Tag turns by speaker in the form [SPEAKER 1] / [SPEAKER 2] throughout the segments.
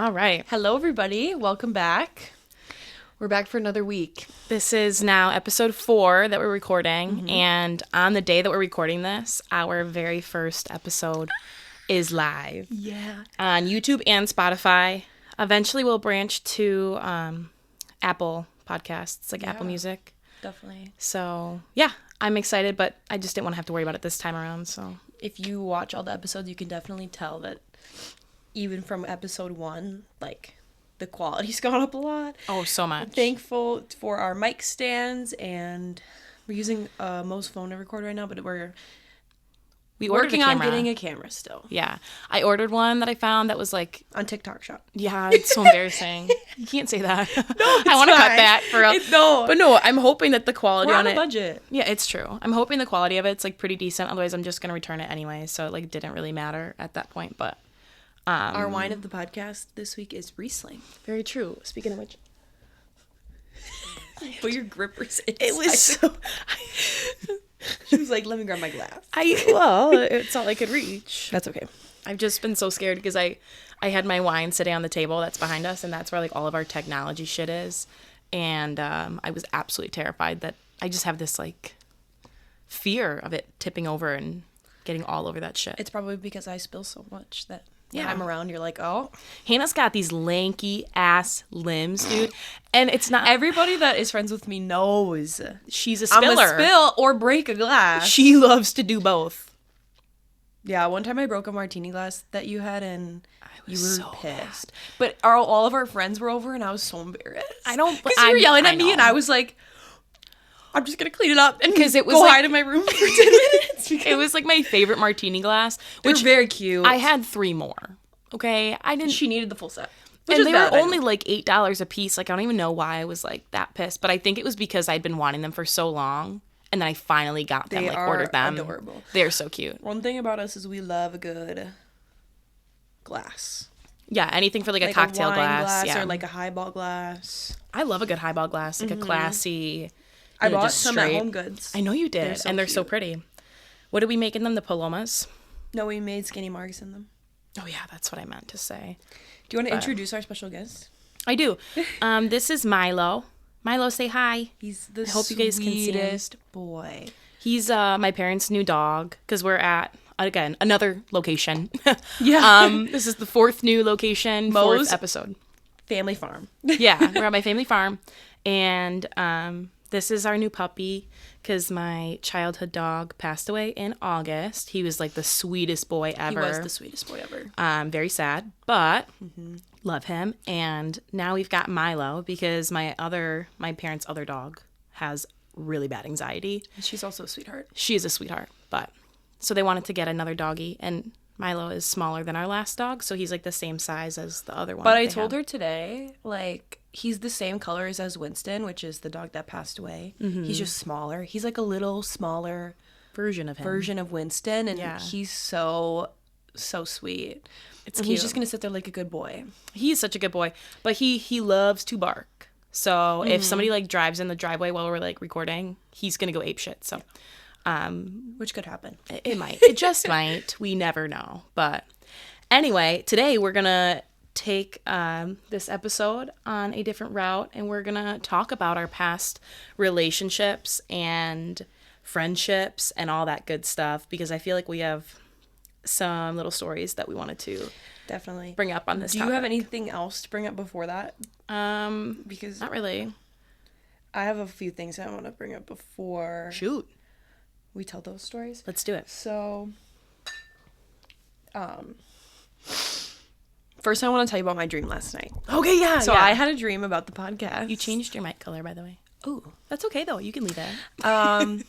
[SPEAKER 1] All right.
[SPEAKER 2] Hello, everybody. Welcome back. We're back for another week.
[SPEAKER 1] This is now episode 4 that we're recording. And on the day that we're recording this, our very first episode is live.
[SPEAKER 2] Yeah.
[SPEAKER 1] On YouTube and Spotify. Eventually we'll branch to Apple Podcasts, like Apple Music.
[SPEAKER 2] Definitely.
[SPEAKER 1] So, yeah, I'm excited, but I just didn't want to have to worry about it this time around. So,
[SPEAKER 2] if you watch all the episodes, you can definitely tell that even from episode 1, like, the quality's gone up a lot.
[SPEAKER 1] Oh, so much.
[SPEAKER 2] I'm thankful for our mic stands, and we're using Mo's phone to record right now, but we're working on getting a camera still.
[SPEAKER 1] Yeah. I ordered one that I found that was like...
[SPEAKER 2] on TikTok Shop.
[SPEAKER 1] Yeah, it's so embarrassing. You can't say that.
[SPEAKER 2] No,
[SPEAKER 1] I want to cut that for a...
[SPEAKER 2] No.
[SPEAKER 1] But no, I'm hoping that the quality
[SPEAKER 2] We're
[SPEAKER 1] on
[SPEAKER 2] on
[SPEAKER 1] it...
[SPEAKER 2] a budget.
[SPEAKER 1] Yeah, it's true. I'm hoping the quality of it's like pretty decent. Otherwise, I'm just going to return it anyway. So it like didn't really matter at that point. But
[SPEAKER 2] our wine of the podcast this week is Riesling.
[SPEAKER 1] very true. Speaking of which...
[SPEAKER 2] Put your grippers in.
[SPEAKER 1] It was so...
[SPEAKER 2] She was like, let me grab my glass.
[SPEAKER 1] Well, it's all I could reach.
[SPEAKER 2] That's okay.
[SPEAKER 1] I've just been so scared because I had my wine sitting on the table that's behind us, and that's where like all of our technology shit is. And I was absolutely terrified that I just have this like fear of it tipping over and getting all over that shit.
[SPEAKER 2] It's probably because I spill so much that when
[SPEAKER 1] Yeah.
[SPEAKER 2] I'm around, you're like, oh.
[SPEAKER 1] Hannah's got these lanky ass limbs, dude. And it's not...
[SPEAKER 2] Everybody that is friends with me knows
[SPEAKER 1] She's a
[SPEAKER 2] I'm
[SPEAKER 1] spiller.
[SPEAKER 2] a spill or break a glass.
[SPEAKER 1] She loves to do both.
[SPEAKER 2] Yeah, one time I broke a martini glass that you had, and you were
[SPEAKER 1] so
[SPEAKER 2] pissed. But all of our friends were over, and I was so embarrassed.
[SPEAKER 1] I don't...
[SPEAKER 2] Because you were yelling at
[SPEAKER 1] I
[SPEAKER 2] me,
[SPEAKER 1] know.
[SPEAKER 2] and I was like, I'm just going to clean it up and
[SPEAKER 1] 'Cause it was
[SPEAKER 2] go
[SPEAKER 1] like-
[SPEAKER 2] hide in my room for 10 minutes.
[SPEAKER 1] It was like my favorite martini glass,
[SPEAKER 2] They're
[SPEAKER 1] which
[SPEAKER 2] very cute.
[SPEAKER 1] I had 3 more. Okay? I didn't...
[SPEAKER 2] She needed the full set. Which
[SPEAKER 1] And
[SPEAKER 2] is
[SPEAKER 1] they
[SPEAKER 2] bad,
[SPEAKER 1] were
[SPEAKER 2] I know.
[SPEAKER 1] only like $8 a piece. Like, I don't even know why I was like that pissed. But I think it was because I'd been wanting them for so long. And then I finally got them,
[SPEAKER 2] They
[SPEAKER 1] like
[SPEAKER 2] are
[SPEAKER 1] ordered them.
[SPEAKER 2] adorable.
[SPEAKER 1] They're so cute.
[SPEAKER 2] One thing about us is we love a good glass.
[SPEAKER 1] Yeah, anything for like a cocktail
[SPEAKER 2] wine
[SPEAKER 1] glass. Yeah.
[SPEAKER 2] or like a highball glass.
[SPEAKER 1] I love a good highball glass, like a classy.
[SPEAKER 2] I
[SPEAKER 1] you know,
[SPEAKER 2] bought
[SPEAKER 1] just
[SPEAKER 2] some at
[SPEAKER 1] straight.
[SPEAKER 2] Home Goods.
[SPEAKER 1] I know you did.
[SPEAKER 2] They're so
[SPEAKER 1] and they're so
[SPEAKER 2] cute.
[SPEAKER 1] pretty. What are we making them? The Palomas?
[SPEAKER 2] No, we made skinny marks in them.
[SPEAKER 1] Oh, yeah, that's what I meant to say.
[SPEAKER 2] Do you want to
[SPEAKER 1] But-
[SPEAKER 2] introduce our special guest?
[SPEAKER 1] I do. This is Milo. Milo, say hi.
[SPEAKER 2] He's the
[SPEAKER 1] hope you guys can see him.
[SPEAKER 2] sweetest boy.
[SPEAKER 1] He's my parents' new dog because we're at, again, another location.
[SPEAKER 2] Yeah.
[SPEAKER 1] This is the 4th new location,
[SPEAKER 2] Mo's-
[SPEAKER 1] 4th episode.
[SPEAKER 2] Family farm.
[SPEAKER 1] Yeah, we're at my family farm. And this is our new puppy because my childhood dog passed away in August. He was like the sweetest boy ever.
[SPEAKER 2] He was the sweetest boy ever.
[SPEAKER 1] Very sad, but love him. And now we've got Milo because my parents' other dog has really bad anxiety.
[SPEAKER 2] She's also a sweetheart.
[SPEAKER 1] She is a sweetheart, but so they wanted to get another doggy, and Milo is smaller than our last dog, so he's like the same size as the other one.
[SPEAKER 2] But I told her today, like, he's the same colors as Winston, which is the dog that passed away. He's just smaller. He's like a little smaller
[SPEAKER 1] version of him.
[SPEAKER 2] version of Winston, and
[SPEAKER 1] Yeah.
[SPEAKER 2] he's so sweet.
[SPEAKER 1] It's
[SPEAKER 2] And
[SPEAKER 1] cute.
[SPEAKER 2] he's just gonna sit there like a good boy.
[SPEAKER 1] He's such a good boy, but he loves to bark. So if somebody like drives in the driveway while we're like recording, he's gonna go apeshit. So
[SPEAKER 2] Which could happen.
[SPEAKER 1] it might, it just might. We never know. But anyway, today we're gonna take this episode on a different route, and we're gonna talk about our past relationships and friendships and all that good stuff, because I feel like we have some little stories that we wanted to
[SPEAKER 2] Definitely.
[SPEAKER 1] bring up on this
[SPEAKER 2] Do
[SPEAKER 1] topic.
[SPEAKER 2] you have anything else to bring up before that? Because
[SPEAKER 1] Not really.
[SPEAKER 2] I have a few things I want to bring up before
[SPEAKER 1] Shoot.
[SPEAKER 2] we tell those stories.
[SPEAKER 1] Let's do it.
[SPEAKER 2] So, first I want to tell you about my dream last night.
[SPEAKER 1] Okay, yeah.
[SPEAKER 2] So I had a dream about the podcast.
[SPEAKER 1] You changed your mic color, by the way.
[SPEAKER 2] Ooh.
[SPEAKER 1] That's okay, though. You can leave it.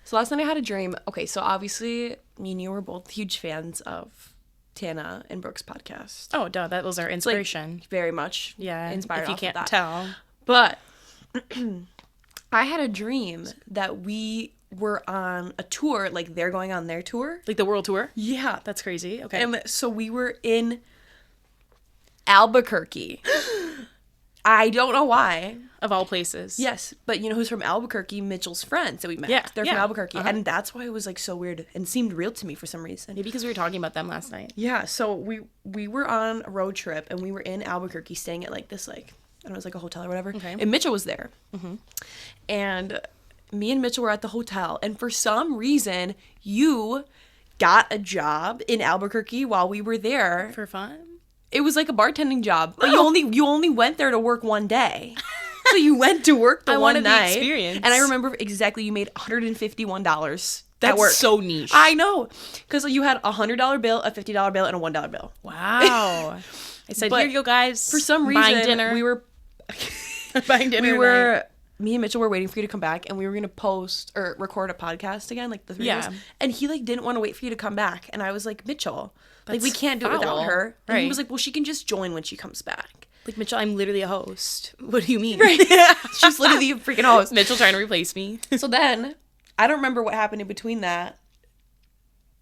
[SPEAKER 2] So last night I had a dream. Okay, so obviously me and you were both huge fans of Tana and Brooke's podcast.
[SPEAKER 1] Oh, duh. That was our
[SPEAKER 2] Like,
[SPEAKER 1] inspiration.
[SPEAKER 2] very much inspired
[SPEAKER 1] if you
[SPEAKER 2] off
[SPEAKER 1] can't
[SPEAKER 2] of that.
[SPEAKER 1] tell.
[SPEAKER 2] But I had a dream that we were on a tour, like they're going on their tour.
[SPEAKER 1] Like the world tour?
[SPEAKER 2] Yeah.
[SPEAKER 1] That's crazy. Okay.
[SPEAKER 2] And so we were in Albuquerque. I don't know why.
[SPEAKER 1] Of all places.
[SPEAKER 2] Yes, but you know who's from Albuquerque? Mitchell's friends that we met. Yeah, they're from Albuquerque, and that's why it was like so weird and seemed real to me for some reason.
[SPEAKER 1] Maybe because we were talking about them last night.
[SPEAKER 2] Yeah, so we were on a road trip and we were in Albuquerque, staying at like this like I don't know, it was like a hotel or whatever. Okay. And Mitchell was there, and me and Mitchell were at the hotel, and for some reason you got a job in Albuquerque while we were there
[SPEAKER 1] for fun.
[SPEAKER 2] It was like a bartending job, but you only went there to work one day. So you went to work the one night.
[SPEAKER 1] The experience.
[SPEAKER 2] And I remember exactly you made $151
[SPEAKER 1] That's
[SPEAKER 2] at work.
[SPEAKER 1] So niche.
[SPEAKER 2] I know. Because you had a $100 bill, a $50 bill, and a $1 bill.
[SPEAKER 1] Wow. I said, here you go, guys.
[SPEAKER 2] For some reason,
[SPEAKER 1] buying dinner.
[SPEAKER 2] we were...
[SPEAKER 1] buying dinner
[SPEAKER 2] Me and Mitchell were waiting for you to come back, and we were going to post or record a podcast again, like the three of us. And he like didn't want to wait for you to come back. And I was like, Mitchell, like we can't do it without her. And he was like, well, she can just join when she comes back.
[SPEAKER 1] Like, Mitchell, I'm literally a host. What do you mean?
[SPEAKER 2] Right. She's literally a freaking host.
[SPEAKER 1] Mitchell trying to replace me.
[SPEAKER 2] So then, I don't remember what happened in between that.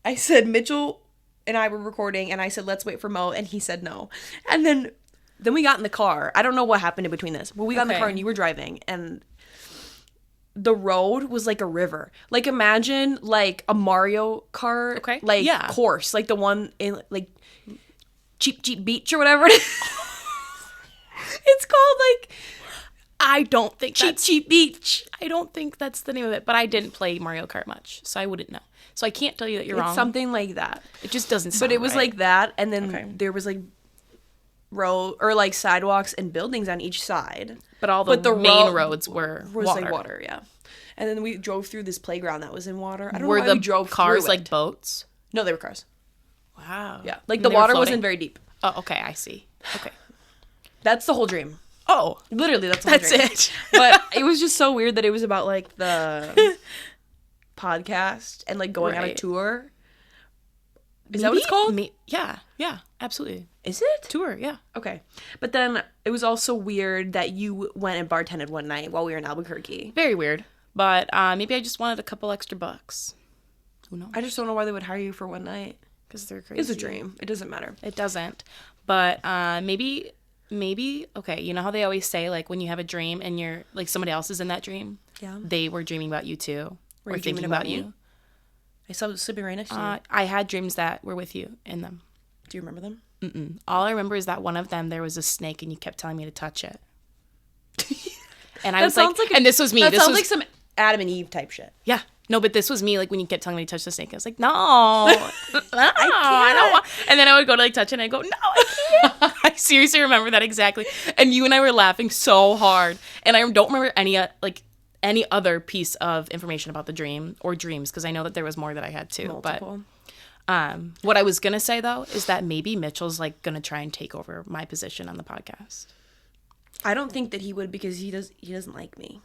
[SPEAKER 2] I said, Mitchell and I were recording, and I said, let's wait for Mo, and he said no. And then we got in the car. I don't know what happened in between this. But we got in the car, and you were driving, and the road was like a river. Like, imagine, like, a Mario Kart, course. Like, the one in, like, Cheap Beach or whatever it is. It's called, like,
[SPEAKER 1] I don't think
[SPEAKER 2] Cheap Beach.
[SPEAKER 1] I don't think that's the name of it, but I didn't play Mario Kart much, so I wouldn't know. So I can't tell you that you're wrong.
[SPEAKER 2] It's something like that.
[SPEAKER 1] It just doesn't sound
[SPEAKER 2] But it was
[SPEAKER 1] right.
[SPEAKER 2] like that, and then there was, like, road or, like, sidewalks and buildings on each side.
[SPEAKER 1] But all the main roads were water.
[SPEAKER 2] Like water, yeah. And then we drove through this playground that was in water. I don't know why we drove
[SPEAKER 1] cars
[SPEAKER 2] through it.
[SPEAKER 1] Like boats?
[SPEAKER 2] No, they were cars.
[SPEAKER 1] Wow.
[SPEAKER 2] Yeah. Like, the water wasn't very deep.
[SPEAKER 1] Oh, okay, I see. Okay.
[SPEAKER 2] That's the whole dream.
[SPEAKER 1] Oh.
[SPEAKER 2] Literally, that's the whole dream.
[SPEAKER 1] That's it.
[SPEAKER 2] But it was just so weird that it was about, like, the podcast and, like, going on a tour. Is that what it's called?
[SPEAKER 1] Yeah, absolutely.
[SPEAKER 2] Is it?
[SPEAKER 1] Tour, yeah.
[SPEAKER 2] Okay. But then it was also weird that you went and bartended one night while we were in Albuquerque.
[SPEAKER 1] Very weird. But maybe I just wanted a couple extra bucks. Who knows?
[SPEAKER 2] I just don't know why they would hire you for one night.
[SPEAKER 1] Because they're crazy.
[SPEAKER 2] It's a dream. It doesn't matter.
[SPEAKER 1] It doesn't. But maybe, okay, you know how they always say, like, when you have a dream and you're, like, somebody else is in that dream?
[SPEAKER 2] Yeah.
[SPEAKER 1] They were dreaming about you, too.
[SPEAKER 2] Were you thinking about you? I saw sleeping right next to you.
[SPEAKER 1] I had dreams that were with you in them.
[SPEAKER 2] Do you remember them?
[SPEAKER 1] Mm-mm. All I remember is that one of them, there was a snake and you kept telling me to touch it. And I was like, and this was me.
[SPEAKER 2] That sounds like some Adam and Eve type shit.
[SPEAKER 1] Yeah. No, but this was me, like, when you kept telling me to touch the snake. I was like, no, I don't want. And then I would go to, like, touch it, and I'd go, no, I can't. I seriously remember that exactly. And you and I were laughing so hard. And I don't remember any other piece of information about the dream or dreams, because I know that there was more that I had, too.
[SPEAKER 2] Multiple.
[SPEAKER 1] But what I was going to say, though, is that maybe Mitchell's, like, going to try and take over my position on the podcast.
[SPEAKER 2] I don't think that he would, because he doesn't like me.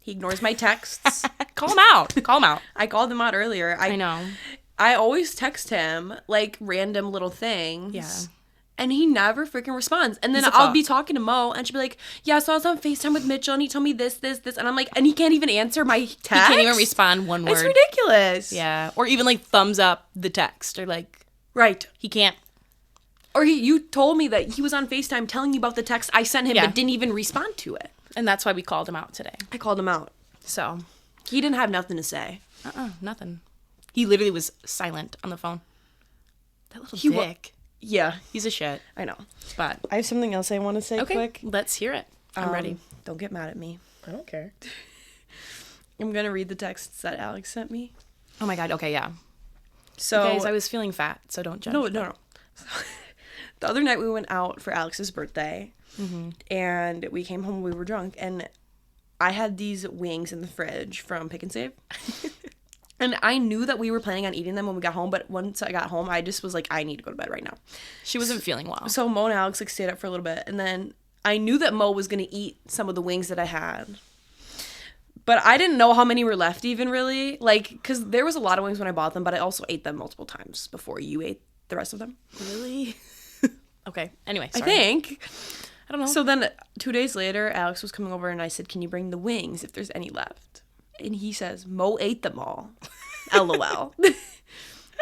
[SPEAKER 2] He ignores my texts.
[SPEAKER 1] Call him out.
[SPEAKER 2] I called him out earlier.
[SPEAKER 1] I know.
[SPEAKER 2] I always text him, like, random little things.
[SPEAKER 1] Yeah.
[SPEAKER 2] And he never freaking responds. And then I'll be talking to Mo, and she'll be like, yeah, so I was on FaceTime with Mitchell, and he told me this. And I'm like, and he can't even answer my text?
[SPEAKER 1] He can't even respond one word.
[SPEAKER 2] It's ridiculous.
[SPEAKER 1] Yeah. Or even, like, thumbs up the text. Or, like...
[SPEAKER 2] Right.
[SPEAKER 1] He can't.
[SPEAKER 2] Or you told me that he was on FaceTime telling you about the text I sent him, but didn't even respond to it.
[SPEAKER 1] And that's why we called him out today.
[SPEAKER 2] I called him out.
[SPEAKER 1] So...
[SPEAKER 2] He didn't have nothing to say.
[SPEAKER 1] Nothing. He literally was silent on the phone. That little dick.
[SPEAKER 2] Yeah.
[SPEAKER 1] He's a shit.
[SPEAKER 2] I know.
[SPEAKER 1] But
[SPEAKER 2] I have something else I want to say quick.
[SPEAKER 1] Let's hear it. I'm ready.
[SPEAKER 2] Don't get mad at me.
[SPEAKER 1] I don't care.
[SPEAKER 2] I'm going to read the texts that Alex sent me.
[SPEAKER 1] Oh my God. Okay, yeah.
[SPEAKER 2] So,
[SPEAKER 1] guys, I was feeling fat, so don't judge.
[SPEAKER 2] No. The other night we went out for Alex's birthday, and we came home, we were drunk, and I had these wings in the fridge from Pick and Save. And I knew that we were planning on eating them when we got home, but once I got home, I just was like, I need to go to bed right now.
[SPEAKER 1] She wasn't feeling well.
[SPEAKER 2] So Mo and Alex, like, stayed up for a little bit, and then I knew that Mo was going to eat some of the wings that I had. But I didn't know how many were left even, really. Like, because there was a lot of wings when I bought them, but I also ate them multiple times before you ate the rest of them.
[SPEAKER 1] Really? Okay. Anyway, sorry.
[SPEAKER 2] I think.
[SPEAKER 1] I don't know.
[SPEAKER 2] So then 2 days later, Alex was coming over and I said, can you bring the wings if there's any left? And he says, Mo ate them all. LOL.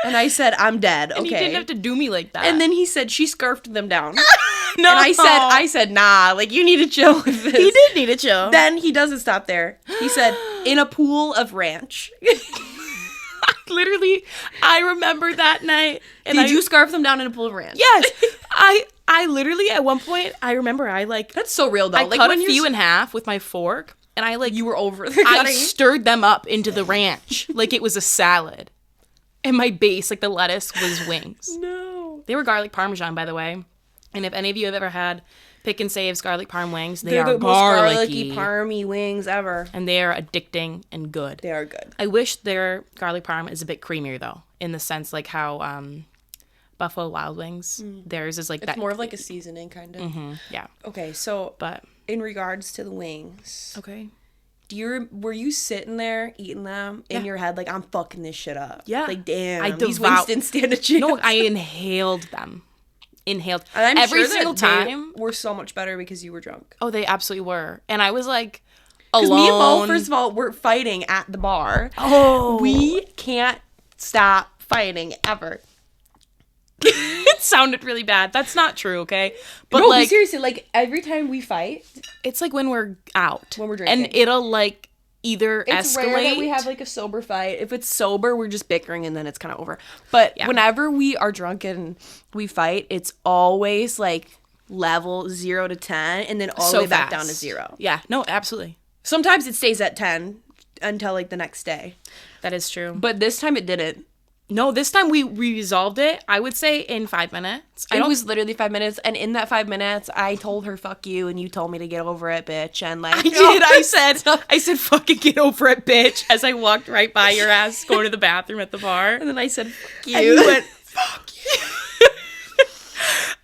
[SPEAKER 2] And I said, I'm dead. Okay.
[SPEAKER 1] And he didn't have to do me like that.
[SPEAKER 2] And then he said, she scarfed them down.
[SPEAKER 1] No.
[SPEAKER 2] And I said, nah, like, you need to chill with this.
[SPEAKER 1] He did need to chill.
[SPEAKER 2] Then he doesn't stop there. He said, in a pool of ranch.
[SPEAKER 1] Literally, I remember that night. And
[SPEAKER 2] Did you scarf them down in a pool of ranch?
[SPEAKER 1] Yes. I literally, at one point, I remember I, like...
[SPEAKER 2] That's so real, though.
[SPEAKER 1] I
[SPEAKER 2] like,
[SPEAKER 1] cut
[SPEAKER 2] when
[SPEAKER 1] a few in half with my fork, and I, like...
[SPEAKER 2] You were over
[SPEAKER 1] I stirred them up into the ranch like it was a salad. And my base, like the lettuce, was wings.
[SPEAKER 2] No.
[SPEAKER 1] They were garlic parmesan, by the way. And if any of you have ever had Pick and Save's garlic parm wings,
[SPEAKER 2] They're
[SPEAKER 1] are
[SPEAKER 2] the most garlicky, parmy wings ever.
[SPEAKER 1] And they are addicting and good.
[SPEAKER 2] They are good.
[SPEAKER 1] I wish their garlic parm is a bit creamier, though, in the sense like how Buffalo Wild Wings, theirs is like
[SPEAKER 2] It's
[SPEAKER 1] that.
[SPEAKER 2] more of like a seasoning, kind of.
[SPEAKER 1] Mm-hmm, yeah.
[SPEAKER 2] Okay, so
[SPEAKER 1] But
[SPEAKER 2] in regards to the wings,
[SPEAKER 1] okay.
[SPEAKER 2] were you sitting there eating them in your head like, I'm fucking this shit up?
[SPEAKER 1] Yeah.
[SPEAKER 2] Like, damn,
[SPEAKER 1] these
[SPEAKER 2] wings didn't stand a chance.
[SPEAKER 1] No, I inhaled them. And I'm
[SPEAKER 2] every
[SPEAKER 1] sure single time.
[SPEAKER 2] They were so much better because you were drunk.
[SPEAKER 1] Oh, they absolutely were. And I was like
[SPEAKER 2] Because
[SPEAKER 1] alone.
[SPEAKER 2] me and Mo, first of all, were fighting at the bar.
[SPEAKER 1] Oh.
[SPEAKER 2] We can't stop fighting ever.
[SPEAKER 1] It sounded really bad. That's not true, okay? But
[SPEAKER 2] no,
[SPEAKER 1] like
[SPEAKER 2] but seriously, like every time we fight,
[SPEAKER 1] it's like when we're out.
[SPEAKER 2] When we're drinking.
[SPEAKER 1] And it'll like either
[SPEAKER 2] it's
[SPEAKER 1] escalate.
[SPEAKER 2] rare that we have like a sober fight. If it's sober, we're just bickering and then it's kind of over. But whenever we are drunk and we fight, it's always like level 0 to 10 and then all the way back down to 0.
[SPEAKER 1] Yeah, no, absolutely.
[SPEAKER 2] Sometimes it stays at 10 until like the next day.
[SPEAKER 1] That is true.
[SPEAKER 2] But this time it didn't.
[SPEAKER 1] No, this time we resolved it, I would say, in 5 minutes.
[SPEAKER 2] It was literally 5 minutes, and in that 5 minutes, I told her, fuck you, and you told me to get over it, bitch, and like...
[SPEAKER 1] I did, I said, fucking get over it, bitch, as I walked right by your ass going to the bathroom at the bar.
[SPEAKER 2] And then I said, fuck you.
[SPEAKER 1] And you went, fuck you.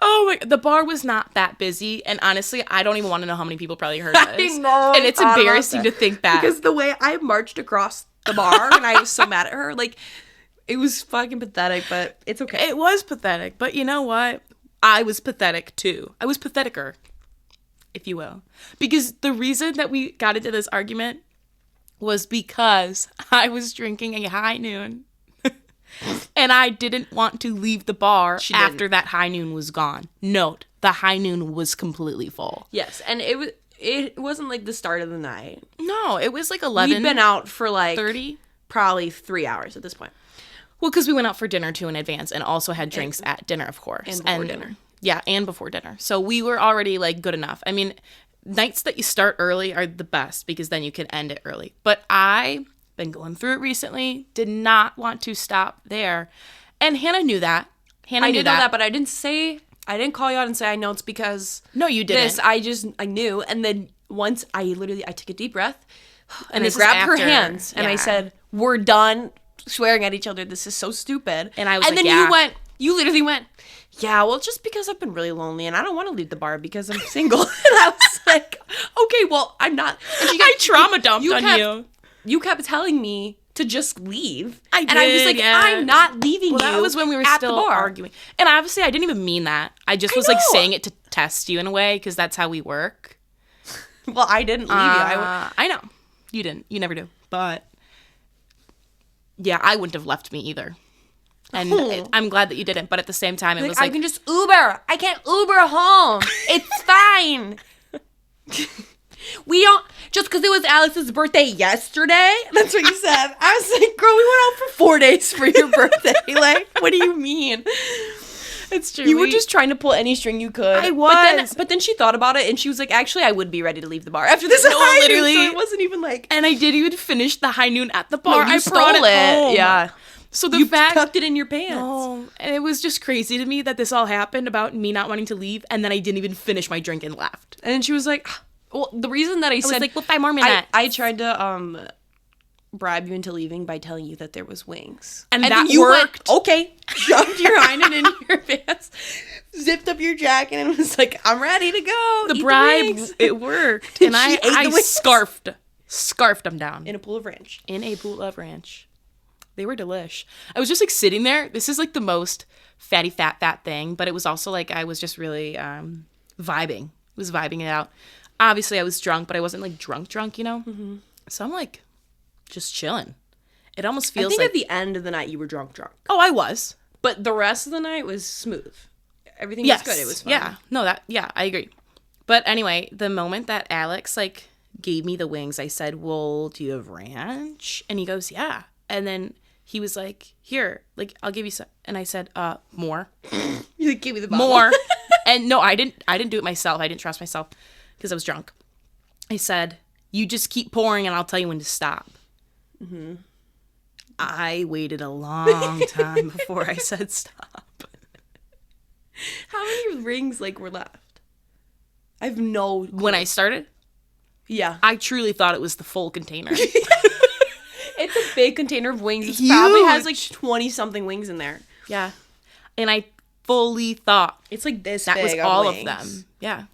[SPEAKER 1] Oh my, the bar was not that busy, and honestly, I don't even want to know how many people probably heard this.
[SPEAKER 2] I know.
[SPEAKER 1] And it's embarrassing to think back.
[SPEAKER 2] Because the way I marched across the bar, and I was so mad at her, like... It was fucking pathetic, but it's okay.
[SPEAKER 1] It was pathetic, but you know what? I was pathetic too. I was patheticer, if you will. Because the reason that we got into this argument was because I was drinking a high noon and I didn't want to leave the bar after that high noon was gone. Note, the high noon was completely full.
[SPEAKER 2] Yes, and it wasn't like the start of the night.
[SPEAKER 1] No, it was like 11.
[SPEAKER 2] We'd been out for like
[SPEAKER 1] 30?
[SPEAKER 2] Probably 3 hours at this point.
[SPEAKER 1] Well, because we went out for dinner, too, in advance, and also had drinks at dinner, of course.
[SPEAKER 2] And before dinner.
[SPEAKER 1] Yeah, and before dinner. So we were already, like, good enough. I mean, nights that you start early are the best, because then you can end it early. But I've been going through it recently, did not want to stop there. And Hannah knew that.
[SPEAKER 2] I did know that, but I didn't call you out and say, I know it's because...
[SPEAKER 1] No, you didn't.
[SPEAKER 2] I knew. And then once I took a deep breath, and I
[SPEAKER 1] this is
[SPEAKER 2] grabbed her
[SPEAKER 1] after,
[SPEAKER 2] hands, and I said, we're done swearing at each other. This is so stupid.
[SPEAKER 1] And I was
[SPEAKER 2] and
[SPEAKER 1] like,
[SPEAKER 2] then you literally went, yeah, well, just because I've been really lonely and I don't want to leave the bar because I'm single. And I was like, okay, well, I'm not. And
[SPEAKER 1] I trauma dumped on you.
[SPEAKER 2] You kept telling me to just leave.
[SPEAKER 1] I did,
[SPEAKER 2] and I was like, I'm not leaving you.
[SPEAKER 1] That was when we were still arguing. And obviously, I didn't even mean that. I just was like saying it to test you in a way because that's how we work.
[SPEAKER 2] Well, I didn't leave you.
[SPEAKER 1] I know. You didn't. You never do. But... yeah, I wouldn't have left me either. And I'm glad that you didn't. But at the same time, it was like...
[SPEAKER 2] I can just Uber. I can't Uber home. It's fine. We don't... Just because it was Alex's birthday yesterday? That's what you said. I was like, girl, we went out for 4 days for your birthday. Like, what do you mean?
[SPEAKER 1] It's true.
[SPEAKER 2] You were just trying to pull any string you could.
[SPEAKER 1] I was.
[SPEAKER 2] But then she thought about it, and she was like, actually, I would be ready to leave the bar after this.
[SPEAKER 1] No, literally.
[SPEAKER 2] So it wasn't even like...
[SPEAKER 1] And I didn't even finish the high noon at the bar.
[SPEAKER 2] No,
[SPEAKER 1] I brought it home.
[SPEAKER 2] Yeah.
[SPEAKER 1] So
[SPEAKER 2] you tucked it in your pants.
[SPEAKER 1] No, and it was just crazy to me that this all happened about me not wanting to leave, and then I didn't even finish my drink and left.
[SPEAKER 2] And then she was like, well, the reason that I said...
[SPEAKER 1] was like, well, 5 more minutes.
[SPEAKER 2] I tried to bribe you into leaving by telling you that there was wings.
[SPEAKER 1] And that
[SPEAKER 2] you
[SPEAKER 1] worked.
[SPEAKER 2] Went, okay. Shoved your hymen in your pants, zipped up your jacket, and was like, I'm ready to go.
[SPEAKER 1] The bribe, it worked. And I scarfed them down.
[SPEAKER 2] In a pool of ranch.
[SPEAKER 1] They were delish. I was just like sitting there. This is like the most fatty fat thing, but it was also like I was just really vibing. I was vibing it out. Obviously, I was drunk, but I wasn't like drunk, you know? Mm-hmm. So I'm like just chilling. It almost feels like...
[SPEAKER 2] at the end of the night you were drunk.
[SPEAKER 1] Oh, I was.
[SPEAKER 2] But the rest of the night was smooth. everything was good. It was fun.
[SPEAKER 1] Yeah. No, I agree. But anyway, the moment that Alex, like, gave me the wings, I said, well, do you have ranch? And he goes, yeah. And then he was like, here, like, I'll give you some. And I said, more.
[SPEAKER 2] You like, give me the bottle.
[SPEAKER 1] More. And no, I didn't do it myself. I didn't trust myself because I was drunk. I said, you just keep pouring and I'll tell you when to stop. Mm-hmm. I waited a long time before I said stop.
[SPEAKER 2] How many rings, like, were left? I have no clue.
[SPEAKER 1] When I started?
[SPEAKER 2] Yeah.
[SPEAKER 1] I truly thought it was the full container.
[SPEAKER 2] It's a big container of wings. It probably has, like, 20-something wings in there.
[SPEAKER 1] Yeah. And I fully thought
[SPEAKER 2] it's like this
[SPEAKER 1] that
[SPEAKER 2] big
[SPEAKER 1] was all
[SPEAKER 2] wings.
[SPEAKER 1] of them. Yeah.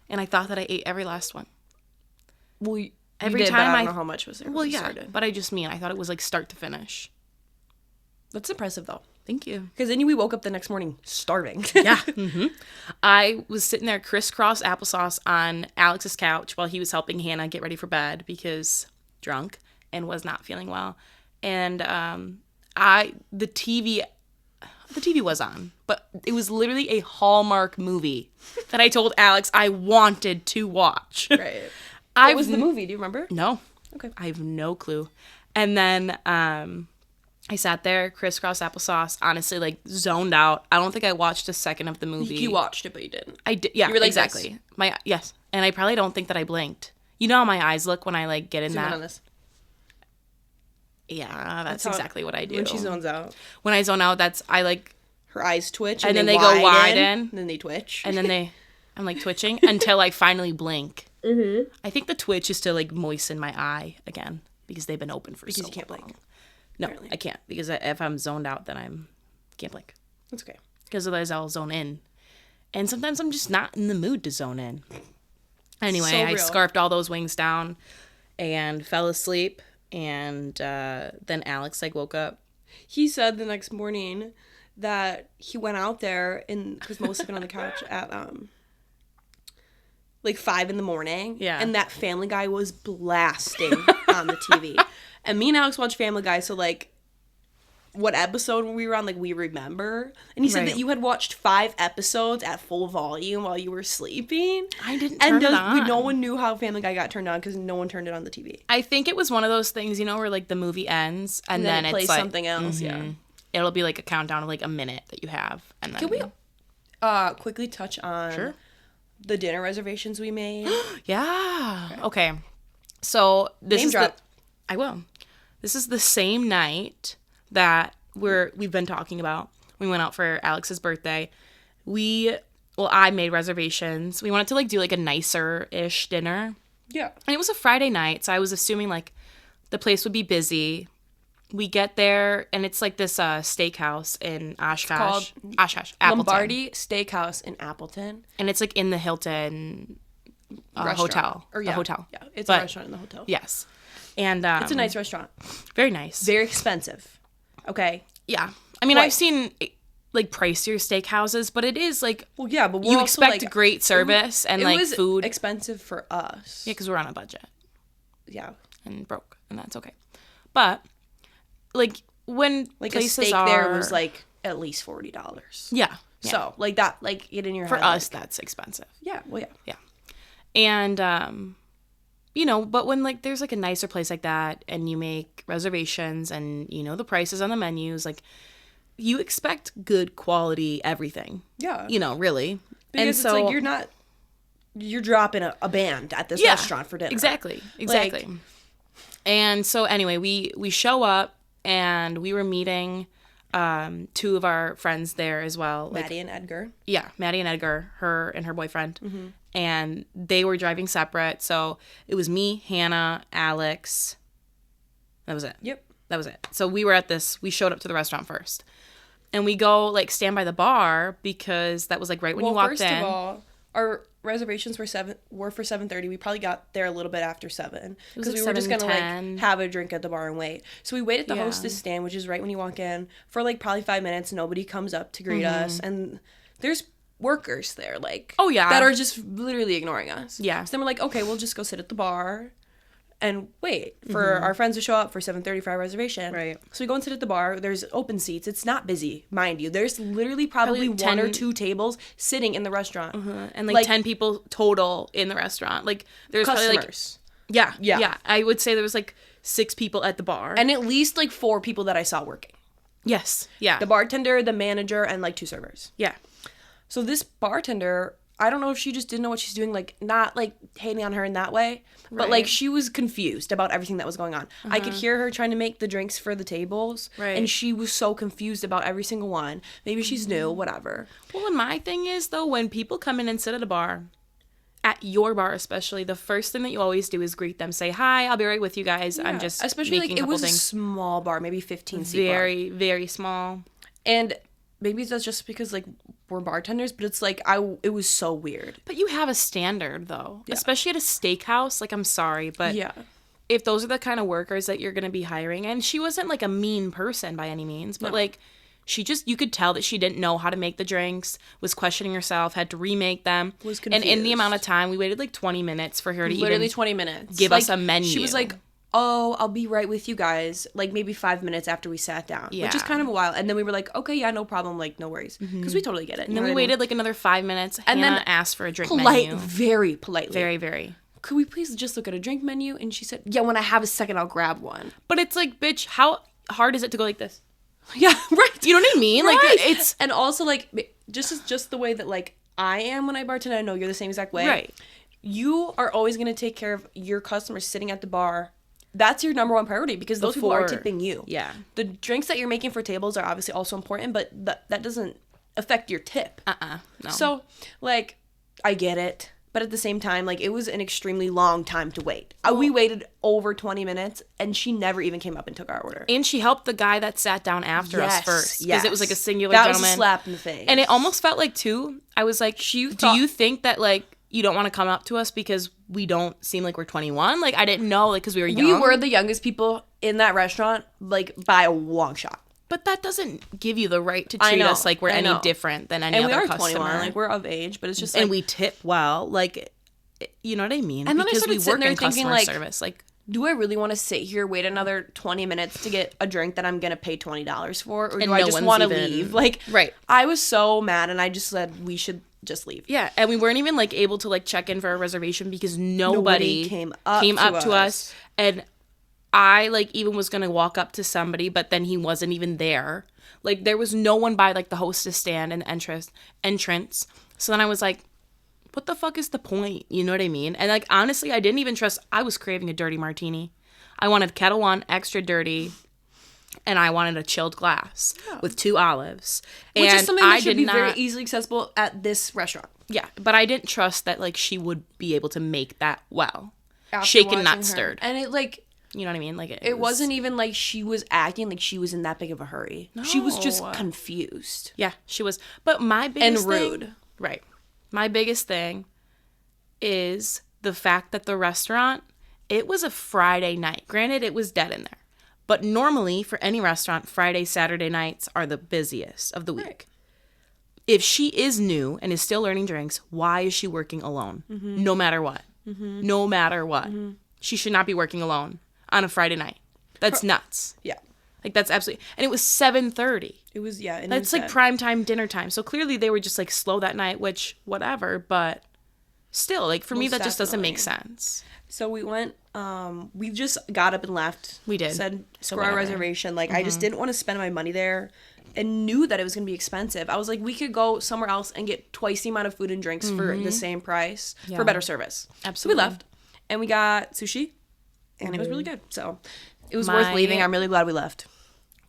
[SPEAKER 1] And I thought that I ate every last one.
[SPEAKER 2] Well,
[SPEAKER 1] every
[SPEAKER 2] did,
[SPEAKER 1] time
[SPEAKER 2] but I don't know how much was there.
[SPEAKER 1] Well, yeah. Started. But I thought it was like start to finish.
[SPEAKER 2] That's impressive, though.
[SPEAKER 1] Thank you.
[SPEAKER 2] Because then we woke up the next morning starving.
[SPEAKER 1] Yeah. Mm-hmm. I was sitting there crisscross applesauce on Alex's couch while he was helping Hannah get ready for bed because drunk and was not feeling well. And the TV was on, but it was literally a Hallmark movie that I told Alex I wanted to watch.
[SPEAKER 2] Right. What was the movie? Do you remember?
[SPEAKER 1] No.
[SPEAKER 2] Okay.
[SPEAKER 1] I have no clue. And then I sat there, crisscross applesauce, honestly, like, zoned out. I don't think I watched a second of the movie.
[SPEAKER 2] You watched it, but you didn't.
[SPEAKER 1] I did. Yeah,
[SPEAKER 2] you were like
[SPEAKER 1] exactly. Yes. And I probably don't think that I blinked. You know how my eyes look when I, like, get in
[SPEAKER 2] Zoom
[SPEAKER 1] that?
[SPEAKER 2] on this.
[SPEAKER 1] Yeah, that's exactly what I do.
[SPEAKER 2] When she zones out.
[SPEAKER 1] When I zone out, I, like...
[SPEAKER 2] Her eyes twitch,
[SPEAKER 1] and then they go widen.
[SPEAKER 2] And then they twitch.
[SPEAKER 1] And then I'm, like, twitching until I finally blink. Mm-hmm. I think the twitch is to, like, moisten my eye again because they've been open for so long.
[SPEAKER 2] Because you can't blink.
[SPEAKER 1] No, apparently. I can't because if I'm zoned out, then can't blink.
[SPEAKER 2] That's okay.
[SPEAKER 1] Because otherwise I'll zone in. And sometimes I'm just not in the mood to zone in. Anyway,
[SPEAKER 2] so
[SPEAKER 1] I scarfed all those wings down and fell asleep. And then Alex, like, woke up.
[SPEAKER 2] He said the next morning that he went out there because Mo was sleeping on the couch at like 5 a.m.
[SPEAKER 1] Yeah.
[SPEAKER 2] And that Family Guy was blasting on the TV. And me and Alex watched Family Guy, so, like, what episode we were on, like, we remember. And he said that you had watched 5 episodes at full volume while you were sleeping.
[SPEAKER 1] I didn't turn it on.
[SPEAKER 2] No one knew how Family Guy got turned on because no one turned it on the TV.
[SPEAKER 1] I think it was one of those things, you know, where, like, the movie ends and then
[SPEAKER 2] it plays
[SPEAKER 1] it's like,
[SPEAKER 2] something else,
[SPEAKER 1] mm-hmm. It'll be, like, a countdown of, like, a minute that you have. And then...
[SPEAKER 2] Can we quickly touch on the dinner reservations we made?
[SPEAKER 1] Yeah. Okay. So this
[SPEAKER 2] Name
[SPEAKER 1] is
[SPEAKER 2] drop.
[SPEAKER 1] I will. This is the same night that we've been talking about. We went out for Alex's birthday. I made reservations. We wanted to, like, do, like, a nicer-ish dinner.
[SPEAKER 2] Yeah.
[SPEAKER 1] And it was a Friday night, so I was assuming, like, the place would be busy. We get there, and it's, like, this steakhouse in Oshkosh. Oshkosh, Appleton.
[SPEAKER 2] Lombardi Steakhouse in Appleton.
[SPEAKER 1] And it's, like, in the Hilton hotel.
[SPEAKER 2] Or,
[SPEAKER 1] the hotel.
[SPEAKER 2] Yeah, it's a restaurant in the hotel.
[SPEAKER 1] Yes. And
[SPEAKER 2] it's a nice restaurant.
[SPEAKER 1] Very nice.
[SPEAKER 2] Very expensive. Okay.
[SPEAKER 1] Yeah. I mean, I've seen, like, pricier steakhouses, but it is, like...
[SPEAKER 2] Well, yeah, but
[SPEAKER 1] you expect, like, great service and, like, food.
[SPEAKER 2] Expensive for us.
[SPEAKER 1] Yeah, because we're on a budget.
[SPEAKER 2] Yeah.
[SPEAKER 1] And broke, and that's okay. But, like, when
[SPEAKER 2] like
[SPEAKER 1] places
[SPEAKER 2] a steak
[SPEAKER 1] are...
[SPEAKER 2] there was, like, at least $40.
[SPEAKER 1] Yeah.
[SPEAKER 2] So, like, that, like, get in your
[SPEAKER 1] head. For us,
[SPEAKER 2] like,
[SPEAKER 1] that's expensive.
[SPEAKER 2] Yeah, well, yeah.
[SPEAKER 1] Yeah. And, you know, but when, like, there's, like, a nicer place like that and you make reservations and, you know, the prices on the menus, like, you expect good quality everything.
[SPEAKER 2] Yeah.
[SPEAKER 1] You know, really.
[SPEAKER 2] Because it's like you're dropping a band at this restaurant for dinner.
[SPEAKER 1] Exactly. Like, and so anyway, we show up and we were meeting 2 of our friends there as well.
[SPEAKER 2] Maddie and Edgar.
[SPEAKER 1] Yeah, Maddie and Edgar, her and her boyfriend. Mm-hmm. And they were driving separate. So it was me, Hannah, Alex. That was it.
[SPEAKER 2] Yep.
[SPEAKER 1] That was it. So we showed up to the restaurant first. And we go, like, stand by the bar because that was, like, right when you walked in.
[SPEAKER 2] First of all, our reservations were for 7:30. We probably got there a little bit after 7 because we were just gonna, like, have a drink at the bar and wait. So we wait at the hostess stand, which is right when you walk in, for, like, probably 5 minutes. Nobody comes up to greet us, and there's workers there, like,
[SPEAKER 1] oh yeah,
[SPEAKER 2] that are just literally ignoring us.
[SPEAKER 1] Yeah.
[SPEAKER 2] So then we're like, okay, we'll just go sit at the bar. and wait for our friends to show up for 7:30 for our reservation.
[SPEAKER 1] Right.
[SPEAKER 2] So we go and sit at the bar. There's open seats. It's not busy, mind you. There's literally probably 1 or 2 tables sitting in the restaurant.
[SPEAKER 1] And like 10 people total in the restaurant. Like there's
[SPEAKER 2] Customers.
[SPEAKER 1] Probably like yeah. I would say there was like 6 people at the bar.
[SPEAKER 2] And at least like 4 people that I saw working.
[SPEAKER 1] Yes. Yeah.
[SPEAKER 2] The bartender, the manager, and like 2 servers.
[SPEAKER 1] Yeah.
[SPEAKER 2] So this bartender, I don't know if she just didn't know what she's doing, like not like hating on her in that way, but like she was confused about everything that was going on. I could hear her trying to make the drinks for the tables, and she was so confused about every single one. Maybe she's new, whatever.
[SPEAKER 1] Well, and my thing is though, when people come in and sit at a bar, at your bar especially, the first thing that you always do is greet them, say hi, I'll be right with you guys. I'm just
[SPEAKER 2] especially
[SPEAKER 1] making
[SPEAKER 2] like
[SPEAKER 1] a
[SPEAKER 2] it was
[SPEAKER 1] things.
[SPEAKER 2] a small bar, maybe 15 seat bar.
[SPEAKER 1] Very, very small.
[SPEAKER 2] And maybe that's just because like we're bartenders, but it's like it was so weird.
[SPEAKER 1] But you have a standard though, especially at a steakhouse. Like, I'm sorry, but if those are the kind of workers that you're going to be hiring, and she wasn't like a mean person by any means, but like you could tell that she didn't know how to make the drinks, was questioning herself, had to remake them.
[SPEAKER 2] Was confused.
[SPEAKER 1] And in the amount of time, we waited like 20 minutes for her to
[SPEAKER 2] literally
[SPEAKER 1] even
[SPEAKER 2] 20 minutes.
[SPEAKER 1] give us a menu.
[SPEAKER 2] She was like, oh, I'll be right with you guys, like maybe 5 minutes after we sat down, which is kind of a while. And then we were like, okay, yeah, no problem, like no worries, because we totally get it.
[SPEAKER 1] And then we waited like another 5 minutes, and Hannah asked for a drink menu.
[SPEAKER 2] Very politely.
[SPEAKER 1] Very, very.
[SPEAKER 2] Could we please just look at a drink menu? And she said, yeah, when I have a second, I'll grab one.
[SPEAKER 1] But it's like, bitch, how hard is it to go like this?
[SPEAKER 2] Yeah, right.
[SPEAKER 1] You know what I mean? Like, it's...
[SPEAKER 2] And also, like, just the way that, like, I am when I bartend, I know you're the same exact way.
[SPEAKER 1] Right.
[SPEAKER 2] You are always going to take care of your customers sitting at the bar. That's your number one priority, because those people are tipping you.
[SPEAKER 1] Yeah.
[SPEAKER 2] The drinks that you're making for tables are obviously also important, but that doesn't affect your tip.
[SPEAKER 1] No.
[SPEAKER 2] So, like, I get it. But at the same time, like, it was an extremely long time to wait. We waited over 20 minutes, and she never even came up and took our order.
[SPEAKER 1] And she helped the guy that sat down after us first. Because it was, like, a singular
[SPEAKER 2] that
[SPEAKER 1] gentleman.
[SPEAKER 2] That was a slap in the face.
[SPEAKER 1] And it almost felt like, too, I was like, do you think that, like, you don't want to come up to us because we don't seem like we're 21? Like, I didn't know, like, because we were young.
[SPEAKER 2] We were the youngest people in that restaurant, like, by a long shot.
[SPEAKER 1] But that doesn't give you the right to treat us like we're any different than any other customer.
[SPEAKER 2] And we are 21. Like, we're of age, but it's just,
[SPEAKER 1] and we tip well. Like... You know what I mean?
[SPEAKER 2] And then
[SPEAKER 1] because
[SPEAKER 2] I started
[SPEAKER 1] we
[SPEAKER 2] sitting
[SPEAKER 1] work
[SPEAKER 2] there
[SPEAKER 1] in
[SPEAKER 2] thinking,
[SPEAKER 1] customer
[SPEAKER 2] like,
[SPEAKER 1] service. Like,
[SPEAKER 2] do I really want to sit here, wait another 20 minutes to get a drink that I'm going to pay $20 for? Or do I just want to leave? Like, I was so mad, and I just said we should just leave.
[SPEAKER 1] Yeah, and we weren't even, like, able to, like, check in for a reservation because nobody came up to us. And I, like, even was going to walk up to somebody, but then he wasn't even there. Like, there was no one by, like, the hostess stand and the entrance. So then I was like, what the fuck is the point? You know what I mean? And, like, honestly, I didn't even trust. I was craving a dirty martini. I wanted Kettle One, extra dirty, and I wanted a chilled glass with 2 olives.
[SPEAKER 2] Which is something that should be very easily accessible at this restaurant.
[SPEAKER 1] Yeah, but I didn't trust that, like, she would be able to make that well.
[SPEAKER 2] After
[SPEAKER 1] shaken, not stirred.
[SPEAKER 2] And it, like...
[SPEAKER 1] You know what I mean? Like,
[SPEAKER 2] it wasn't even like she was acting like she was in that big of a hurry. No. She was just confused.
[SPEAKER 1] Yeah, she was. But my biggest
[SPEAKER 2] and rude.
[SPEAKER 1] Thing, right. My biggest thing is the fact that the restaurant, it was a Friday night. Granted, it was dead in there. But normally, for any restaurant, Friday, Saturday nights are the busiest of the week. Right. If she is new and is still learning drinks, why is she working alone? Mm-hmm. No matter what. Mm-hmm. No matter what. Mm-hmm. She should not be working alone on a Friday night. That's nuts.
[SPEAKER 2] Yeah.
[SPEAKER 1] Like, that's absolutely... And it was 7:30.
[SPEAKER 2] It was, yeah. And
[SPEAKER 1] that's like prime time dinner time. So clearly they were just, like, slow that night, which, whatever. But still, like, for me, that just doesn't make sense.
[SPEAKER 2] So we went... we just got up and left.
[SPEAKER 1] We did.
[SPEAKER 2] Said, screw our reservation. Like, I just didn't want to spend my money there and knew that it was going to be expensive. I was like, we could go somewhere else and get twice the amount of food and drinks for the same price for better service.
[SPEAKER 1] Absolutely.
[SPEAKER 2] So we left. And we got sushi. And it was really good. So it was worth leaving. I'm really glad we left.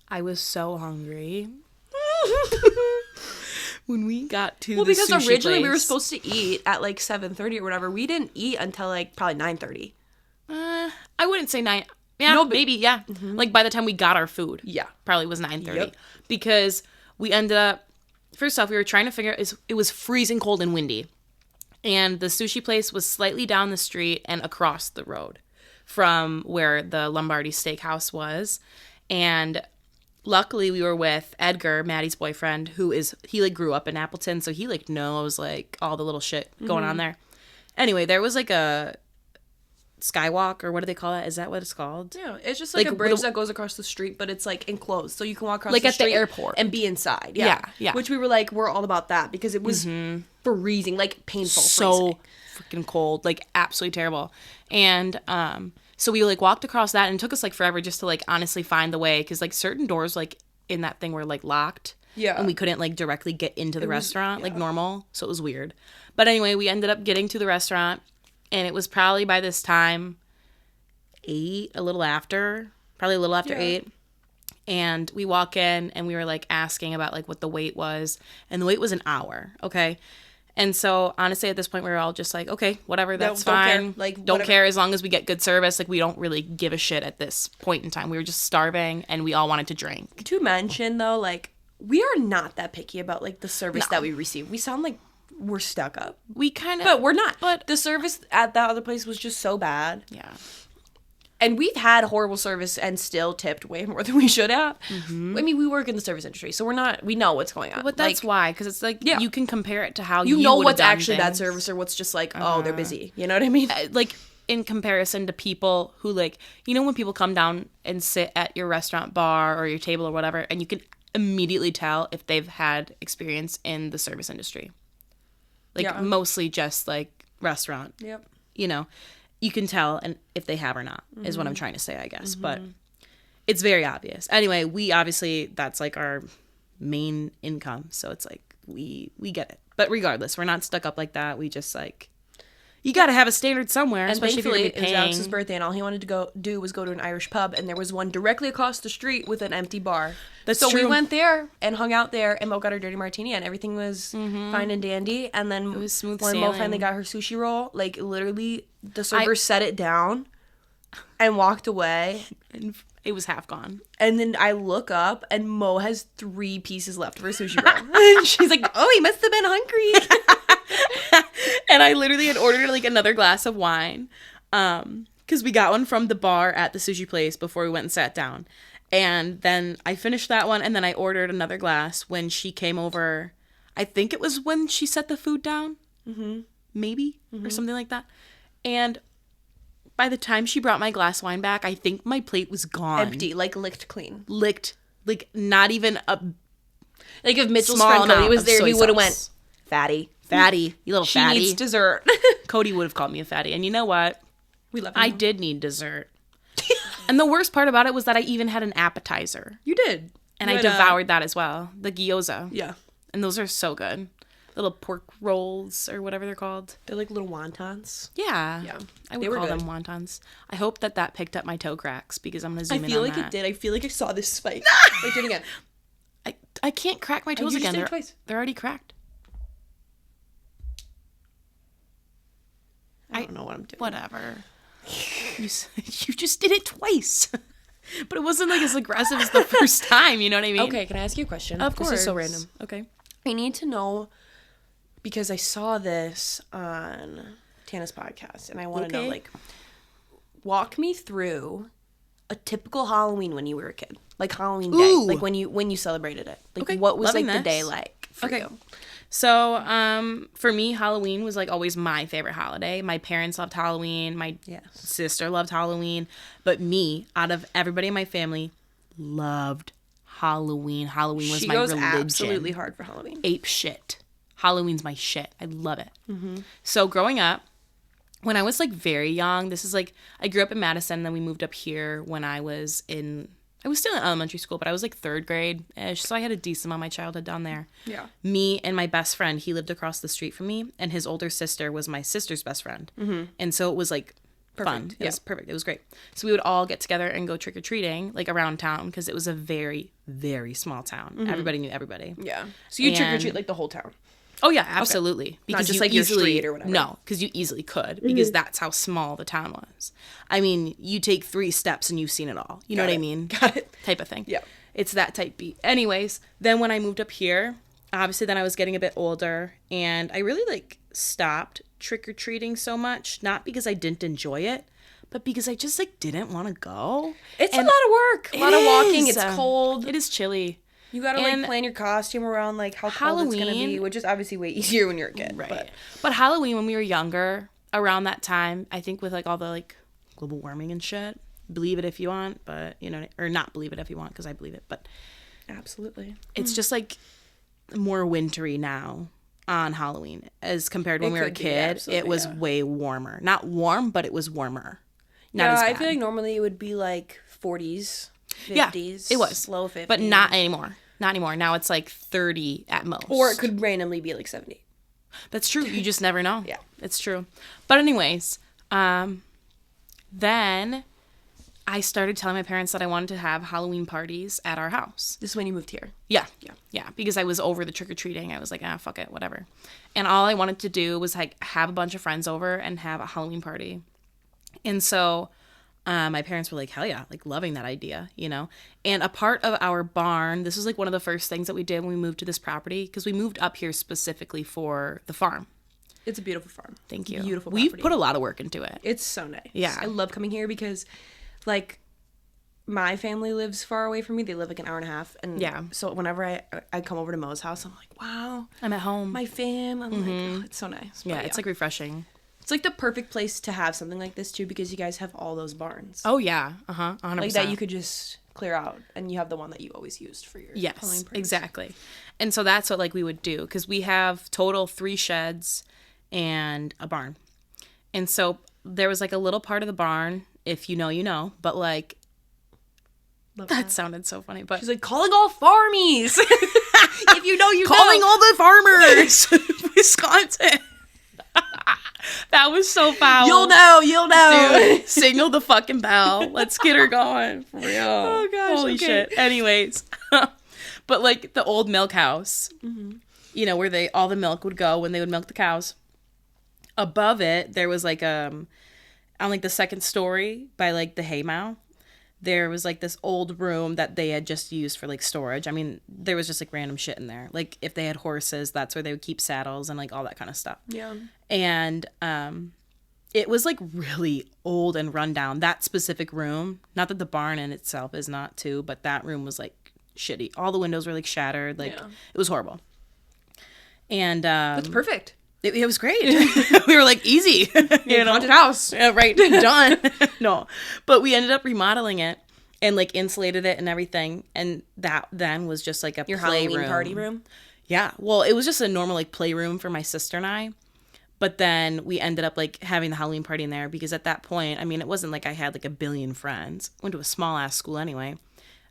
[SPEAKER 1] I was so hungry. When we got to
[SPEAKER 2] the
[SPEAKER 1] because
[SPEAKER 2] sushi
[SPEAKER 1] originally
[SPEAKER 2] place. We were supposed to eat at like 7:30 or whatever. We didn't eat until like probably 9:30.
[SPEAKER 1] I wouldn't say 9. Yeah, no, maybe, yeah. Mm-hmm. Like by the time we got our food.
[SPEAKER 2] Yeah.
[SPEAKER 1] Probably was 9:30. Yep. Because we ended up, first off, we were trying to figure out, it was freezing cold and windy. And the sushi place was slightly down the street and across the road from where the Lombardi Steakhouse was. And luckily we were with Edgar, Maddie's boyfriend, he like grew up in Appleton, so he like knows like all the little shit going on there. Anyway, there was like a skywalk, or what do they call it? Is that what it's called?
[SPEAKER 2] Yeah, it's just like a bridge that goes across the street, but it's like enclosed, so you can walk across the street
[SPEAKER 1] at the airport
[SPEAKER 2] and be inside.
[SPEAKER 1] Yeah.
[SPEAKER 2] Which we were like, we're all about that because it was freezing, like painful,
[SPEAKER 1] so freaking cold, like absolutely terrible. And so we like walked across that, and it took us like forever just to like honestly find the way, because like certain doors like in that thing were like locked.
[SPEAKER 2] Yeah.
[SPEAKER 1] And we couldn't like directly get into the restaurant like normal, so it was weird. But anyway, we ended up getting to the restaurant, and it was probably by this time 8, a little after 8. And we walk in, and we were like asking about like what the wait was, and the wait was an hour. Okay. And so honestly, at this point, we were all just like, okay, whatever, that's fine. Like, don't care as long as we get good service. Like, we don't really give a shit at this point in time. We were just starving, and we all wanted to drink.
[SPEAKER 2] To mention though, like, we are not that picky about like the service that we receive. We sound like we're stuck up.
[SPEAKER 1] We kind of,
[SPEAKER 2] but we're not. But the service at that other place was just so bad.
[SPEAKER 1] Yeah.
[SPEAKER 2] And we've had horrible service and still tipped way more than we should have. Mm-hmm. I mean, we work in the service industry, so we know what's going on.
[SPEAKER 1] But that's like, why, because it's like, you can compare it to how you
[SPEAKER 2] know what's actually bad service or what's just like, oh, they're busy. You know what I mean?
[SPEAKER 1] Like, in comparison to people who like, you know, when people come down and sit at your restaurant bar or your table or whatever, and you can immediately tell if they've had experience in the service industry. Like, mostly just like restaurant.
[SPEAKER 2] Yep.
[SPEAKER 1] You know, you can tell and if they have or not is what I'm trying to say, I guess. But it's very obvious. Anyway, we obviously, that's like our main income. So it's like, we get it. But regardless, we're not stuck up like that. We just like, you got to have a standard somewhere,
[SPEAKER 2] and
[SPEAKER 1] especially if you're
[SPEAKER 2] thankfully,
[SPEAKER 1] gonna be
[SPEAKER 2] it was
[SPEAKER 1] paying.
[SPEAKER 2] Alex's birthday, and all he wanted to do was go to an Irish pub, and there was one directly across the street with an empty bar.
[SPEAKER 1] That's
[SPEAKER 2] so
[SPEAKER 1] true.
[SPEAKER 2] we went there and hung out there, and Mo got her dirty martini, and everything was fine and dandy. And then
[SPEAKER 1] it was smooth
[SPEAKER 2] when
[SPEAKER 1] sailing.
[SPEAKER 2] Mo finally got her sushi roll, like literally, the server set it down and walked away.
[SPEAKER 1] And it was half gone.
[SPEAKER 2] And then I look up, and Mo has 3 pieces left of her sushi roll. And she's like, oh, he must have been hungry.
[SPEAKER 1] And I literally had ordered like another glass of wine, because we got one from the bar at the sushi place before we went and sat down. And then I finished that one, and then I ordered another glass when she came over. I think it was when she set the food down, maybe, or something like that. And by the time she brought my glass of wine back, I think my plate was gone.
[SPEAKER 2] Empty, like licked clean.
[SPEAKER 1] Licked, like not even a
[SPEAKER 2] like if Mitchell's
[SPEAKER 1] small
[SPEAKER 2] friend Cody
[SPEAKER 1] amount
[SPEAKER 2] was
[SPEAKER 1] of
[SPEAKER 2] there,
[SPEAKER 1] soy
[SPEAKER 2] he would have
[SPEAKER 1] sauce.
[SPEAKER 2] went, fatty.
[SPEAKER 1] Fatty, you little
[SPEAKER 2] She
[SPEAKER 1] fatty.
[SPEAKER 2] needs dessert.
[SPEAKER 1] Cody would have called me a fatty. And you know what?
[SPEAKER 2] We love him.
[SPEAKER 1] I did need dessert. And the worst part about it was that I even had an appetizer.
[SPEAKER 2] You did.
[SPEAKER 1] And I devoured that as well. The gyoza.
[SPEAKER 2] Yeah.
[SPEAKER 1] And those are so good. Little pork rolls or whatever they're called.
[SPEAKER 2] They're like little wontons.
[SPEAKER 1] Yeah.
[SPEAKER 2] Yeah.
[SPEAKER 1] I would call them wontons. I hope that picked up my toe cracks, because I'm going to zoom in on that.
[SPEAKER 2] I feel like it did. I feel like I saw this spike. Wait, do it again.
[SPEAKER 1] I can't crack my toes
[SPEAKER 2] you just
[SPEAKER 1] again.
[SPEAKER 2] did it twice.
[SPEAKER 1] They're already cracked.
[SPEAKER 2] I don't know what I'm doing.
[SPEAKER 1] Whatever. You just did it twice. But it wasn't like as aggressive as the first time, you know what I mean?
[SPEAKER 2] Okay, can I ask you a question?
[SPEAKER 1] Of course.
[SPEAKER 2] This is so random.
[SPEAKER 1] Okay.
[SPEAKER 2] I need to know, because I saw this on Tana's podcast, and I want to know, like, walk me through a typical Halloween when you were a kid. Like Halloween day.
[SPEAKER 1] Ooh.
[SPEAKER 2] Like when you celebrated it. Like
[SPEAKER 1] Okay,
[SPEAKER 2] what was
[SPEAKER 1] loving
[SPEAKER 2] like the day
[SPEAKER 1] this.
[SPEAKER 2] like for you?
[SPEAKER 1] So, for me, Halloween was like always my favorite holiday. My parents loved Halloween. My sister loved Halloween. But me, out of everybody in my family, loved Halloween. Halloween was my religion.
[SPEAKER 2] She goes absolutely hard for Halloween.
[SPEAKER 1] Ape shit. Halloween's my shit. I love it. Mm-hmm. So growing up, when I was like very young, this is like, I grew up in Madison, then we moved up here when I was still in elementary school, but I was like 3rd grade-ish, so I had a decent amount of my childhood down there.
[SPEAKER 2] Yeah.
[SPEAKER 1] Me and my best friend, he lived across the street from me, and his older sister was my sister's best friend. Mm-hmm. And so it was like fun. It was perfect. It was great. So we would all get together and go trick-or-treating, like around town, because it was a very, very small town. Mm-hmm. Everybody knew everybody.
[SPEAKER 2] Yeah. So you trick-or-treat like the whole town?
[SPEAKER 1] Oh, yeah, absolutely. Because
[SPEAKER 2] not just like your street or whatever.
[SPEAKER 1] No, because you easily could, because that's how small the town was. I mean, you take 3 steps and you've seen it all. You know what I mean?
[SPEAKER 2] Got it.
[SPEAKER 1] Type of thing.
[SPEAKER 2] Yeah.
[SPEAKER 1] It's that type beat. Anyways, then when I moved up here, obviously then I was getting a bit older, and I really like stopped trick-or-treating so much, not because I didn't enjoy it, but because I just like didn't want to go.
[SPEAKER 2] It's a lot of work. A lot of walking. It's cold.
[SPEAKER 1] It is chilly.
[SPEAKER 2] You gotta like plan your costume around like how cold it's gonna be, which is obviously way easier when you're a kid.
[SPEAKER 1] Right. But Halloween when we were younger, around that time, I think with like all the like global warming and shit. Believe it if you want, but, you know, or not believe it if you want, because I believe it. But
[SPEAKER 2] Absolutely.
[SPEAKER 1] it's just, like, more wintry now on Halloween as compared when we were a kid. It was way warmer. Not warm, but it was warmer. Not as bad.
[SPEAKER 2] I feel like normally it would be, like, 40s, 50s.
[SPEAKER 1] It was.
[SPEAKER 2] Low 50s.
[SPEAKER 1] But not anymore. Not anymore. Now it's, like, 30 at most.
[SPEAKER 2] Or it could randomly be, like, 70.
[SPEAKER 1] That's true. You just never know.
[SPEAKER 2] Yeah.
[SPEAKER 1] It's true. But anyways, then I started telling my parents that I wanted to have Halloween parties at our house.
[SPEAKER 2] This is when you moved here.
[SPEAKER 1] Yeah. Because I was over the trick-or-treating. I was like, fuck it, whatever. And all I wanted to do was, like, have a bunch of friends over and have a Halloween party. And so my parents were like, hell yeah, like, loving that idea, you know? And a part of our barn, this was, like, one of the first things that we did when we moved to this property, because we moved up here specifically for the farm.
[SPEAKER 2] It's a beautiful farm.
[SPEAKER 1] Thank you.
[SPEAKER 2] Beautiful
[SPEAKER 1] We've
[SPEAKER 2] property.
[SPEAKER 1] put a lot of work into it.
[SPEAKER 2] It's so nice.
[SPEAKER 1] Yeah.
[SPEAKER 2] I love coming here because, like, my family lives far away from me. They live, like, an hour and a half. And so whenever I come over to Mo's house, I'm like, wow.
[SPEAKER 1] I'm at home.
[SPEAKER 2] My fam. I'm like, oh, it's so nice.
[SPEAKER 1] Yeah, it's, like, refreshing.
[SPEAKER 2] It's, like, the perfect place to have something like this, too, because you guys have all those barns.
[SPEAKER 1] Oh, yeah. 100%.
[SPEAKER 2] Like, that you could just clear out, and you have the one that you always used for your Halloween parties.
[SPEAKER 1] Exactly. And so that's what, like, we would do, because we have total 3 sheds and a barn. And so there was, like, a little part of the barn, if you know, you know, but, like, that sounded so funny. But
[SPEAKER 2] she's like, calling all farmies. If you know, you
[SPEAKER 1] calling
[SPEAKER 2] know.
[SPEAKER 1] all the farmers. Wisconsin. That was so foul.
[SPEAKER 2] You'll know.
[SPEAKER 1] Dude, signal the fucking bell. Let's get her going. For real.
[SPEAKER 2] Oh, gosh.
[SPEAKER 1] Holy shit. Anyways. But, like, the old milk house, you know, where all the milk would go when they would milk the cows. Above it, there was, like, on, like, the second story by, like, the haymow, there was, like, this old room that they had just used for, like, storage. I mean, there was just, like, random shit in there. Like, if they had horses, that's where they would keep saddles and, like, all that kind of stuff.
[SPEAKER 2] Yeah.
[SPEAKER 1] And it was, like, really old and run down. That specific room, not that the barn in itself is not too, but that room was, like, shitty. All the windows were, like, shattered. Like, it was horrible. And
[SPEAKER 2] that's perfect.
[SPEAKER 1] It was great. We were like, easy.
[SPEAKER 2] You know? Haunted house.
[SPEAKER 1] Yeah, right. Done. No. But we ended up remodeling it and, like, insulated it and everything. And that then was just, like,
[SPEAKER 2] your
[SPEAKER 1] playroom.
[SPEAKER 2] Halloween party room?
[SPEAKER 1] Yeah. Well, it was just a normal, like, playroom for my sister and I. But then we ended up, like, having the Halloween party in there because at that point, I mean, it wasn't like I had, like, a billion friends. I went to a small-ass school anyway.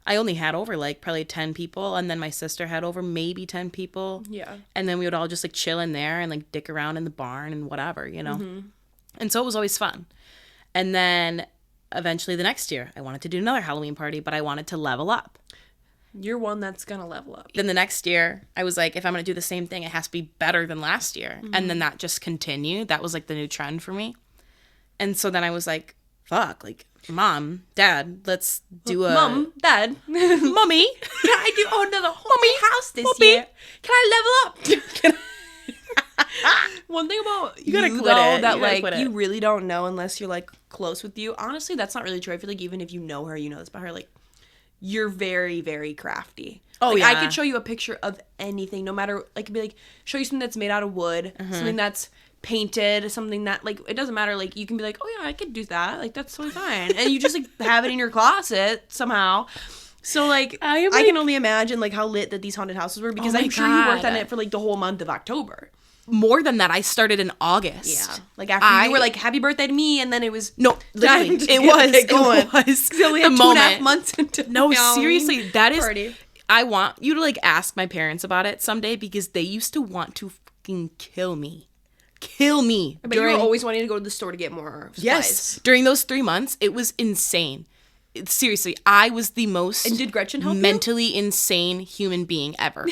[SPEAKER 1] I only had over, like, probably 10 people, and then my sister had over maybe 10 people.
[SPEAKER 2] Yeah.
[SPEAKER 1] And then we would all just, like, chill in there and, like, dick around in the barn and whatever, you know? And so it was always fun. And then eventually the next year, I wanted to do another Halloween party, but I wanted to level up.
[SPEAKER 2] You're one that's gonna level up.
[SPEAKER 1] Then the next year, I was like, if I'm going to do the same thing, it has to be better than last year. And then that just continued. That was, like, the new trend for me. And so then I was like, fuck, like, Mom, Dad, let's do a...
[SPEAKER 2] Mom, Dad.
[SPEAKER 1] Mommy.
[SPEAKER 2] Can I do another haunted house this year? Can I level up? One thing about you
[SPEAKER 1] gotta
[SPEAKER 2] though,
[SPEAKER 1] quit it.
[SPEAKER 2] that,
[SPEAKER 1] You gotta
[SPEAKER 2] like,
[SPEAKER 1] quit it.
[SPEAKER 2] you really don't know unless you're, like, close with you. Honestly, that's not really true. I feel like even if you know her, you know this about her, like, you're very, very crafty.
[SPEAKER 1] Oh,
[SPEAKER 2] like,
[SPEAKER 1] yeah.
[SPEAKER 2] I could show you a picture of anything, no matter, I could be like, show you something that's made out of wood, something that's painted, something that, like, it doesn't matter, like, you can be like, oh yeah, I could do that, like, that's totally fine, and you just, like, have it in your closet somehow. So, like, I can only imagine, like, how lit that these haunted houses were, because I'm sure you worked on it for, like, the whole month of October.
[SPEAKER 1] More than that, I started in August.
[SPEAKER 2] Yeah. Like, after you were like, happy birthday to me, and then it was...
[SPEAKER 1] No, literally. It was.
[SPEAKER 2] So we had
[SPEAKER 1] the
[SPEAKER 2] 2.5 months into
[SPEAKER 1] No,
[SPEAKER 2] Halloween
[SPEAKER 1] seriously, that is...
[SPEAKER 2] party.
[SPEAKER 1] I want you to, like, ask my parents about it someday, because they used to want to fucking kill me.
[SPEAKER 2] But you were always wanting to go to the store to get more supplies.
[SPEAKER 1] Yes. During those 3 months, it was insane. Seriously, I was the most...
[SPEAKER 2] And did Gretchen help
[SPEAKER 1] mentally insane human being ever.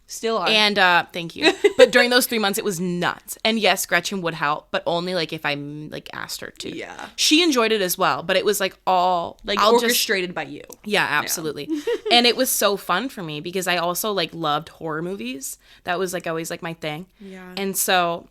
[SPEAKER 2] Still are.
[SPEAKER 1] And thank you. But during those 3 months, it was nuts. And yes, Gretchen would help, but only, like, if I, like, asked her to.
[SPEAKER 2] Yeah.
[SPEAKER 1] She enjoyed it as well, but it was, like, all...
[SPEAKER 2] like, orchestrated by you.
[SPEAKER 1] Yeah, absolutely. And it was so fun for me because I also, like, loved horror movies. That was, like, always, like, my thing.
[SPEAKER 2] Yeah.
[SPEAKER 1] And so,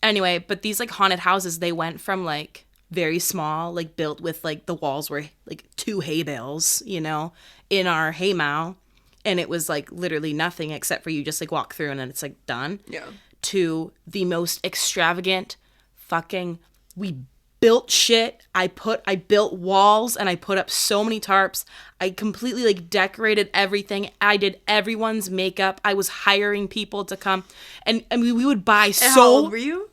[SPEAKER 1] anyway, but these, like, haunted houses, they went from, like, very small, like, built with, like, the walls were, like, 2 hay bales, you know, in our haymow. And it was, like, literally nothing except for you just, like, walk through and then it's, like, done.
[SPEAKER 2] Yeah.
[SPEAKER 1] To the most extravagant fucking... We built shit. I built walls and I put up so many tarps. I completely like decorated everything. I did everyone's makeup. I was hiring people to come and we would buy so.
[SPEAKER 2] How old were you?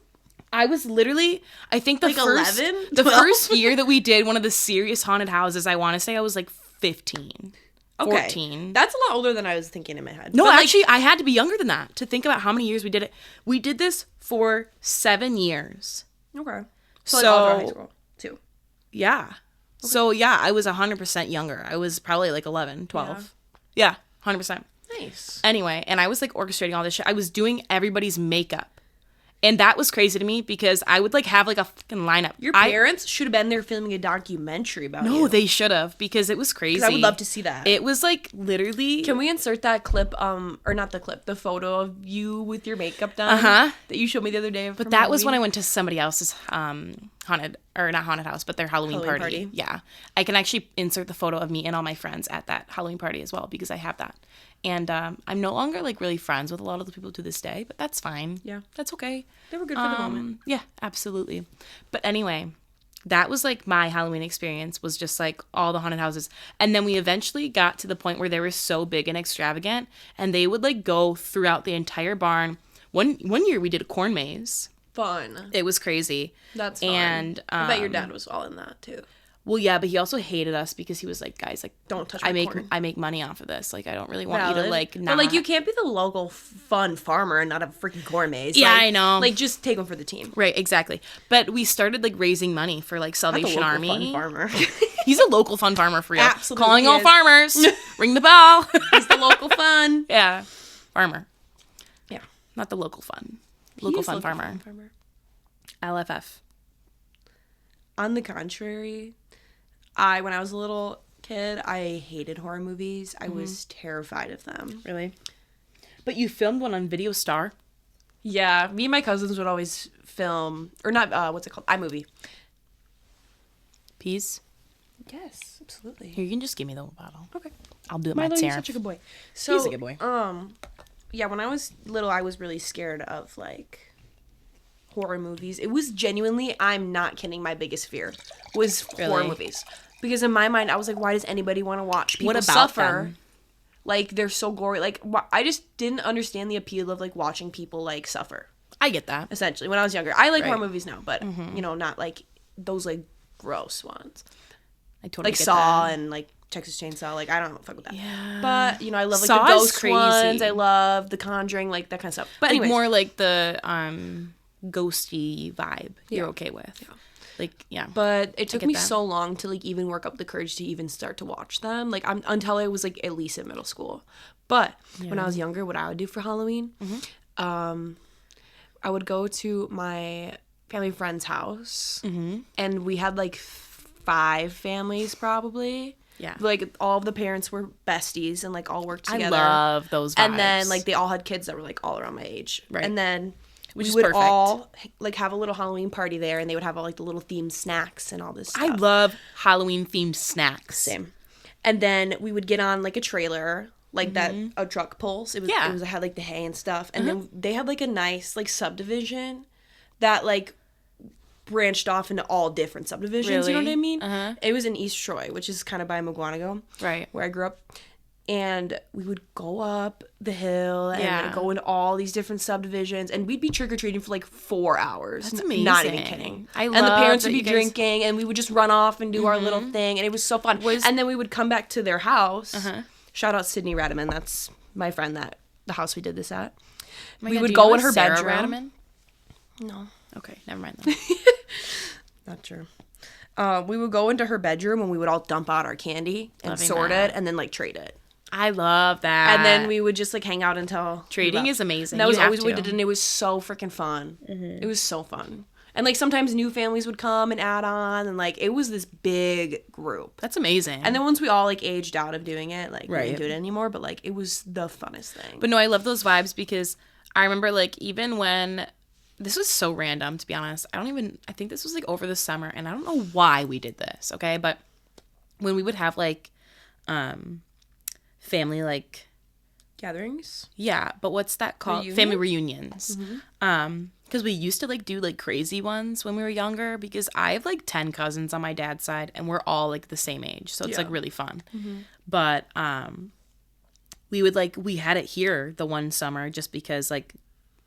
[SPEAKER 1] I was literally, I think the
[SPEAKER 2] Like
[SPEAKER 1] first
[SPEAKER 2] 11?
[SPEAKER 1] the
[SPEAKER 2] 12?
[SPEAKER 1] first year that we did one of the serious haunted houses, I want to say I was like 15.
[SPEAKER 2] Okay.
[SPEAKER 1] 14.
[SPEAKER 2] That's a lot older than I was thinking in my head.
[SPEAKER 1] No,
[SPEAKER 2] But, like,
[SPEAKER 1] actually, I had to be younger than that to think about how many years we did it. We did this for 7 years.
[SPEAKER 2] okay. So like all throughout high
[SPEAKER 1] So,
[SPEAKER 2] school too.
[SPEAKER 1] yeah. So, yeah, I was 100% younger. I was probably like 11, 12. Yeah, 100%.
[SPEAKER 2] Nice.
[SPEAKER 1] Anyway, and I was like orchestrating all this shit. I was doing everybody's makeup. And that was crazy to me because I would like have like a fucking lineup.
[SPEAKER 2] Your parents should have been there filming a documentary about you.
[SPEAKER 1] No, they should have because it was crazy.
[SPEAKER 2] I would love to see that.
[SPEAKER 1] It was like literally.
[SPEAKER 2] Can we insert that clip, or not the clip, the photo of you with your makeup done?
[SPEAKER 1] Uh-huh.
[SPEAKER 2] That you showed me the other day.
[SPEAKER 1] But that was when I went to somebody else's haunted, or not haunted house, but their Halloween party. Yeah. I can actually insert the photo of me and all my friends at that Halloween party as well because I have that. And I'm no longer like really friends with a lot of the people to this day, but that's fine.
[SPEAKER 2] Yeah.
[SPEAKER 1] That's okay.
[SPEAKER 2] They were good for the moment.
[SPEAKER 1] Yeah, absolutely. But anyway, that was like my Halloween experience was just like all the haunted houses. And then we eventually got to the point where they were so big and extravagant and they would like go throughout the entire barn. One year we did a corn maze.
[SPEAKER 2] Fun.
[SPEAKER 1] It was crazy.
[SPEAKER 2] That's fun.
[SPEAKER 1] And
[SPEAKER 2] I bet your dad was all in that too.
[SPEAKER 1] well, yeah, but he also hated us because he was like, guys, like,
[SPEAKER 2] Don't touch my corn.
[SPEAKER 1] I make money off of this. Like, I don't really want you to
[SPEAKER 2] Valid.
[SPEAKER 1] like not.
[SPEAKER 2] But like, you can't be the local fun farmer and not have a freaking corn maze.
[SPEAKER 1] Yeah,
[SPEAKER 2] Like-
[SPEAKER 1] I know.
[SPEAKER 2] Like, just take them for the team.
[SPEAKER 1] Right, exactly. But we started like raising money for like
[SPEAKER 2] Not the
[SPEAKER 1] Salvation
[SPEAKER 2] local
[SPEAKER 1] Army.
[SPEAKER 2] fun farmer.
[SPEAKER 1] He's a local fun farmer for real.
[SPEAKER 2] Absolutely
[SPEAKER 1] Calling all
[SPEAKER 2] is.
[SPEAKER 1] farmers. Ring the bell.
[SPEAKER 2] He's the local fun.
[SPEAKER 1] Yeah, farmer.
[SPEAKER 2] Yeah.
[SPEAKER 1] Not the local fun.
[SPEAKER 2] He
[SPEAKER 1] Local
[SPEAKER 2] is
[SPEAKER 1] fun
[SPEAKER 2] local
[SPEAKER 1] farmer.
[SPEAKER 2] farmer.
[SPEAKER 1] LFF.
[SPEAKER 2] On the contrary, when I was a little kid, I hated horror movies. I was terrified of them.
[SPEAKER 1] Really? But you filmed one on Video Star.
[SPEAKER 2] Yeah, me and my cousins would always film, or not, what's it called? iMovie.
[SPEAKER 1] Peas.
[SPEAKER 2] Yes, absolutely.
[SPEAKER 1] Here, you can just give me the whole bottle.
[SPEAKER 2] Okay.
[SPEAKER 1] I'll do it
[SPEAKER 2] Milo, you're
[SPEAKER 1] myself.
[SPEAKER 2] such a good boy. So,
[SPEAKER 1] He's a good boy.
[SPEAKER 2] Yeah, when I was little, I was really scared of, like, horror movies. It was genuinely, I'm not kidding, my biggest fear was horror
[SPEAKER 1] Really?
[SPEAKER 2] movies. Because in my mind, I was like, why does anybody want to watch people
[SPEAKER 1] What about
[SPEAKER 2] suffer?
[SPEAKER 1] them?
[SPEAKER 2] Like, they're so gory. Like, I just didn't understand the appeal of, like, watching people, like, suffer,
[SPEAKER 1] I get that.
[SPEAKER 2] essentially, when I was younger. I like horror
[SPEAKER 1] Right.
[SPEAKER 2] movies now, but, you know, not, like, those, like, gross ones.
[SPEAKER 1] I totally
[SPEAKER 2] Like
[SPEAKER 1] get
[SPEAKER 2] Saw
[SPEAKER 1] that.
[SPEAKER 2] and, like, Texas Chainsaw. Like, I don't fuck with that.
[SPEAKER 1] Yeah.
[SPEAKER 2] But, you know, I love, like,
[SPEAKER 1] Saw
[SPEAKER 2] the
[SPEAKER 1] is
[SPEAKER 2] ghost
[SPEAKER 1] crazy.
[SPEAKER 2] ones. I love The Conjuring, like, that kind of stuff. But
[SPEAKER 1] Like
[SPEAKER 2] anyways.
[SPEAKER 1] more like the ghosty vibe you're okay with. Like, yeah.
[SPEAKER 2] But it took
[SPEAKER 1] get
[SPEAKER 2] me
[SPEAKER 1] that.
[SPEAKER 2] so long to, like, even work up the courage to even start to watch them. Like, until I was, like, at least in middle school. But when I was younger, what I would do for Halloween, I would go to my family friend's house. And we had, like, 5 families, probably.
[SPEAKER 1] Yeah.
[SPEAKER 2] Like, all of the parents were besties and, like, all worked together.
[SPEAKER 1] I love those vibes.
[SPEAKER 2] And then, like, they all had kids that were, like, all around my age.
[SPEAKER 1] Right.
[SPEAKER 2] And then
[SPEAKER 1] Which
[SPEAKER 2] we
[SPEAKER 1] is
[SPEAKER 2] would
[SPEAKER 1] perfect.
[SPEAKER 2] all, like, have a little Halloween party there, and they would have all, like, the little themed snacks and all this stuff.
[SPEAKER 1] I love Halloween themed snacks.
[SPEAKER 2] Same. And then we would get on, like, a trailer, like, that a truck pulls. It was,
[SPEAKER 1] Yeah.
[SPEAKER 2] it had, like, the hay and stuff. And then they had, like, a nice, like, subdivision that, like, branched off into all different subdivisions. You know
[SPEAKER 1] Really?
[SPEAKER 2] what I mean? It was in East Troy, which is kind of by McGuanago.
[SPEAKER 1] Right.
[SPEAKER 2] Where I grew up. And we would go up the hill and
[SPEAKER 1] Yeah.
[SPEAKER 2] like, go into all these different subdivisions, and we'd be trick-or-treating for like 4 hours.
[SPEAKER 1] That's
[SPEAKER 2] Not even
[SPEAKER 1] amazing.
[SPEAKER 2] kidding.
[SPEAKER 1] I
[SPEAKER 2] And the
[SPEAKER 1] love
[SPEAKER 2] parents
[SPEAKER 1] that
[SPEAKER 2] would be
[SPEAKER 1] you guys-
[SPEAKER 2] drinking, and we would just run off and do our little thing, and it was so fun. And then we would come back to their house. Shout out Sydney Radiman. That's my friend that the house we did this at.
[SPEAKER 1] My
[SPEAKER 2] We
[SPEAKER 1] God,
[SPEAKER 2] would
[SPEAKER 1] do you
[SPEAKER 2] go
[SPEAKER 1] know
[SPEAKER 2] in her
[SPEAKER 1] Sarah
[SPEAKER 2] bedroom.
[SPEAKER 1] Radiman?
[SPEAKER 2] No,
[SPEAKER 1] Okay, never mind then.
[SPEAKER 2] not true. We would go into her bedroom, and we would all dump out our candy and
[SPEAKER 1] Loving
[SPEAKER 2] sort
[SPEAKER 1] that.
[SPEAKER 2] it, and then like trade it.
[SPEAKER 1] I love that.
[SPEAKER 2] And then we would just like hang out until
[SPEAKER 1] Trading
[SPEAKER 2] we left.
[SPEAKER 1] is amazing.
[SPEAKER 2] And that
[SPEAKER 1] You
[SPEAKER 2] was
[SPEAKER 1] have
[SPEAKER 2] always what we
[SPEAKER 1] to.
[SPEAKER 2] did, and it was so freaking fun. It was so fun. And like sometimes new families would come and add on, and like it was this big group.
[SPEAKER 1] That's amazing.
[SPEAKER 2] And then once we all like aged out of doing it, like we
[SPEAKER 1] Right.
[SPEAKER 2] didn't do it anymore. But like it was the funnest thing.
[SPEAKER 1] But no, I love those vibes because I remember like even when this was so random to be honest. I think this was like over the summer and I don't know why we did this, okay? But when we would have like family like
[SPEAKER 2] Gatherings?
[SPEAKER 1] Yeah, but what's that called?
[SPEAKER 2] Reunions?
[SPEAKER 1] Family reunions. Because we used to like do like crazy ones when we were younger, because I have like 10 cousins on my dad's side and we're all like the same age, so it's like really fun. But we had it here the one summer just because like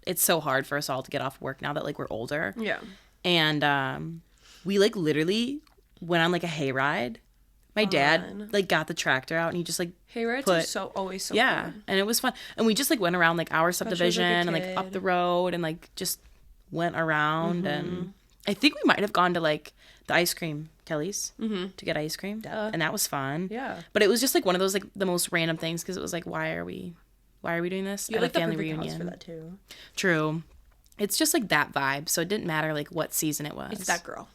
[SPEAKER 1] it's so hard for us all to get off work now that like we're older.
[SPEAKER 2] Yeah.
[SPEAKER 1] And we like literally went on like a hayride. My dad like got the tractor out and he just like
[SPEAKER 2] hayrides are always so fun.
[SPEAKER 1] And it was fun. And we just like went around like our subdivision and like up the road and like just went around. And I think we might have gone to like the ice cream Kelly's to get ice cream. And that was fun.
[SPEAKER 2] Yeah.
[SPEAKER 1] But it was just like one of those like the most random things, because it was like, why are we doing this at a family reunion?
[SPEAKER 2] For that too.
[SPEAKER 1] True. It's just like that vibe. So it didn't matter like what season it was.
[SPEAKER 2] It's that girl.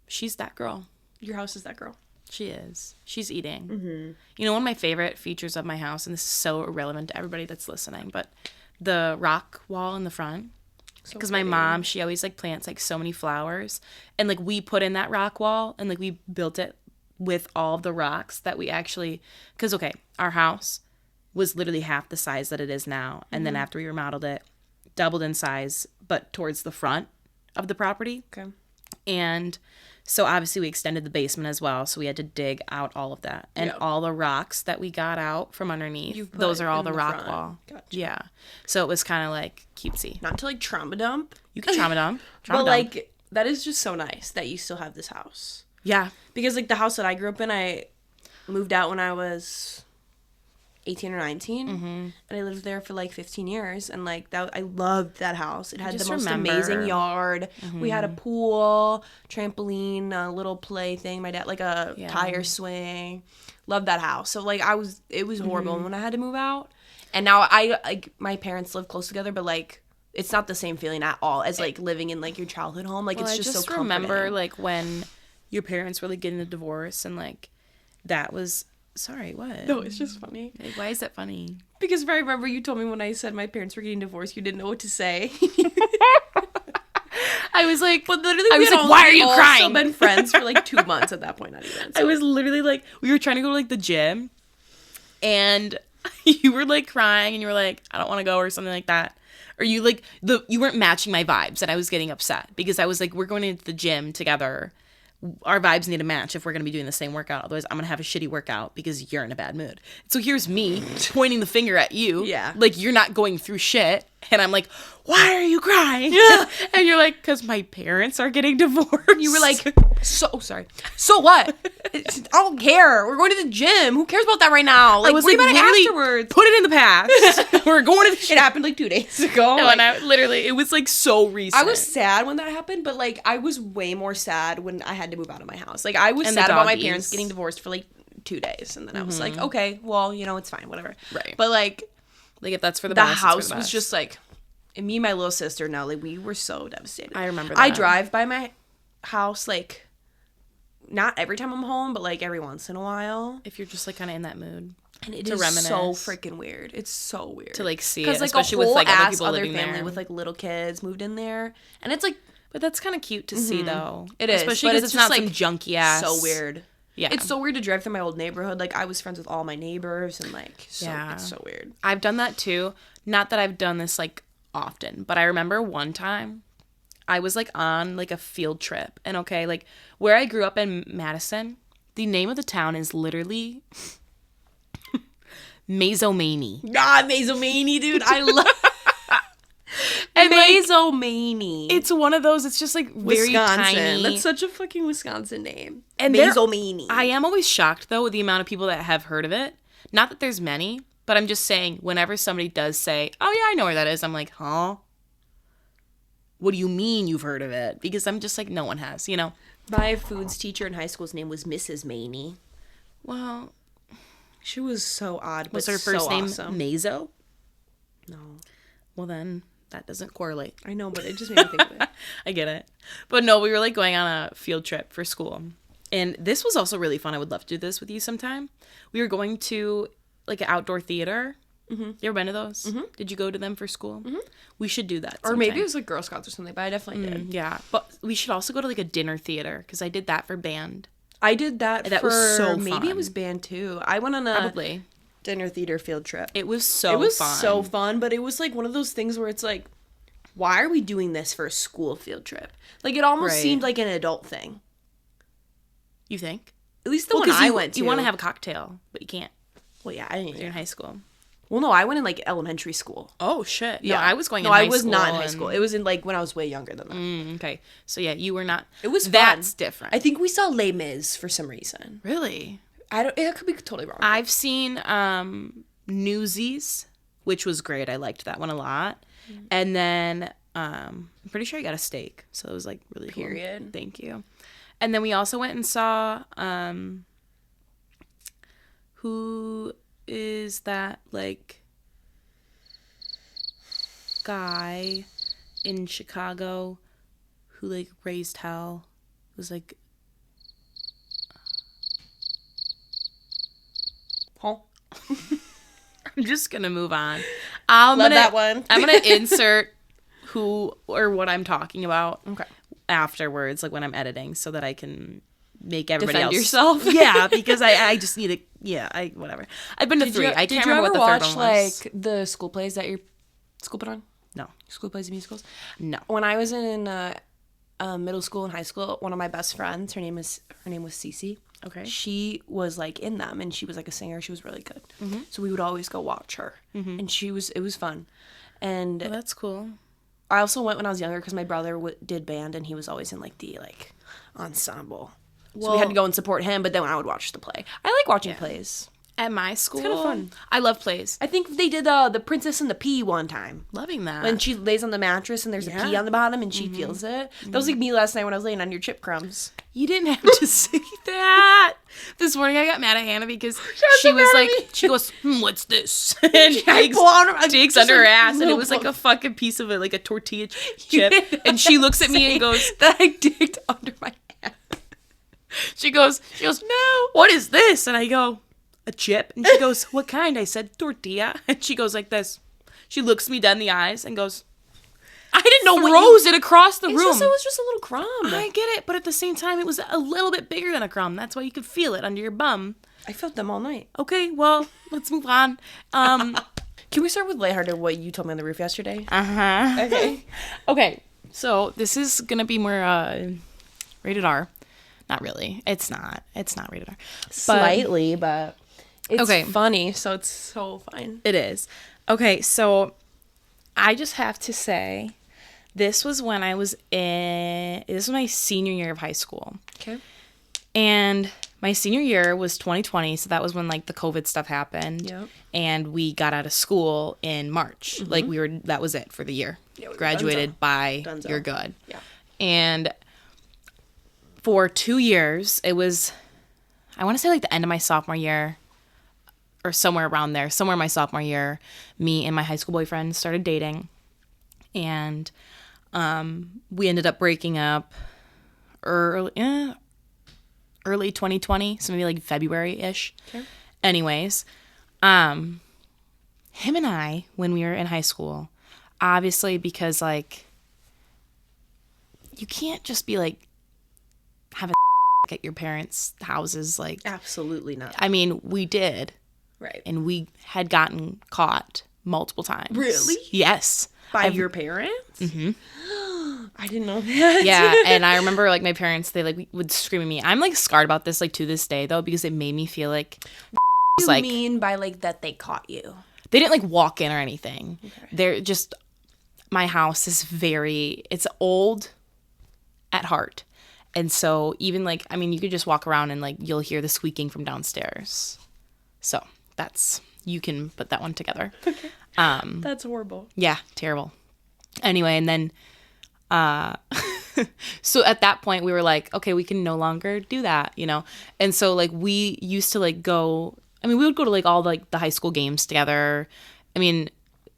[SPEAKER 1] She's that girl.
[SPEAKER 2] Your house is that girl.
[SPEAKER 1] She is. She's eating. You know, one of my favorite features of my house, and this is so irrelevant to everybody that's listening, but the rock wall in the front. Because my mom, she always like plants like so many flowers, and like we put in that rock wall and like we built it with all of the rocks that we actually, because okay, our house was literally half the size that it is now, and then after we remodeled it, doubled in size, but towards the front of the property.
[SPEAKER 2] Okay.
[SPEAKER 1] And so obviously we extended the basement as well, so we had to dig out all of that. And all the rocks that we got out from underneath, those are all the rock
[SPEAKER 2] front.
[SPEAKER 1] wall.
[SPEAKER 2] Gotcha.
[SPEAKER 1] Yeah. So it was kind of like cutesy.
[SPEAKER 2] Not to like trauma dump.
[SPEAKER 1] You can trauma dump.
[SPEAKER 2] But like, that is just so nice that you still have this house.
[SPEAKER 1] Yeah.
[SPEAKER 2] Because like the house that I grew up in, I moved out when I was 18 or 19, and I lived there for like 15 years, and like that, I loved that house. It had the most amazing yard. We had a pool, trampoline, a little play thing. My dad, like a tire swing. Loved that house. So like it was horrible when I had to move out, and now I like my parents live close together, but like it's not the same feeling at all as like living in like your childhood home. Like, it's just so comforting. I remember
[SPEAKER 1] like when your parents were like getting a divorce, and like that was. Sorry, what?
[SPEAKER 2] No, it's just funny.
[SPEAKER 1] Like, why is that funny?
[SPEAKER 2] Because if I remember, you told me when I said my parents were getting divorced, you didn't know what to say.
[SPEAKER 1] I was like,
[SPEAKER 2] but literally,
[SPEAKER 1] I was like, why are you crying?
[SPEAKER 2] We've been friends for like 2 months at that point, not even. So.
[SPEAKER 1] I was literally like, we were trying to go to like the gym, and you were like crying, and you were like, I don't want to go, or something like that. Or you like you weren't matching my vibes, and I was getting upset because I was like, we're going into the gym together. Our vibes need to match if we're going to be doing the same workout. Otherwise, I'm going to have a shitty workout because you're in a bad mood. So here's me pointing the finger at you.
[SPEAKER 2] Yeah.
[SPEAKER 1] Like, you're not going through shit. And I'm like, why are you crying? Yeah. And you're like, because my parents are getting divorced.
[SPEAKER 2] You were like, sorry. So what? I don't care. We're going to the gym. Who cares about that right now? Like,
[SPEAKER 1] I was
[SPEAKER 2] what
[SPEAKER 1] like,
[SPEAKER 2] about it afterwards?
[SPEAKER 1] Put it in the past. We're going to the gym.
[SPEAKER 2] It happened like 2 days ago.
[SPEAKER 1] No, like, and I literally, it was like so recent.
[SPEAKER 2] I was sad when that happened, but like I was way more sad when I had to move out of my house. Like, I was sad about my parents getting divorced for like 2 days, and then I was like, okay, well, you know, it's fine, whatever.
[SPEAKER 1] Right.
[SPEAKER 2] But like
[SPEAKER 1] if that's for the
[SPEAKER 2] best,
[SPEAKER 1] the
[SPEAKER 2] house was just like, and me and my little sister, no, like we were so devastated.
[SPEAKER 1] I remember that.
[SPEAKER 2] I drive by my house like not every time I'm home, but like every once in a while.
[SPEAKER 1] If you're just like kind of in that mood.
[SPEAKER 2] And it is reminisce. So freaking weird. It's so weird
[SPEAKER 1] to like see it,
[SPEAKER 2] like,
[SPEAKER 1] especially with like other people living
[SPEAKER 2] family
[SPEAKER 1] there
[SPEAKER 2] with like little kids moved in there, and it's like,
[SPEAKER 1] but that's kind of cute to see though.
[SPEAKER 2] It is,
[SPEAKER 1] especially because it's not
[SPEAKER 2] like
[SPEAKER 1] some junky ass.
[SPEAKER 2] So weird.
[SPEAKER 1] Yeah,
[SPEAKER 2] it's so weird to drive through my old neighborhood. Like, I was friends with all my neighbors, and like, it's so weird.
[SPEAKER 1] I've done that too. Not that I've done this like often, but I remember one time I was like on like a field trip, and okay, like where I grew up in Madison, the name of the town is literally Mazomanie.
[SPEAKER 2] God, Mazomanie, dude. I love
[SPEAKER 1] and
[SPEAKER 2] Mazomanie.
[SPEAKER 1] It's one of those, it's just like very
[SPEAKER 2] Wisconsin.
[SPEAKER 1] tiny.
[SPEAKER 2] That's such a fucking Wisconsin name.
[SPEAKER 1] And
[SPEAKER 2] Mazomanie.
[SPEAKER 1] I am always shocked though with the amount of people that have heard of it. Not that there's many, but I'm just saying whenever somebody does say, oh yeah, I know where that is, I'm like, huh? What do you mean you've heard of it? Because I'm just like, no one has, you know?
[SPEAKER 2] My foods teacher in high school's name was Mrs. Maney.
[SPEAKER 1] Well,
[SPEAKER 2] she was so odd, but
[SPEAKER 1] was her first name
[SPEAKER 2] awesome.
[SPEAKER 1] Mazo?
[SPEAKER 2] No.
[SPEAKER 1] Well, then that doesn't correlate.
[SPEAKER 2] I know, but it just made me think of it.
[SPEAKER 1] I get it. But no, we were like going on a field trip for school. And this was also really fun. I would love to do this with you sometime. We were going to like an outdoor theater. Mm-hmm. You ever been to those? Mm-hmm. Did you go to them for school? Mm-hmm. We should do that sometime.
[SPEAKER 2] Or maybe it was like Girl Scouts or something, but I definitely did.
[SPEAKER 1] Yeah. But we should also go to like a dinner theater because I did that for band.
[SPEAKER 2] I did that
[SPEAKER 1] was so fun.
[SPEAKER 2] Maybe it was band too. I went on a dinner theater field trip.
[SPEAKER 1] It was so fun.
[SPEAKER 2] It was so fun, but it was like one of those things where it's like, why are we doing this for a school field trip? Like, it almost seemed like an adult thing.
[SPEAKER 1] You think?
[SPEAKER 2] At least the one I went to.
[SPEAKER 1] You want to have a cocktail, but you can't.
[SPEAKER 2] Well, yeah, I didn't.
[SPEAKER 1] You're in high school.
[SPEAKER 2] Well, no, I went in like elementary school.
[SPEAKER 1] Oh shit!
[SPEAKER 2] Yeah,
[SPEAKER 1] no, I was going. No, in high school.
[SPEAKER 2] I was not in high school. It was in like when I was way younger than that.
[SPEAKER 1] Okay, so yeah, you were not.
[SPEAKER 2] It was fun.
[SPEAKER 1] That's different.
[SPEAKER 2] I think we saw Les Mis for some reason.
[SPEAKER 1] Really?
[SPEAKER 2] I don't. It could be totally wrong.
[SPEAKER 1] I've seen Newsies, which was great. I liked that one a lot. And then I'm pretty sure I got a steak, so it was like really
[SPEAKER 2] Period.
[SPEAKER 1] Cool. Thank you. And then we also went and saw who is that like guy in Chicago who like raised hell? It was like
[SPEAKER 2] huh?
[SPEAKER 1] I'm just gonna move on.
[SPEAKER 2] Love that one.
[SPEAKER 1] I'm gonna insert who or what I'm talking about.
[SPEAKER 2] Okay.
[SPEAKER 1] Afterwards, like when I'm editing, so that I can make everybody
[SPEAKER 2] Defend
[SPEAKER 1] else
[SPEAKER 2] yourself.
[SPEAKER 1] Yeah, because I just need to. Yeah, whatever. I've been to 3. I can't remember what the third one was.
[SPEAKER 2] Like the school plays that your school put on?
[SPEAKER 1] No.
[SPEAKER 2] School plays and musicals?
[SPEAKER 1] No.
[SPEAKER 2] When I was in middle school and high school, one of my best friends, her name was Cece.
[SPEAKER 1] Okay.
[SPEAKER 2] She was like in them, and she was like a singer. She was really good. Mm-hmm. So we would always go watch her, and it was fun. And
[SPEAKER 1] well, that's cool.
[SPEAKER 2] I also went when I was younger because my brother did band, and he was always in like the ensemble. So we had to go and support him, but then I would watch the play. I like watching plays.
[SPEAKER 1] At my school,
[SPEAKER 2] it's kind of fun.
[SPEAKER 1] I love plays.
[SPEAKER 2] I think they did the Princess and the Pea one time.
[SPEAKER 1] Loving that.
[SPEAKER 2] When she lays on the mattress and there's a pea on the bottom and she feels it. That was like me last night when I was laying on your chip crumbs.
[SPEAKER 1] You didn't have to say that. This morning I got mad at Hannah because she was like, she goes, what's this? And takes under her ass, and it was like a fucking piece of it, like a tortilla chip. And she looks at me and goes,
[SPEAKER 2] that I digged under my ass.
[SPEAKER 1] She goes, no, what is this? And I go, a chip. And she goes, what kind? I said, tortilla. And she goes like this. She looks me dead in the eyes and goes, I didn't know throws it across the room.
[SPEAKER 2] It was just a little crumb.
[SPEAKER 1] I get it, but at the same time, it was a little bit bigger than a crumb. That's why you could feel it under your bum.
[SPEAKER 2] I felt them all night.
[SPEAKER 1] Okay, well, let's move on.
[SPEAKER 2] Can we start with lighthearted, what you told me on the roof yesterday?
[SPEAKER 1] Uh-huh.
[SPEAKER 2] Okay.
[SPEAKER 1] Okay, so this is going to be more rated R. Not really. It's not rated R.
[SPEAKER 2] Slightly, but it's funny, so it's so fine.
[SPEAKER 1] It is. Okay, so I just have to say, this was when this was my senior year of high school.
[SPEAKER 2] Okay.
[SPEAKER 1] And my senior year was 2020, so that was when like the COVID stuff happened.
[SPEAKER 2] Yep.
[SPEAKER 1] And we got out of school in March.
[SPEAKER 2] Mm-hmm.
[SPEAKER 1] Like that was it for the year. Yeah, graduated by
[SPEAKER 2] Dunzo.
[SPEAKER 1] You're good.
[SPEAKER 2] Yeah. And
[SPEAKER 1] for 2 years, it was, I want to say like the end of my sophomore year or somewhere around there, somewhere in my sophomore year, me and my high school boyfriend started dating. And we ended up breaking up early 2020, so maybe like February-ish.
[SPEAKER 2] Okay.
[SPEAKER 1] Anyways, him and I, when we were in high school, obviously because like, you can't just be like, have a at your parents' houses. Like,
[SPEAKER 2] absolutely not.
[SPEAKER 1] I mean, we did.
[SPEAKER 2] Right.
[SPEAKER 1] And we had gotten caught multiple times.
[SPEAKER 2] Really?
[SPEAKER 1] Yes.
[SPEAKER 2] By your parents?
[SPEAKER 1] Mm-hmm.
[SPEAKER 2] I didn't know that.
[SPEAKER 1] Yeah, and I remember like my parents, they like would scream at me. I'm like scarred about this like to this day though, because it made me feel like
[SPEAKER 2] what do you mean by like that they caught you?
[SPEAKER 1] They didn't like walk in or anything.
[SPEAKER 2] Okay.
[SPEAKER 1] They're just, my house is it's old at heart. And so even like, I mean, you could just walk around and like you'll hear the squeaking from downstairs. So you can put that one together.
[SPEAKER 2] Okay. That's horrible.
[SPEAKER 1] Yeah, terrible. Anyway, and then so at that point we were like, okay, we can no longer do that, you know? And so like we used to like go, I mean, we would go to like all like the high school games together. I mean,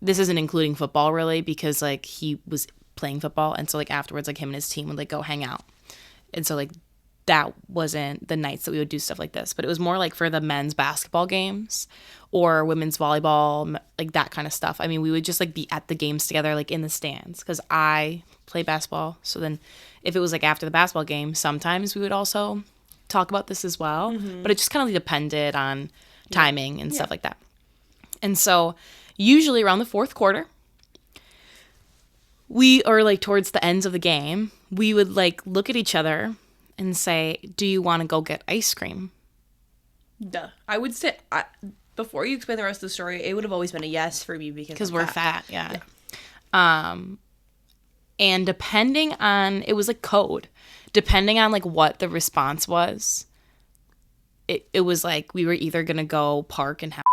[SPEAKER 1] this isn't including football really, because like he was playing football, and so like afterwards like him and his team would like go hang out. And so like that wasn't the nights that we would do stuff like this, but it was more like for the men's basketball games or women's volleyball, like that kind of stuff. I mean, we would just like be at the games together, like in the stands, because I play basketball. So then if it was like after the basketball game, sometimes we would also talk about this as well. Mm-hmm. But it just kind of depended on timing and stuff like that. And so usually around the fourth quarter, or like towards the ends of the game, we would like look at each other and say, do you want to go get ice cream?
[SPEAKER 2] Duh. I would say, before you explain the rest of the story, it would have always been a yes for me because
[SPEAKER 1] we're fat. Yeah. And depending on, it was like code. Depending on like what the response was, it was like we were either going to go park and have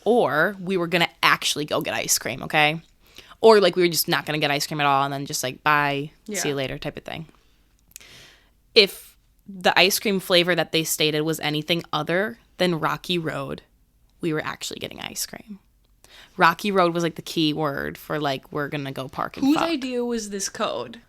[SPEAKER 1] or we were going to actually go get ice cream, okay? Or like we were just not going to get ice cream at all and then just like bye, see you later type of thing. If the ice cream flavor that they stated was anything other than Rocky Road, we were actually getting ice cream. Rocky Road was like the key word for like we're going to go park and
[SPEAKER 2] Whose
[SPEAKER 1] fuck.
[SPEAKER 2] idea was this code?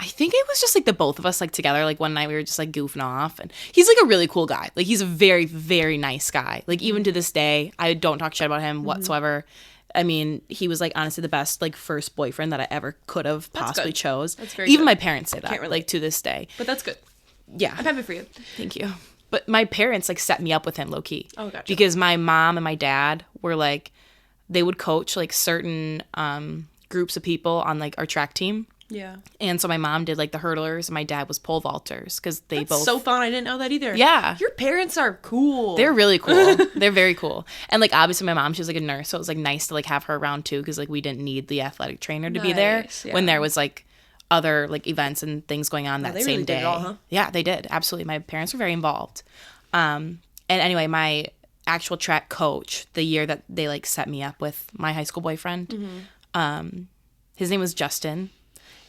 [SPEAKER 1] I think it was just like the both of us like together. Like one night we were just like goofing off, and he's like a really cool guy. Like he's a very, very nice guy. Like even to this day, I don't talk shit about him whatsoever. I mean, he was like honestly the best like first boyfriend that I ever could have possibly chose.
[SPEAKER 2] That's very
[SPEAKER 1] even
[SPEAKER 2] good.
[SPEAKER 1] my parents say that.
[SPEAKER 2] Can't relate.
[SPEAKER 1] Like to this day.
[SPEAKER 2] But that's good.
[SPEAKER 1] Yeah.
[SPEAKER 2] I'm happy for you.
[SPEAKER 1] Thank you. But my parents like set me up with him low key.
[SPEAKER 2] Oh, gotcha.
[SPEAKER 1] Because my mom and my dad were like, they would coach like certain groups of people on like our track team.
[SPEAKER 2] Yeah.
[SPEAKER 1] And so my mom did like the hurdlers and my dad was pole vaulters because they both.
[SPEAKER 2] So fun. I didn't know that either.
[SPEAKER 1] Yeah.
[SPEAKER 2] Your parents are cool.
[SPEAKER 1] They're really cool. They're very cool. And like obviously my mom, she was like a nurse, so it was like nice to like have her around too because like we didn't need the athletic trainer to be there when there was like other like events and things going on that
[SPEAKER 2] they
[SPEAKER 1] same
[SPEAKER 2] really
[SPEAKER 1] day.
[SPEAKER 2] did it all, huh?
[SPEAKER 1] Yeah, they did. Absolutely. My parents were very involved. And anyway, my actual track coach, the year that they like set me up with my high school boyfriend, his name was Justin.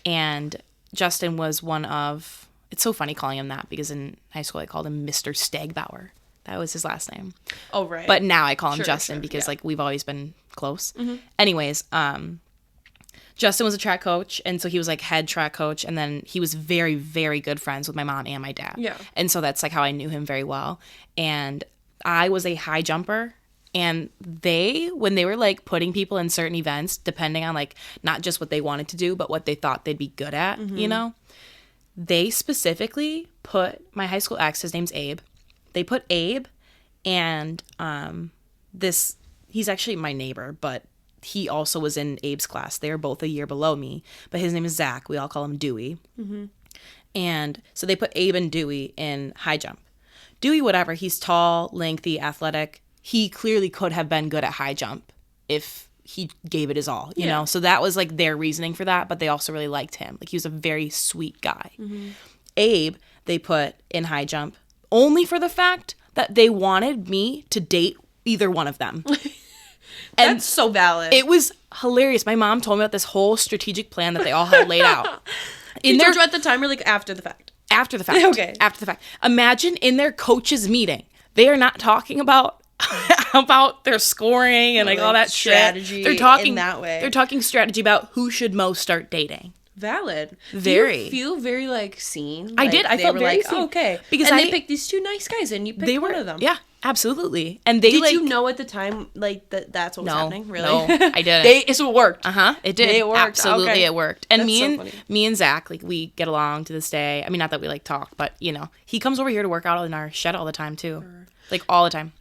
[SPEAKER 1] And Justin was one of, it's so funny calling him that because in high school I called him Mr. Stagbauer. That was his last name.
[SPEAKER 2] Oh, right.
[SPEAKER 1] But now I call him Justin because like we've always been close. Anyways, Justin was a track coach, and so he was like head track coach, and then he was very, very good friends with my mom and my dad.
[SPEAKER 2] Yeah.
[SPEAKER 1] And so that's like how I knew him very well. And I was a high jumper, and when they were like putting people in certain events, depending on like not just what they wanted to do, but what they thought they'd be good at, you know, they specifically put my high school ex, his name's Abe. They put Abe and he's actually my neighbor, but he also was in Abe's class. They were both a year below me, but his name is Zach. We all call him Dewey. And so they put Abe and Dewey in high jump. Dewey, whatever, he's tall, lengthy, athletic. He clearly could have been good at high jump if he gave it his all, you know? So that was like their reasoning for that, but they also really liked him. Like he was a very sweet guy. Abe, they put in high jump only for the fact that they wanted me to date either one of them.
[SPEAKER 2] And that's so valid.
[SPEAKER 1] It was hilarious. My mom told me about this whole strategic plan that they all had laid out.
[SPEAKER 2] You told you at the time or like after the fact?
[SPEAKER 1] After the fact.
[SPEAKER 2] Okay.
[SPEAKER 1] After the fact. Imagine in their coaches meeting, they are not talking about their scoring and like all that
[SPEAKER 2] strategy
[SPEAKER 1] shit. They're talking
[SPEAKER 2] in that way.
[SPEAKER 1] They're talking strategy about who should most start dating.
[SPEAKER 2] Valid.
[SPEAKER 1] Very.
[SPEAKER 2] Do you feel very like seen?
[SPEAKER 1] I
[SPEAKER 2] Like,
[SPEAKER 1] did. I
[SPEAKER 2] they
[SPEAKER 1] felt
[SPEAKER 2] were
[SPEAKER 1] very
[SPEAKER 2] like,
[SPEAKER 1] seen.
[SPEAKER 2] oh, okay.
[SPEAKER 1] Because
[SPEAKER 2] and they picked these two nice guys and you picked one of them.
[SPEAKER 1] Yeah, absolutely. And they
[SPEAKER 2] Did you know at the time like that's what was happening? Really?
[SPEAKER 1] No, I didn't.
[SPEAKER 2] It worked.
[SPEAKER 1] It did.
[SPEAKER 2] It worked.
[SPEAKER 1] Absolutely,
[SPEAKER 2] Okay.
[SPEAKER 1] it worked. And
[SPEAKER 2] That's
[SPEAKER 1] me and Zach, like we get along to this day. I mean, not that we like talk, but you know, he comes over here to work out in our shed all the time too, like all the time.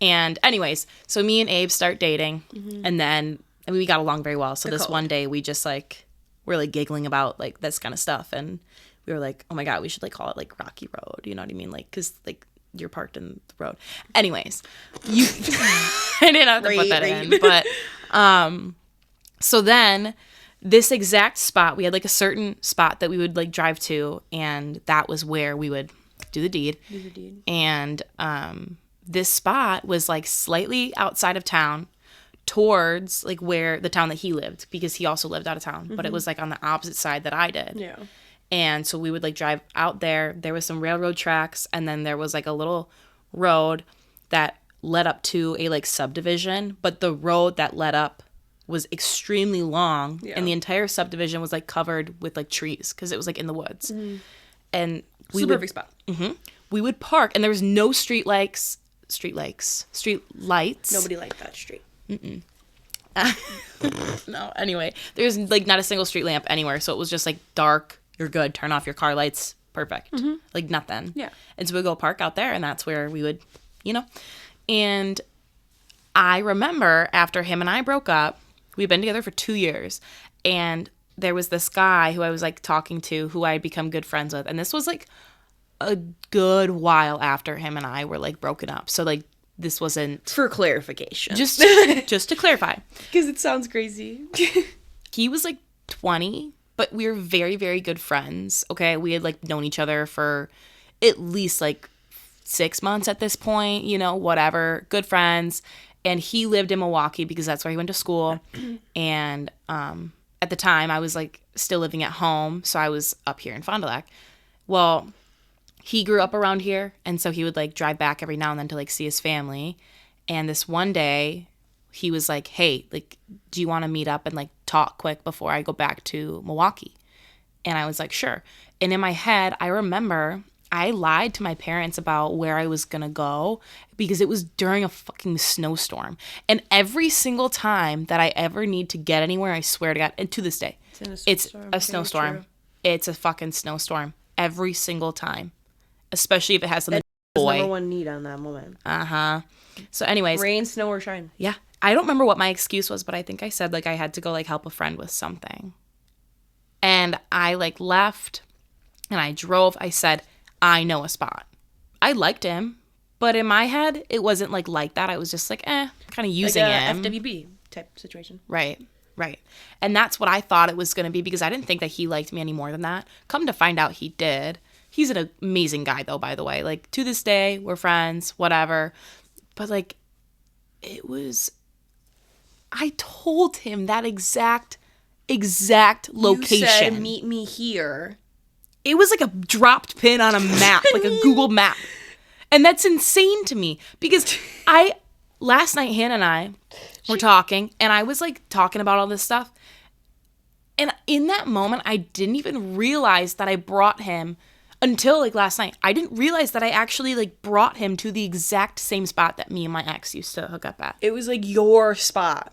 [SPEAKER 1] And anyways, so me and Abe start dating, and then we got along very well. So this one day we just like we're like giggling about like this kind of stuff, and we were like, oh my god, we should like call it like Rocky Road. You know what I mean? Like because like you're parked in the road. Anyways, I didn't have to put that in, but so then this exact spot, we had like a certain spot that we would like drive to, and that was where we would do the deed. And this spot was like slightly outside of town towards like where the town that he lived, because he also lived out of town, but it was like on the opposite side that I did.
[SPEAKER 2] Yeah.
[SPEAKER 1] And so we would like drive out there. There was some railroad tracks, and then there was like a little road that led up to a like subdivision, but the road that led up was extremely long, and the entire subdivision was like covered with like trees because it was like in the woods. And
[SPEAKER 2] We the perfect spot.
[SPEAKER 1] we would park, and there was no street lights.
[SPEAKER 2] Nobody liked that street.
[SPEAKER 1] No, anyway, there's like not a single street lamp anywhere, so it was just like dark. You're good. Turn off your car lights. Perfect. Like nothing.
[SPEAKER 2] Yeah.
[SPEAKER 1] And so we go park out there, and that's where we would, you know. And I remember after him and I broke up, we'd been together for 2 years, and there was this guy who I was like talking to who I had become good friends with. And this was like a good while after him and I were like broken up. So like this wasn't...
[SPEAKER 2] For clarification.
[SPEAKER 1] Just to clarify.
[SPEAKER 2] Because it sounds crazy.
[SPEAKER 1] He was like 20, but we were very, very good friends. Okay. We had like known each other for at least like 6 months at this point, you know, whatever. Good friends. And he lived in Milwaukee because that's where he went to school. And at the time I was like still living at home. So I was up here in Fond du Lac. Well, he grew up around here. And so he would like drive back every now and then to like see his family. And this one day he was like, hey, like, do you want to meet up and like talk quick before I go back to Milwaukee? And I was like, sure. And in my head, I remember I lied to my parents about where I was going to go because it was during a fucking snowstorm. And every single time that I ever need to get anywhere, I swear to God, and to this day, it's a snowstorm. It's a fucking snowstorm every single time, especially if it has something.
[SPEAKER 2] There's number one need on that moment.
[SPEAKER 1] Uh-huh. So anyways.
[SPEAKER 2] Rain, snow, or shine.
[SPEAKER 1] Yeah. I don't remember what my excuse was, but I think I said like I had to go like help a friend with something. And I like left and I drove. I said, I know a spot. I liked him, but in my head, it wasn't like that. I was just like, kind of using him.
[SPEAKER 2] FWB type situation.
[SPEAKER 1] Right. And that's what I thought it was going to be because I didn't think that he liked me any more than that. Come to find out he did. He's an amazing guy though, by the way. Like to this day, we're friends, whatever. But like, it was, I told him that exact location.
[SPEAKER 2] You said, meet me here.
[SPEAKER 1] It was like a dropped pin on a map, like a Google map. And that's insane to me because last night, Hannah and I were talking and I was like talking about all this stuff. And in that moment, I didn't even realize that I brought him until like last night. I didn't realize that I actually like brought him to the exact same spot that me and my ex used to hook up at.
[SPEAKER 2] It was like your spot.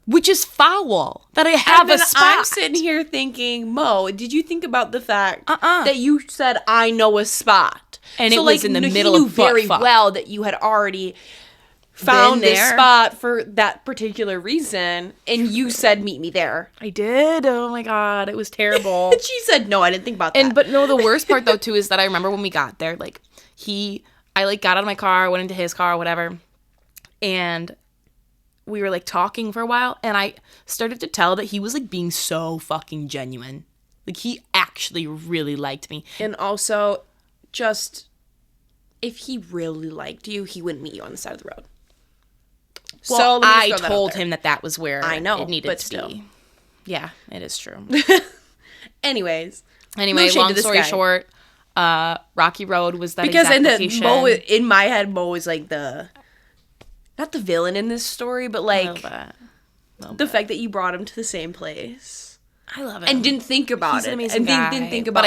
[SPEAKER 1] Which is foul that I have a spot.
[SPEAKER 2] I'm sitting here thinking, Mo, did you think about the fact that you said, I know a spot?
[SPEAKER 1] And so, it was in the middle of butt
[SPEAKER 2] very
[SPEAKER 1] fuck.
[SPEAKER 2] well that you had already found this spot for that particular reason. And you said, meet me there.
[SPEAKER 1] I did. Oh my God. It was terrible.
[SPEAKER 2] And she said, no, I didn't think about that.
[SPEAKER 1] But no, the worst part though, too, is that I remember when we got there, like I like got out of my car, went into his car, whatever. And we were like talking for a while and I started to tell that he was like being so fucking genuine. Like he actually really liked me.
[SPEAKER 2] And also just if he really liked you, he wouldn't meet you on the side of the road.
[SPEAKER 1] Well, so I told him that was where
[SPEAKER 2] I know,
[SPEAKER 1] it needed
[SPEAKER 2] but
[SPEAKER 1] to
[SPEAKER 2] still.
[SPEAKER 1] be. Yeah, it is true.
[SPEAKER 2] Anyway,
[SPEAKER 1] long story short, Rocky Road was that
[SPEAKER 2] because
[SPEAKER 1] exact location.
[SPEAKER 2] In my head, Mo was like not the villain in this story, but like the fact that you brought him to the same place.
[SPEAKER 1] I love it.
[SPEAKER 2] And didn't think about
[SPEAKER 1] He's
[SPEAKER 2] it.
[SPEAKER 1] An amazing guy,
[SPEAKER 2] didn't think about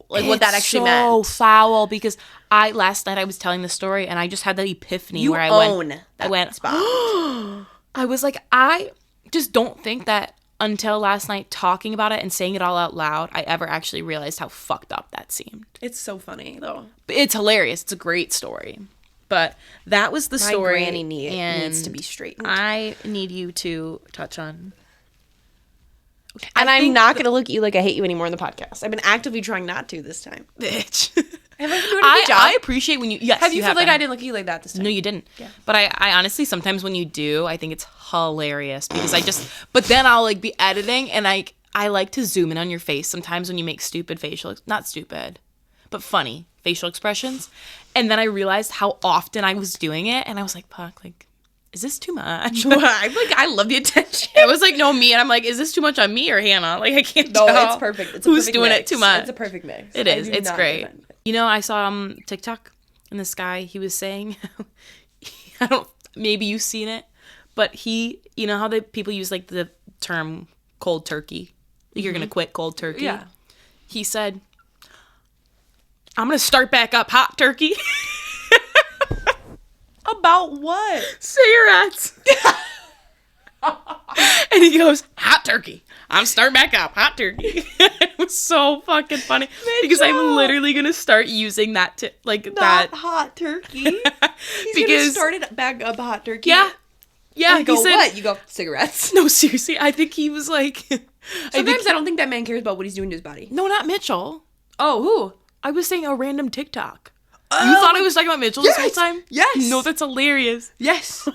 [SPEAKER 2] what that actually meant.
[SPEAKER 1] It's so foul because last night I was telling the story and I just had that epiphany where I went
[SPEAKER 2] spot.
[SPEAKER 1] I was like, I just don't think that until last night talking about it and saying it all out loud, I ever actually realized how fucked up that seemed.
[SPEAKER 2] It's so funny though.
[SPEAKER 1] It's hilarious. It's a great story. But that was the story.
[SPEAKER 2] My granny needs to be straightened.
[SPEAKER 1] I need you to touch on.
[SPEAKER 2] Okay, and I'm not going to look at you like I hate you anymore in the podcast. I've been actively trying not to this time.
[SPEAKER 1] Bitch.
[SPEAKER 2] Have I been doing a good job?
[SPEAKER 1] I appreciate when you... Yes,
[SPEAKER 2] Have you felt like I didn't look at you like that this time?
[SPEAKER 1] No, you didn't.
[SPEAKER 2] Yeah.
[SPEAKER 1] But I honestly, sometimes when you do, I think it's hilarious because I just... But then I'll like be editing and I like to zoom in on your face sometimes when you make stupid facial... Not stupid, but funny facial expressions. And then I realized how often I was doing it. And I was like, fuck, like, is this too much?
[SPEAKER 2] I'm like, I love the attention.
[SPEAKER 1] It was like, no, me. And I'm like, is this too much on me or Hannah? Like, I can't tell.
[SPEAKER 2] No, it's perfect. It's a
[SPEAKER 1] who's
[SPEAKER 2] perfect
[SPEAKER 1] doing
[SPEAKER 2] mix.
[SPEAKER 1] It too much.
[SPEAKER 2] It's a perfect mix.
[SPEAKER 1] It is. It's great. You know, I saw TikTok and this guy, he was saying, maybe you've seen it, but you know how people use like the term cold turkey? Like you're going to quit cold turkey?
[SPEAKER 2] Yeah.
[SPEAKER 1] He said, I'm going to start back up hot turkey.
[SPEAKER 2] About what?
[SPEAKER 1] Cigarettes. And he goes, hot turkey. I'm starting back up. Hot turkey. It was so fucking funny. Mitchell. Because I'm literally going to start using that
[SPEAKER 2] Not hot turkey. He's going to start it back up hot turkey.
[SPEAKER 1] Yeah. Yeah,
[SPEAKER 2] I go,
[SPEAKER 1] he said,
[SPEAKER 2] what? You go, cigarettes.
[SPEAKER 1] No, seriously, I think he was like...
[SPEAKER 2] Sometimes I don't think that man cares about what he's doing to his body.
[SPEAKER 1] No, not Mitchell.
[SPEAKER 2] Oh, who?
[SPEAKER 1] I was saying a random TikTok. You thought I was talking about Mitchell this whole time?
[SPEAKER 2] Yes.
[SPEAKER 1] No, that's hilarious.
[SPEAKER 2] Yes.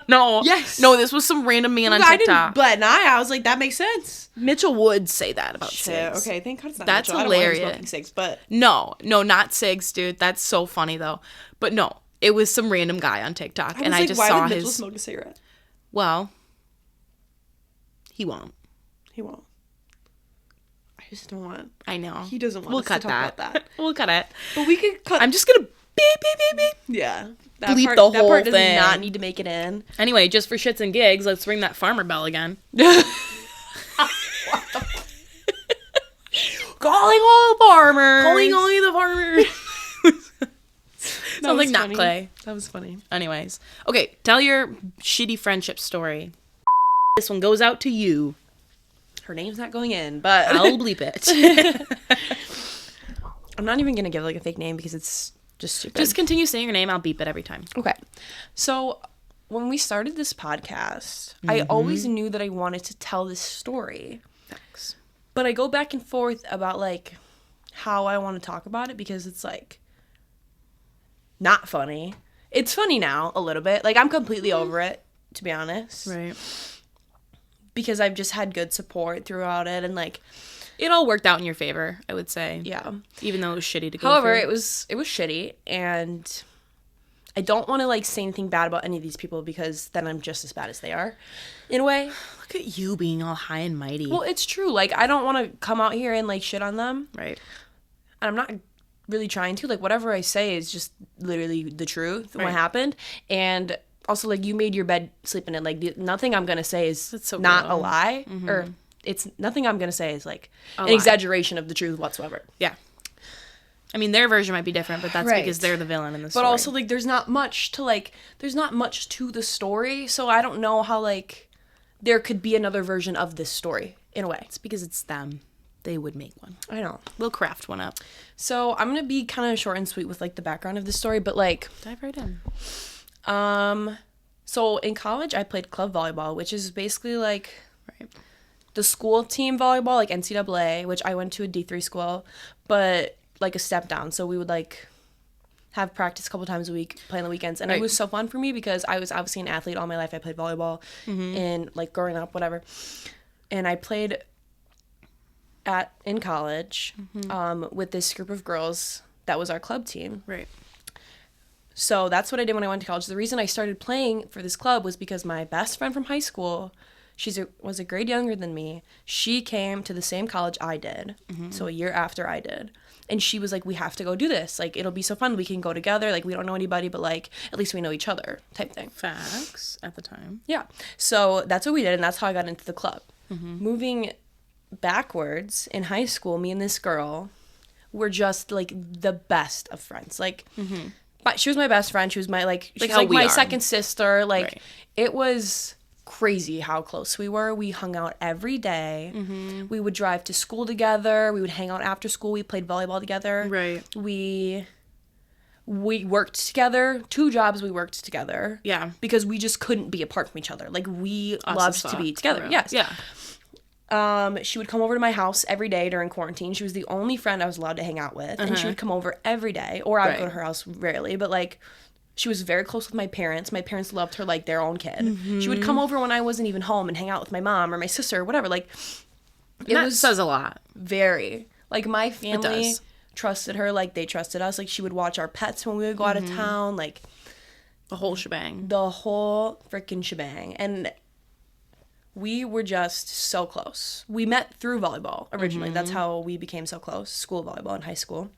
[SPEAKER 1] No.
[SPEAKER 2] Yes.
[SPEAKER 1] No, this was some random man on
[SPEAKER 2] I
[SPEAKER 1] TikTok.
[SPEAKER 2] didn't bat an eye. I was like, that makes sense.
[SPEAKER 1] Mitchell would say that about
[SPEAKER 2] Shit.
[SPEAKER 1] cigs.
[SPEAKER 2] Okay, thank God it's not
[SPEAKER 1] That's
[SPEAKER 2] Mitchell.
[SPEAKER 1] hilarious.
[SPEAKER 2] I don't want him smoking cigs, but...
[SPEAKER 1] No, not cigs, dude. That's so funny, though. But no, it was some random guy on TikTok.
[SPEAKER 2] I was
[SPEAKER 1] and
[SPEAKER 2] like,
[SPEAKER 1] I just
[SPEAKER 2] why
[SPEAKER 1] saw
[SPEAKER 2] would Mitchell
[SPEAKER 1] his...
[SPEAKER 2] smoke a cigarette?
[SPEAKER 1] Well, he won't.
[SPEAKER 2] He won't. I just don't want...
[SPEAKER 1] I know.
[SPEAKER 2] He doesn't want
[SPEAKER 1] We'll
[SPEAKER 2] us
[SPEAKER 1] cut
[SPEAKER 2] to talk about that.
[SPEAKER 1] We'll cut it.
[SPEAKER 2] But we could cut...
[SPEAKER 1] I'm just gonna beep, beep, beep, beep.
[SPEAKER 2] Yeah.
[SPEAKER 1] Bleep
[SPEAKER 2] That
[SPEAKER 1] the
[SPEAKER 2] part
[SPEAKER 1] whole
[SPEAKER 2] does
[SPEAKER 1] thing.
[SPEAKER 2] not need to make it in.
[SPEAKER 1] Anyway, just for shits and gigs, let's ring that farmer bell again.
[SPEAKER 2] Calling all farmers.
[SPEAKER 1] Calling only the farmer. Sounds like
[SPEAKER 2] was
[SPEAKER 1] not
[SPEAKER 2] funny.
[SPEAKER 1] Clay.
[SPEAKER 2] That was funny.
[SPEAKER 1] Anyways. Okay, tell your shitty friendship story. This one goes out to you.
[SPEAKER 2] Her name's not going in, but...
[SPEAKER 1] I'll bleep it.
[SPEAKER 2] I'm not even going to give like a fake name because it's just stupid.
[SPEAKER 1] Just continue saying your name. I'll beep it every time.
[SPEAKER 2] Okay. So when we started this podcast, I always knew that I wanted to tell this story.
[SPEAKER 1] Thanks.
[SPEAKER 2] But I go back and forth about like how I want to talk about it because it's like not funny. It's funny now a little bit. Like I'm completely over it, to be honest.
[SPEAKER 1] Right.
[SPEAKER 2] Because I've just had good support throughout it and like
[SPEAKER 1] It all worked out in your favor, I would say.
[SPEAKER 2] yeah.
[SPEAKER 1] Even though it was shitty to go
[SPEAKER 2] However,
[SPEAKER 1] through.
[SPEAKER 2] it was shitty and I don't want to like say anything bad about any of these people because then I'm just as bad as they are in a way.
[SPEAKER 1] Look at you being all high and mighty.
[SPEAKER 2] Well, it's true. Like I don't want to come out here and like shit on them.
[SPEAKER 1] Right.
[SPEAKER 2] And I'm not really trying to. Like whatever I say is just literally the truth,
[SPEAKER 1] Right.
[SPEAKER 2] what happened. And also like you made your bed, sleep in it. Like nothing I'm going to say is
[SPEAKER 1] That's so
[SPEAKER 2] not
[SPEAKER 1] real.
[SPEAKER 2] a lie or it's nothing I'm going to say is like an
[SPEAKER 1] lie.
[SPEAKER 2] exaggeration of the truth whatsoever.
[SPEAKER 1] Yeah. I mean, their version might be different, but that's
[SPEAKER 2] Right.
[SPEAKER 1] because they're the villain in the story.
[SPEAKER 2] But also like there's not much to the story. So I don't know how like there could be another version of this story in a way.
[SPEAKER 1] It's because it's them. They would make one.
[SPEAKER 2] I know.
[SPEAKER 1] We'll craft one up.
[SPEAKER 2] So I'm going to be kind of short and sweet with like the background of the story, but like
[SPEAKER 1] Dive right in.
[SPEAKER 2] so in college I played club volleyball, which is basically like
[SPEAKER 1] Right.
[SPEAKER 2] the school team volleyball, like NCAA, which I went to a D3 school, but like a step down. So we would like have practice a couple times a week, play on the weekends. And
[SPEAKER 1] Right.
[SPEAKER 2] it was so fun for me because I was obviously an athlete all my life. I played volleyball and like growing up, whatever. And I played in college with this group of girls that was our club team.
[SPEAKER 1] Right.
[SPEAKER 2] So that's what I did when I went to college. The reason I started playing for this club was because my best friend from high school, was a grade younger than me. She came to the same college I did, so a year after I did. And she was like, we have to go do this. Like, it'll be so fun. We can go together. Like, we don't know anybody, but like, at least we know each other type thing.
[SPEAKER 1] Facts at the time.
[SPEAKER 2] Yeah. So that's what we did, and that's how I got into the club. Moving backwards in high school, me and this girl were just like the best of friends. Like, but she was my best friend. She was my like she was
[SPEAKER 1] how
[SPEAKER 2] like
[SPEAKER 1] we
[SPEAKER 2] my
[SPEAKER 1] are.
[SPEAKER 2] second sister. Like,
[SPEAKER 1] Right.
[SPEAKER 2] it was crazy how close we were. We hung out every day. We would drive to school together. We would hang out after school. We played volleyball together.
[SPEAKER 1] Right.
[SPEAKER 2] We worked together. 2 jobs we worked together.
[SPEAKER 1] Yeah.
[SPEAKER 2] Because we just couldn't be apart from each other. Like, we
[SPEAKER 1] Us
[SPEAKER 2] loved
[SPEAKER 1] as
[SPEAKER 2] to
[SPEAKER 1] fuck,
[SPEAKER 2] be
[SPEAKER 1] for
[SPEAKER 2] together.
[SPEAKER 1] real.
[SPEAKER 2] Yes.
[SPEAKER 1] Yeah.
[SPEAKER 2] She would come over to my house every day during quarantine. She was the only friend I was allowed to hang out with. And she would come over every day. Or I would go to
[SPEAKER 1] Right.
[SPEAKER 2] her house rarely. But, like, she was very close with my parents. My parents loved her like their own kid. She would come over when I wasn't even home and hang out with my mom or my sister or whatever. Like,
[SPEAKER 1] It says a lot.
[SPEAKER 2] very. Like, my family
[SPEAKER 1] does.
[SPEAKER 2] trusted her like they trusted us. Like, she would watch our pets when we would go out of town. Like,
[SPEAKER 1] The whole shebang.
[SPEAKER 2] the whole freaking shebang. And we were just so close. We met through volleyball originally. That's how we became so close. School volleyball in high school.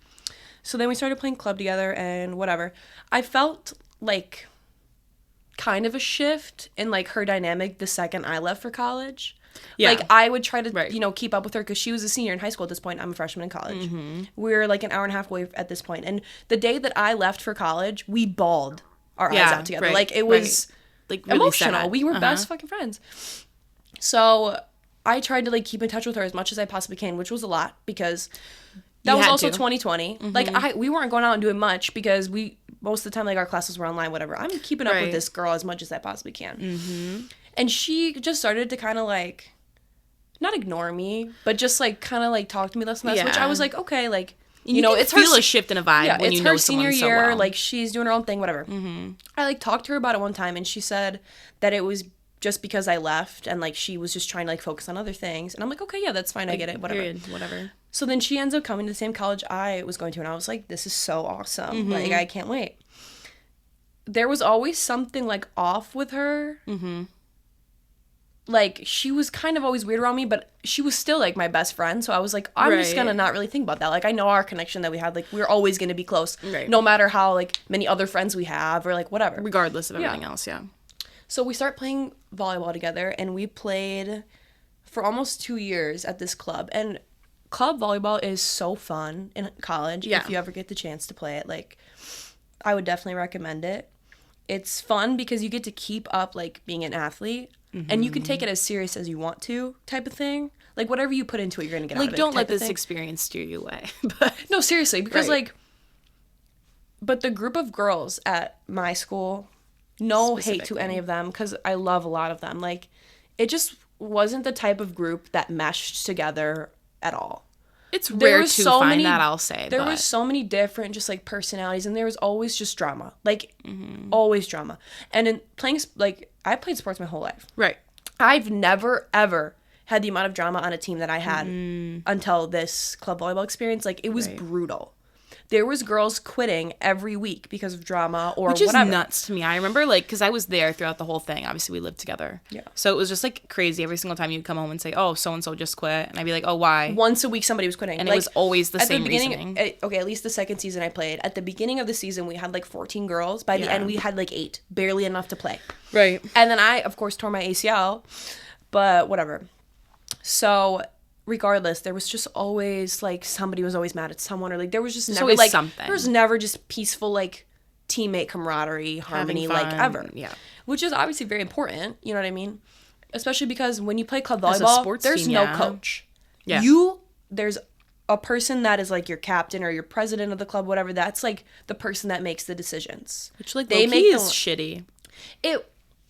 [SPEAKER 2] So then we started playing club together and whatever. I felt like kind of a shift in like her dynamic the second I left for college.
[SPEAKER 1] Yeah.
[SPEAKER 2] Like, I would try to,
[SPEAKER 1] Right.
[SPEAKER 2] keep up with her because she was a senior in high school at this point. I'm a freshman in college. We were like an hour and a half away at this point. And the day that I left for college, we bawled our eyes
[SPEAKER 1] Yeah,
[SPEAKER 2] out together.
[SPEAKER 1] right,
[SPEAKER 2] Like, it was
[SPEAKER 1] Like really
[SPEAKER 2] emotional.
[SPEAKER 1] sad.
[SPEAKER 2] We were best fucking friends. So I tried to like keep in touch with her as much as I possibly can, which was a lot because that
[SPEAKER 1] You
[SPEAKER 2] was
[SPEAKER 1] had
[SPEAKER 2] also
[SPEAKER 1] to.
[SPEAKER 2] 2020. Like, we weren't going out and doing much because we most of the time, like, our classes were online, whatever. I'm keeping up with this girl as much as I possibly can. Mm-hmm. And she just started to kind of, like, not ignore me, but just, like, kind of, like, talk to me less and less, which I was like, okay, like,
[SPEAKER 1] you know, it's feel a shift in a vibe when you know someone so well. It's her senior year,
[SPEAKER 2] like, she's doing her own thing, whatever. Mm-hmm. I, like, talked to her about it one time, and she said that it was just because I left, and, like, she was just trying to, like, focus on other things. And I'm like, okay, yeah, that's fine, like, I get it, whatever.
[SPEAKER 1] Whatever.
[SPEAKER 2] So then she ends up coming to the same college I was going to, and I was like, this is so awesome. Mm-hmm. Like, I can't wait. There was always something, like, off with her. Mm-hmm. Like, she was kind of always weird around me, but she was still, like, my best friend. So I was like, I'm just gonna not really think about that. Like, I know our connection that we had. Like, we're always gonna be close. Right. No matter how, like, many other friends we have or, like, whatever.
[SPEAKER 1] Regardless of everything else, yeah.
[SPEAKER 2] So we start playing volleyball together, and we played for almost 2 years at this club. And club volleyball is so fun in college. Yeah. If you ever get the chance to play it, like, I would definitely recommend it. It's fun because you get to keep up, like, being an athlete. Mm-hmm. And you can take it as serious as you want to, type of thing. Like, whatever you put into it, you're going to get out of it.
[SPEAKER 1] Like, don't let this experience steer you away. But
[SPEAKER 2] no, seriously. Because, like, but the group of girls at my school, no hate to any of them, because I love a lot of them. Like, it just wasn't the type of group that meshed together at all.
[SPEAKER 1] It's rare to find that, I'll say.
[SPEAKER 2] There were so many different just, like, personalities, and there was always just drama. Like, always drama. And in playing, like, I played sports my whole life.
[SPEAKER 1] Right.
[SPEAKER 2] I've never, ever had the amount of drama on a team that I had until this club volleyball experience. Like, it was brutal. There was girls quitting every week because of drama or whatever. Which is
[SPEAKER 1] nuts to me. I remember, like, because I was there throughout the whole thing. Obviously, we lived together. Yeah. So it was just, like, crazy every single time you'd come home and say, oh, so-and-so just quit. And I'd be like, oh, why?
[SPEAKER 2] Once a week, somebody was quitting.
[SPEAKER 1] And like, it was always the same reasoning.
[SPEAKER 2] Okay, at least the second season I played. At the beginning of the season, we had, like, 14 girls. By the end, we had, like, 8. Barely enough to play.
[SPEAKER 1] Right.
[SPEAKER 2] And then I, of course, tore my ACL. But whatever. So regardless, there was just always, like, somebody was always mad at someone, or, like, there was just never, like, something. There was never just peaceful, like, teammate camaraderie, harmony, like, ever. Yeah. Which is obviously very important, you know what I mean? Especially because when you play club volleyball, there's no coach. Yeah. There's a person that is, like, your captain or your president of the club, whatever. That's, like, the person that makes the decisions.
[SPEAKER 1] Which, like, they make is shitty.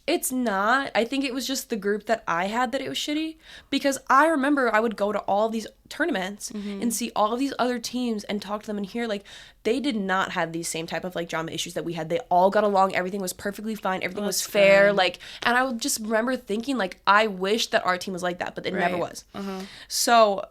[SPEAKER 2] It's not. I think it was just the group that I had that it was shitty. Because I remember I would go to all these tournaments and see all of these other teams and talk to them and hear, like, they did not have these same type of, like, drama issues that we had. They all got along. Everything was perfectly fine. Everything was fair. Fun. Like, and I would just remember thinking, like, I wish that our team was like that, but it never was. So,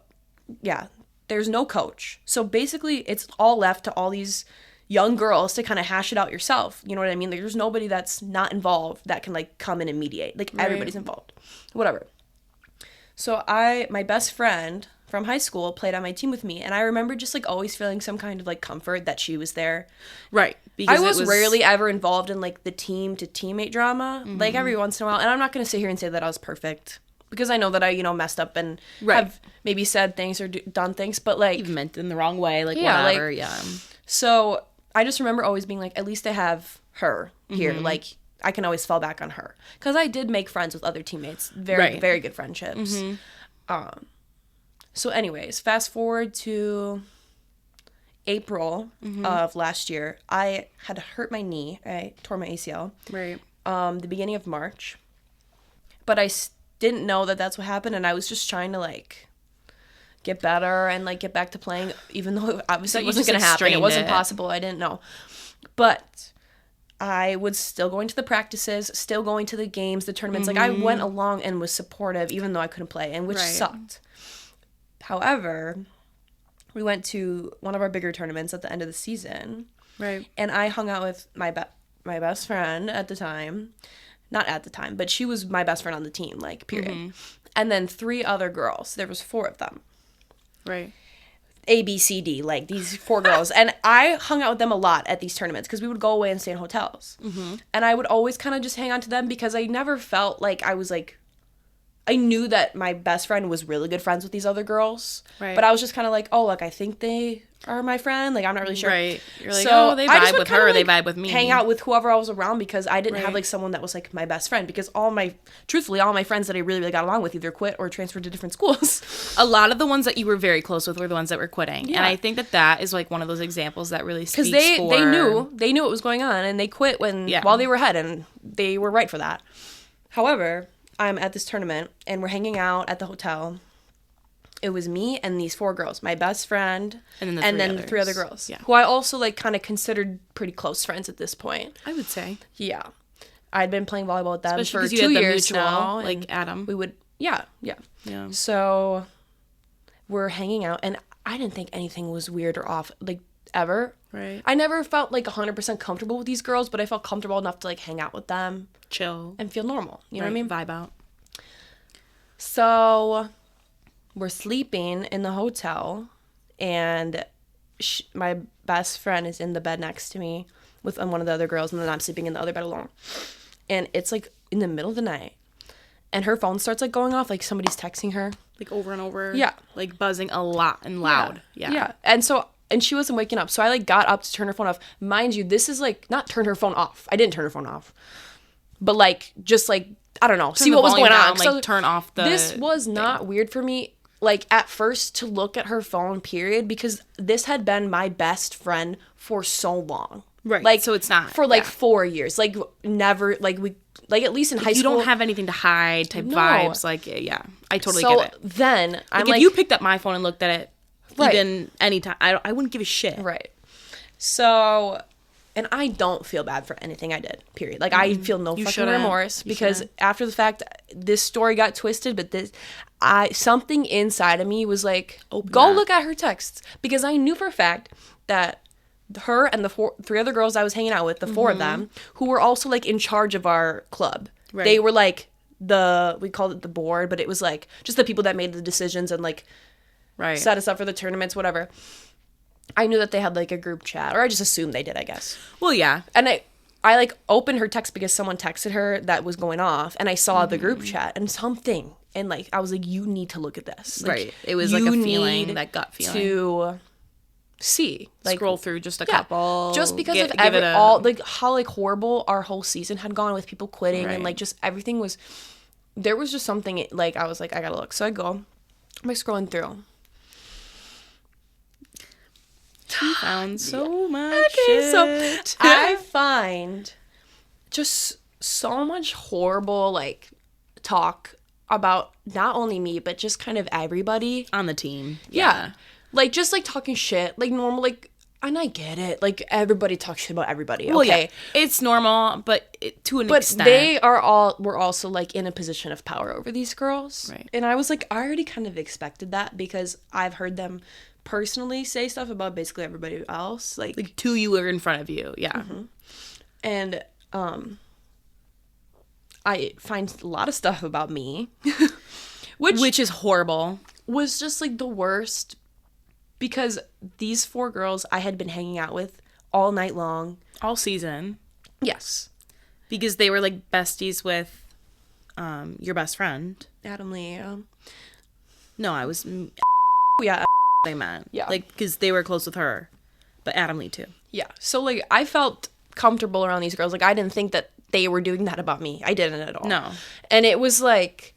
[SPEAKER 2] yeah, there's no coach. So basically, it's all left to all these young girls to kind of hash it out yourself. You know what I mean? Like, there's nobody that's not involved that can, like, come in and mediate. Like, everybody's involved. Whatever. So my best friend from high school played on my team with me, and I remember just, like, always feeling some kind of, like, comfort that she was there.
[SPEAKER 1] Right.
[SPEAKER 2] Because I was rarely ever involved in, like, the team to teammate drama. Like, every once in a while. And I'm not going to sit here and say that I was perfect, because I know that I, messed up and have maybe said things or done things, but, like,
[SPEAKER 1] you've meant it in the wrong way, like, whatever,
[SPEAKER 2] So I just remember always being like, at least I have her here. Like, I can always fall back on her. Because I did make friends with other teammates. Very, very good friendships. So anyways, fast forward to April of last year. I had hurt my knee. I tore my ACL.
[SPEAKER 1] Right.
[SPEAKER 2] The beginning of March. But I didn't know that that's what happened. And I was just trying to, like, get better and, like, get back to playing, even though obviously it wasn't going to happen. It wasn't possible. I didn't know. But I was still going to the practices, still going to the games, the tournaments. Like, I went along and was supportive, even though I couldn't play, and which sucked. However, we went to one of our bigger tournaments at the end of the season.
[SPEAKER 1] Right.
[SPEAKER 2] And I hung out with my best friend at the time. Not at the time, but she was my best friend on the team, like, period. And then 3 other girls. There was 4 of them.
[SPEAKER 1] Right.
[SPEAKER 2] A, B, C, D, like, these 4 girls. And I hung out with them a lot at these tournaments because we would go away and stay in hotels. And I would always kind of just hang on to them because I never felt like I was, like, I knew that my best friend was really good friends with these other girls.
[SPEAKER 1] Right.
[SPEAKER 2] But I was just kind of like, oh, like, I think they are my friend. Like, I'm not really sure.
[SPEAKER 1] Right. You're like,
[SPEAKER 2] so
[SPEAKER 1] oh, they
[SPEAKER 2] I just
[SPEAKER 1] vibe
[SPEAKER 2] would
[SPEAKER 1] with
[SPEAKER 2] kinda,
[SPEAKER 1] her,
[SPEAKER 2] like,
[SPEAKER 1] they vibe with me.
[SPEAKER 2] hang out with whoever I was around because I didn't have,
[SPEAKER 1] Right.
[SPEAKER 2] like, someone that was, like, my best friend. Because truthfully, all my friends that I really, really got along with either quit or transferred to different schools.
[SPEAKER 1] A lot of the ones that you were very close with were the ones that were quitting.
[SPEAKER 2] Yeah.
[SPEAKER 1] And I think that is, like, one of those examples that really speaks
[SPEAKER 2] Because
[SPEAKER 1] for...
[SPEAKER 2] they knew what was going on, and they quit while they were ahead, and they were right for that. However, I'm at this tournament, and we're hanging out at the hotel. It was me and these 4 girls, my best friend,
[SPEAKER 1] and
[SPEAKER 2] then
[SPEAKER 1] the
[SPEAKER 2] 3 other girls,
[SPEAKER 1] yeah.
[SPEAKER 2] who I also, like, kind of considered pretty close friends at this point.
[SPEAKER 1] I would say.
[SPEAKER 2] Yeah. I'd been playing volleyball with them
[SPEAKER 1] Especially
[SPEAKER 2] for 2
[SPEAKER 1] 'cause you had the
[SPEAKER 2] years
[SPEAKER 1] mutual,
[SPEAKER 2] now.
[SPEAKER 1] like Adam.
[SPEAKER 2] We would, yeah.
[SPEAKER 1] Yeah.
[SPEAKER 2] So we're hanging out, and I didn't think anything was weird or off, like, ever.
[SPEAKER 1] Right.
[SPEAKER 2] I never felt, like, 100% comfortable with these girls, but I felt comfortable enough to, like, hang out with them.
[SPEAKER 1] Chill.
[SPEAKER 2] And feel normal. You know what I mean?
[SPEAKER 1] Vibe out.
[SPEAKER 2] So we're sleeping in the hotel, and my best friend is in the bed next to me with one of the other girls, and then I'm sleeping in the other bed alone. And it's, like, in the middle of the night, and her phone starts, like, going off, like somebody's texting her.
[SPEAKER 1] Like, over and over.
[SPEAKER 2] Yeah.
[SPEAKER 1] Like, buzzing a lot and loud. Yeah.
[SPEAKER 2] And she wasn't waking up, so I, like, got up to turn her phone off. Mind you, this is, like, not turn her phone off. I didn't turn her phone off. But, like, just, like, I don't know, see what was going on.
[SPEAKER 1] Like, so turn off the...
[SPEAKER 2] This was not weird for me, like, at first, to look at her phone, period, because this had been my best friend for so long.
[SPEAKER 1] Right.
[SPEAKER 2] Like,
[SPEAKER 1] so it's not...
[SPEAKER 2] For, like, 4 years. Like, never, like, we... Like, at least in high school...
[SPEAKER 1] You don't have anything to hide type vibes. Like, yeah. I totally
[SPEAKER 2] so
[SPEAKER 1] get it.
[SPEAKER 2] Then, I'm
[SPEAKER 1] like... If you picked up my phone and looked at it,
[SPEAKER 2] right.
[SPEAKER 1] even anytime, I wouldn't give a shit.
[SPEAKER 2] Right. So... And I don't feel bad for anything I did, period. Like, I feel no fucking remorse because after the fact, this story got twisted, but something inside of me was like, look at her texts. Because I knew for a fact that her and the 3 other girls I was hanging out with, the 4 of them, who were also, like, in charge of our club. Right. They were, like, we called it the board, but it was, like, just the people that made the decisions and, like, set us up for the tournaments, whatever. I knew that they had, like, a group chat, or I just assumed they did, I guess.
[SPEAKER 1] Well, yeah.
[SPEAKER 2] And I like, opened her text because someone texted her that was going off, and I saw the group chat, and something, and, like, I was like, you need to look at this. Like,
[SPEAKER 1] right. It was, like, a feeling, that gut feeling.
[SPEAKER 2] To see. Like,
[SPEAKER 1] scroll through just a couple.
[SPEAKER 2] Just because of how, like, horrible our whole season had gone with people quitting, and, like, just everything was, there was just something, like, I was like, I gotta look. So I go, I'm, like, scrolling through.
[SPEAKER 1] You found so much
[SPEAKER 2] shit. So I find just so much horrible, like, talk about not only me, but just kind of everybody.
[SPEAKER 1] On the team.
[SPEAKER 2] Yeah. Like, just, like, talking shit. Like, normal, like, and I get it. Like, everybody talks shit about everybody. Okay. Well, yeah.
[SPEAKER 1] It's normal, but to an extent.
[SPEAKER 2] But they were also, like, in a position of power over these girls.
[SPEAKER 1] Right.
[SPEAKER 2] And I was like, I already kind of expected that because I've heard them personally say stuff about basically everybody else, like
[SPEAKER 1] to you or in front of you. Yeah.
[SPEAKER 2] And I find a lot of stuff about me which
[SPEAKER 1] is horrible,
[SPEAKER 2] was just, like, the worst, because these 4 girls I had been hanging out with all night long,
[SPEAKER 1] all season.
[SPEAKER 2] Yes,
[SPEAKER 1] because they were, like, besties with your best friend
[SPEAKER 2] Adam Lee.
[SPEAKER 1] No, I was
[SPEAKER 2] yeah
[SPEAKER 1] I meant. Yeah. Like, because they were close with her. But Adam Lee, too.
[SPEAKER 2] Yeah. So, like, I felt comfortable around these girls. Like, I didn't think that they were doing that about me. I didn't at all.
[SPEAKER 1] No.
[SPEAKER 2] And it was, like,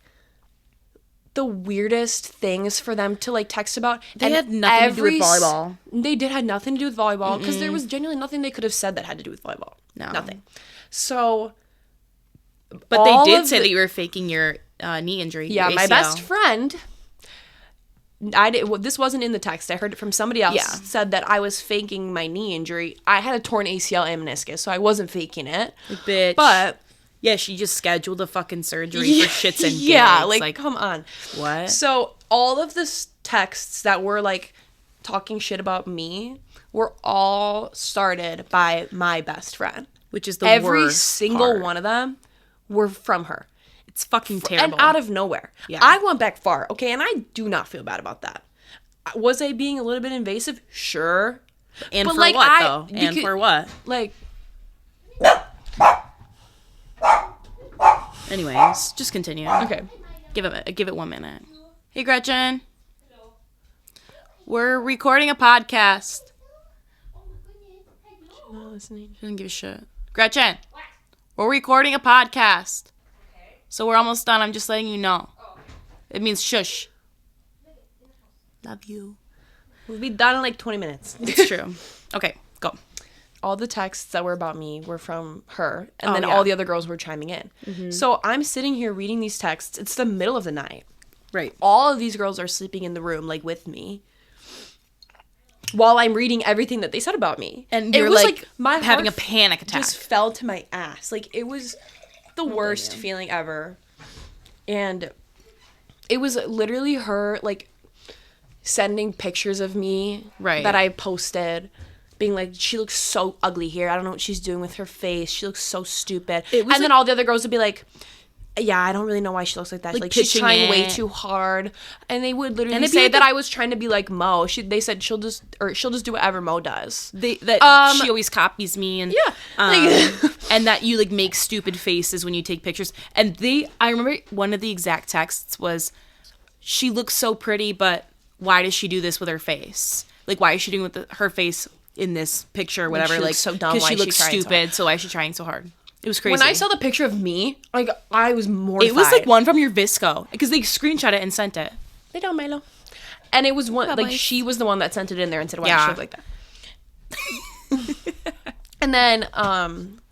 [SPEAKER 2] the weirdest things for them to, like, text about.
[SPEAKER 1] They had nothing to do with volleyball.
[SPEAKER 2] They had nothing to do with volleyball. Because there was genuinely nothing they could have said that had to do with volleyball.
[SPEAKER 1] No.
[SPEAKER 2] Nothing. So...
[SPEAKER 1] But they did say that you were faking your knee injury.
[SPEAKER 2] Yeah, my best friend... this wasn't in the text. I heard it from somebody else.
[SPEAKER 1] Yeah.
[SPEAKER 2] Said that I was faking my knee injury. I had a torn ACL and meniscus, so I wasn't faking it.
[SPEAKER 1] Like, bitch.
[SPEAKER 2] But
[SPEAKER 1] yeah, she just scheduled a fucking surgery for shits and gigs.
[SPEAKER 2] Yeah, like, come on.
[SPEAKER 1] What?
[SPEAKER 2] So all of the texts that were, like, talking shit about me were all started by my best friend,
[SPEAKER 1] which is the worst.
[SPEAKER 2] Every single one of them were from her.
[SPEAKER 1] It's fucking terrible.
[SPEAKER 2] And out of nowhere. Yeah. I went back far, okay? And I do not feel bad about that. Was I being a little bit invasive? Sure.
[SPEAKER 1] And but, for, like, what, though? And for what?
[SPEAKER 2] Like...
[SPEAKER 1] Anyways, just continue.
[SPEAKER 2] Okay.
[SPEAKER 1] Give it 1 minute. Hey, Gretchen. We're recording a podcast.
[SPEAKER 2] She's not listening.
[SPEAKER 1] She doesn't give a shit. Gretchen. We're recording a podcast. Okay. So we're almost done. I'm just letting you know. It means shush. Love you.
[SPEAKER 2] We'll be done in like 20 minutes.
[SPEAKER 1] It's true. Okay, go.
[SPEAKER 2] All the texts that were about me were from her, and then all the other girls were chiming in. Mm-hmm. So I'm sitting here reading these texts. It's the middle of the night.
[SPEAKER 1] Right.
[SPEAKER 2] All of these girls are sleeping in the room, like, with me, while I'm reading everything that they said about me.
[SPEAKER 1] And you're, like my having a panic attack.
[SPEAKER 2] Just fell to my ass. Like, it was the worst feeling ever. And it was literally her, like, sending pictures of me that I posted, being like, she looks so ugly here. I don't know what she's doing with her face. She looks so stupid. And then all the other girls would be like, yeah, I don't really know why she looks like that. Like she's trying way too hard. And they would literally say that I was trying to be like Mo. They said she'll just do whatever Mo does.
[SPEAKER 1] She always copies me, and and that you like make stupid faces when you take pictures. And I remember one of the exact texts was, she looks so pretty, but why does she do this with her face? Like, why is she doing with her face in this picture or whatever? Like,
[SPEAKER 2] so dumb.
[SPEAKER 1] Because she looks stupid, so why is she trying so hard? It was crazy.
[SPEAKER 2] When I saw the picture of me, like, I was mortified.
[SPEAKER 1] It was like one from your Visco, because they screenshot it and sent it.
[SPEAKER 2] They don't, Milo. And it was one, like, she was the one that sent it in there and said, why she look like that. And then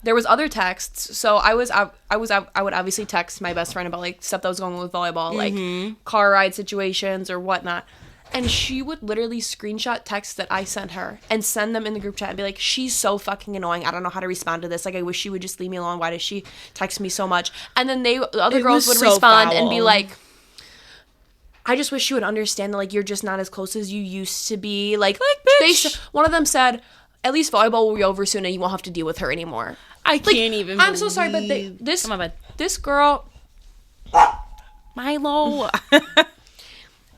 [SPEAKER 2] there was other texts. So I would obviously text my best friend about, like, stuff that was going on with volleyball, like car ride situations or whatnot. And she would literally screenshot texts that I sent her and send them in the group chat and be like, she's so fucking annoying. I don't know how to respond to this. Like, I wish she would just leave me alone. Why does she text me so much? And then the other girls would respond and be like, I just wish you would understand that, like, you're just not as close as you used to be. Like bitch. One of them said, at least volleyball will be over soon and you won't have to deal with her anymore.
[SPEAKER 1] I can't even
[SPEAKER 2] I'm so sorry, but this girl...
[SPEAKER 1] Milo...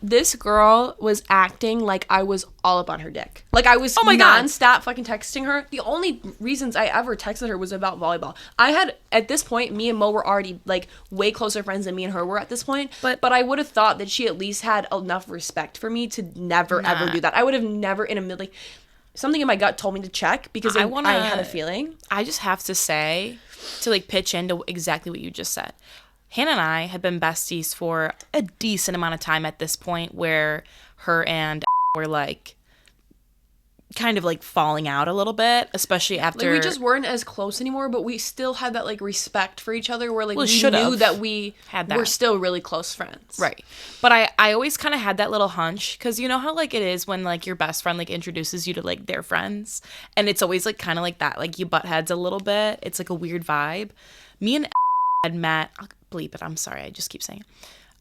[SPEAKER 2] This girl was acting like I was all up on her dick. Like, I was nonstop fucking texting her. The only reasons I ever texted her was about volleyball. At this point, me and Mo were already, like, way closer friends than me and her were at this point. But I would have thought that she at least had enough respect for me to never, ever do that. I would have never in a million... Something in my gut told me to check because I had a feeling.
[SPEAKER 1] I just have to say, to, like, pitch into exactly what you just said. Hannah and I had been besties for a decent amount of time at this point, where her and were, like, kind of, like, falling out a little bit, especially after...
[SPEAKER 2] Like, we just weren't as close anymore, but we still had that, like, respect for each other where, like, we knew that we were still really close friends.
[SPEAKER 1] Right. But I always kind of had that little hunch, because you know how, like, it is when, like, your best friend, like, introduces you to, like, their friends, and it's always, like, kind of like that. Like, you butt heads a little bit. It's, like, a weird vibe. Me and had met... I'll bleep it. I'm sorry. I just keep saying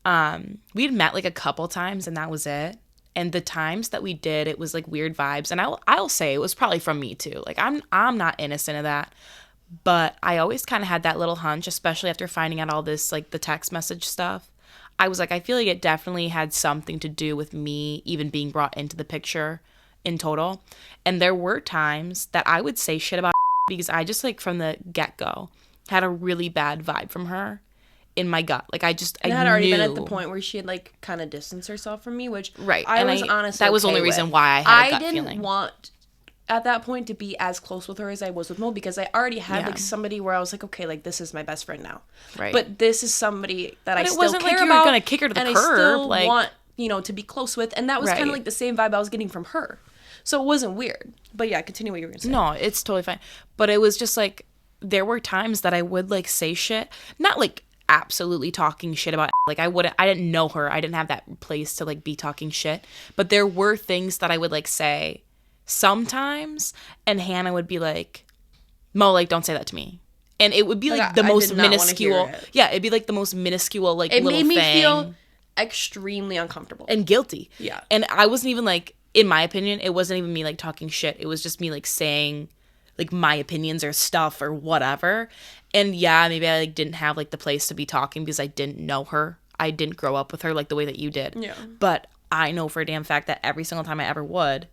[SPEAKER 1] it. We had met, like, a couple times, and that was it. And the times that we did, it was, like, weird vibes. And I'll say it was probably from me, too. Like, I'm not innocent of that. But I always kind of had that little hunch, especially after finding out all this, like, the text message stuff. I was like, I feel like it definitely had something to do with me even being brought into the picture in total. And there were times that I would say shit about because I just, like, from the get-go had a really bad vibe from her in my gut. Like, I had
[SPEAKER 2] already been at the point where she had, like, kind of distanced herself from me, which
[SPEAKER 1] I was honestly that was the only reason why I had a gut feeling. I didn't
[SPEAKER 2] want at that point to be as close with her as I was with Mo, because I already had like somebody where I was like, okay, like, this is my best friend now. Right. But this is somebody that I still care about. It wasn't like you were gonna kick her to the curb. I still want, to be close with, and that was kind of like the same vibe I was getting from her. So it wasn't weird. But yeah, continue what you were gonna say.
[SPEAKER 1] No, it's totally fine. But it was just like, there were times that I would, like, say shit, not like absolutely talking shit about, like, I didn't know her, I didn't have that place to, like, be talking shit, but there were things that I would, like, say sometimes, and Hannah would be like, Mo, like, don't say that to me. And it would be like the most minuscule, it'd be like the most minuscule, like, little thing. It made me feel
[SPEAKER 2] extremely uncomfortable
[SPEAKER 1] and guilty.
[SPEAKER 2] Yeah.
[SPEAKER 1] And I wasn't even, like, in my opinion, it wasn't even me, like, talking shit. It was just me, like, saying, like, my opinions or stuff or whatever. And yeah, maybe I, like, didn't have, like, the place to be talking because I didn't know her. I didn't grow up with her, like, the way that you did.
[SPEAKER 2] Yeah.
[SPEAKER 1] But I know for a damn fact that every single time I ever would,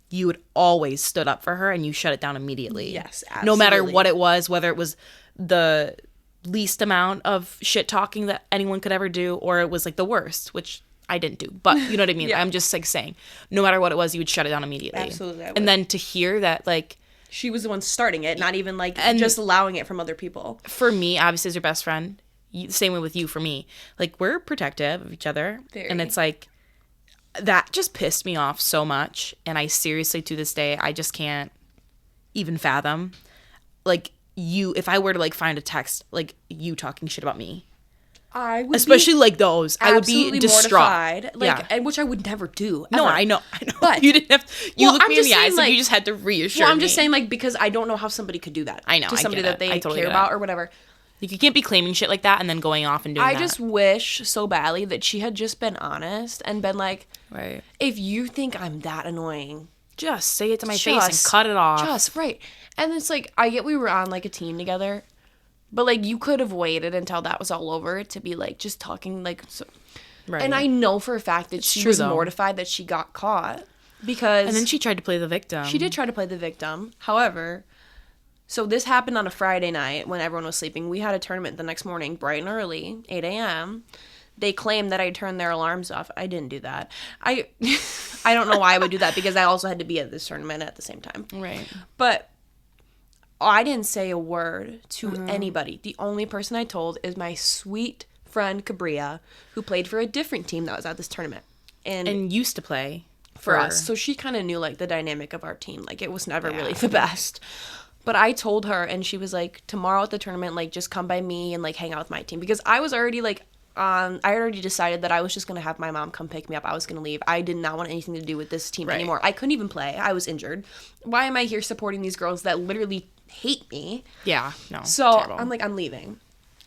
[SPEAKER 1] you would always stood up for her and you shut it down immediately.
[SPEAKER 2] Yes, absolutely.
[SPEAKER 1] No matter what it was, whether it was the least amount of shit talking that anyone could ever do, or it was like the worst, which I didn't do. But you know what I mean?
[SPEAKER 2] Yeah.
[SPEAKER 1] I'm just like saying, no matter what it was, you would shut it down immediately.
[SPEAKER 2] Absolutely, I would.
[SPEAKER 1] And then to hear that, like,
[SPEAKER 2] She was the one starting it, not even like
[SPEAKER 1] And-
[SPEAKER 2] just allowing it from other people.
[SPEAKER 1] for me, obviously as your best friend, same way with you for me, like, we're protective of each other.
[SPEAKER 2] Very.
[SPEAKER 1] And it's like, that just pissed me off so much. And I seriously, to this day, I just can't even fathom, like, if I were to like find a text, like, you talking shit about me,
[SPEAKER 2] I would
[SPEAKER 1] especially like those, I would be distraught.
[SPEAKER 2] mortified, like, and which I would never do.
[SPEAKER 1] No,
[SPEAKER 2] ever.
[SPEAKER 1] I know.
[SPEAKER 2] But
[SPEAKER 1] you didn't have. You
[SPEAKER 2] Well,
[SPEAKER 1] looked
[SPEAKER 2] I'm
[SPEAKER 1] me in
[SPEAKER 2] just
[SPEAKER 1] the eyes,
[SPEAKER 2] saying,
[SPEAKER 1] like,
[SPEAKER 2] like-
[SPEAKER 1] you just had to reassure
[SPEAKER 2] Well, I'm
[SPEAKER 1] me.
[SPEAKER 2] just saying, like, because I don't know how somebody could do that.
[SPEAKER 1] I know,
[SPEAKER 2] to
[SPEAKER 1] I
[SPEAKER 2] somebody
[SPEAKER 1] get
[SPEAKER 2] that
[SPEAKER 1] it.
[SPEAKER 2] they
[SPEAKER 1] I totally
[SPEAKER 2] care
[SPEAKER 1] get
[SPEAKER 2] about
[SPEAKER 1] it.
[SPEAKER 2] or whatever.
[SPEAKER 1] Like, you can't be claiming shit like that and then going off and doing
[SPEAKER 2] I
[SPEAKER 1] that.
[SPEAKER 2] just wish so badly that she had just been honest and been like,
[SPEAKER 1] right.
[SPEAKER 2] if you think I'm that annoying,
[SPEAKER 1] Just say it to my face and cut it off.
[SPEAKER 2] just right. And it's like, I get we were on like a team together, but like you could have waited until that was all over to be like just talking like. So.
[SPEAKER 1] Right.
[SPEAKER 2] And I know for a fact that she
[SPEAKER 1] true,
[SPEAKER 2] was
[SPEAKER 1] though.
[SPEAKER 2] mortified that she got caught because.
[SPEAKER 1] And then she tried to play the victim.
[SPEAKER 2] She did try to play the victim. However, so this happened on a Friday night when everyone was sleeping. We had a tournament the next morning, bright and early, 8 a.m. They claimed that I turned their alarms off. I didn't do that. I don't know why I would do that because I also had to be at this tournament at the same time.
[SPEAKER 1] Right.
[SPEAKER 2] But I didn't say a word to
[SPEAKER 1] Mm-hmm.
[SPEAKER 2] anybody. The only person I told is my sweet friend Cabria, who played for a different team that was at this tournament.
[SPEAKER 1] And used to play
[SPEAKER 2] For us. So she kind of knew, like, the dynamic of our team. Like, it was never really the best. But I told her, and she was like, tomorrow at the tournament, like, just come by me and, like, hang out with my team. Because I was already, like, I already decided that I was just going to have my mom come pick me up. I was going to leave. I did not want anything to do with this team anymore. I couldn't even play. I was injured. Why am I here supporting these girls that literally hate me?
[SPEAKER 1] Yeah. No.
[SPEAKER 2] So
[SPEAKER 1] terrible.
[SPEAKER 2] I'm like, I'm leaving.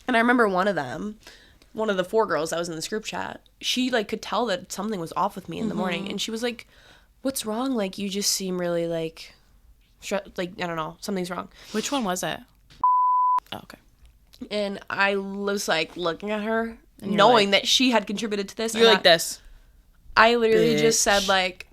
[SPEAKER 2] And I remember one of the 4 girls that was in this group chat, she, like, could tell that something was off with me in the morning. And she was like, what's wrong? Like, you just seem really, like, like, I don't know, something's wrong.
[SPEAKER 1] Which one was it? Oh, okay.
[SPEAKER 2] And I was, like, looking at her,
[SPEAKER 1] you're
[SPEAKER 2] knowing that she had contributed to this.
[SPEAKER 1] You're
[SPEAKER 2] and
[SPEAKER 1] like this.
[SPEAKER 2] I literally just
[SPEAKER 1] Bitch.
[SPEAKER 2] said, like,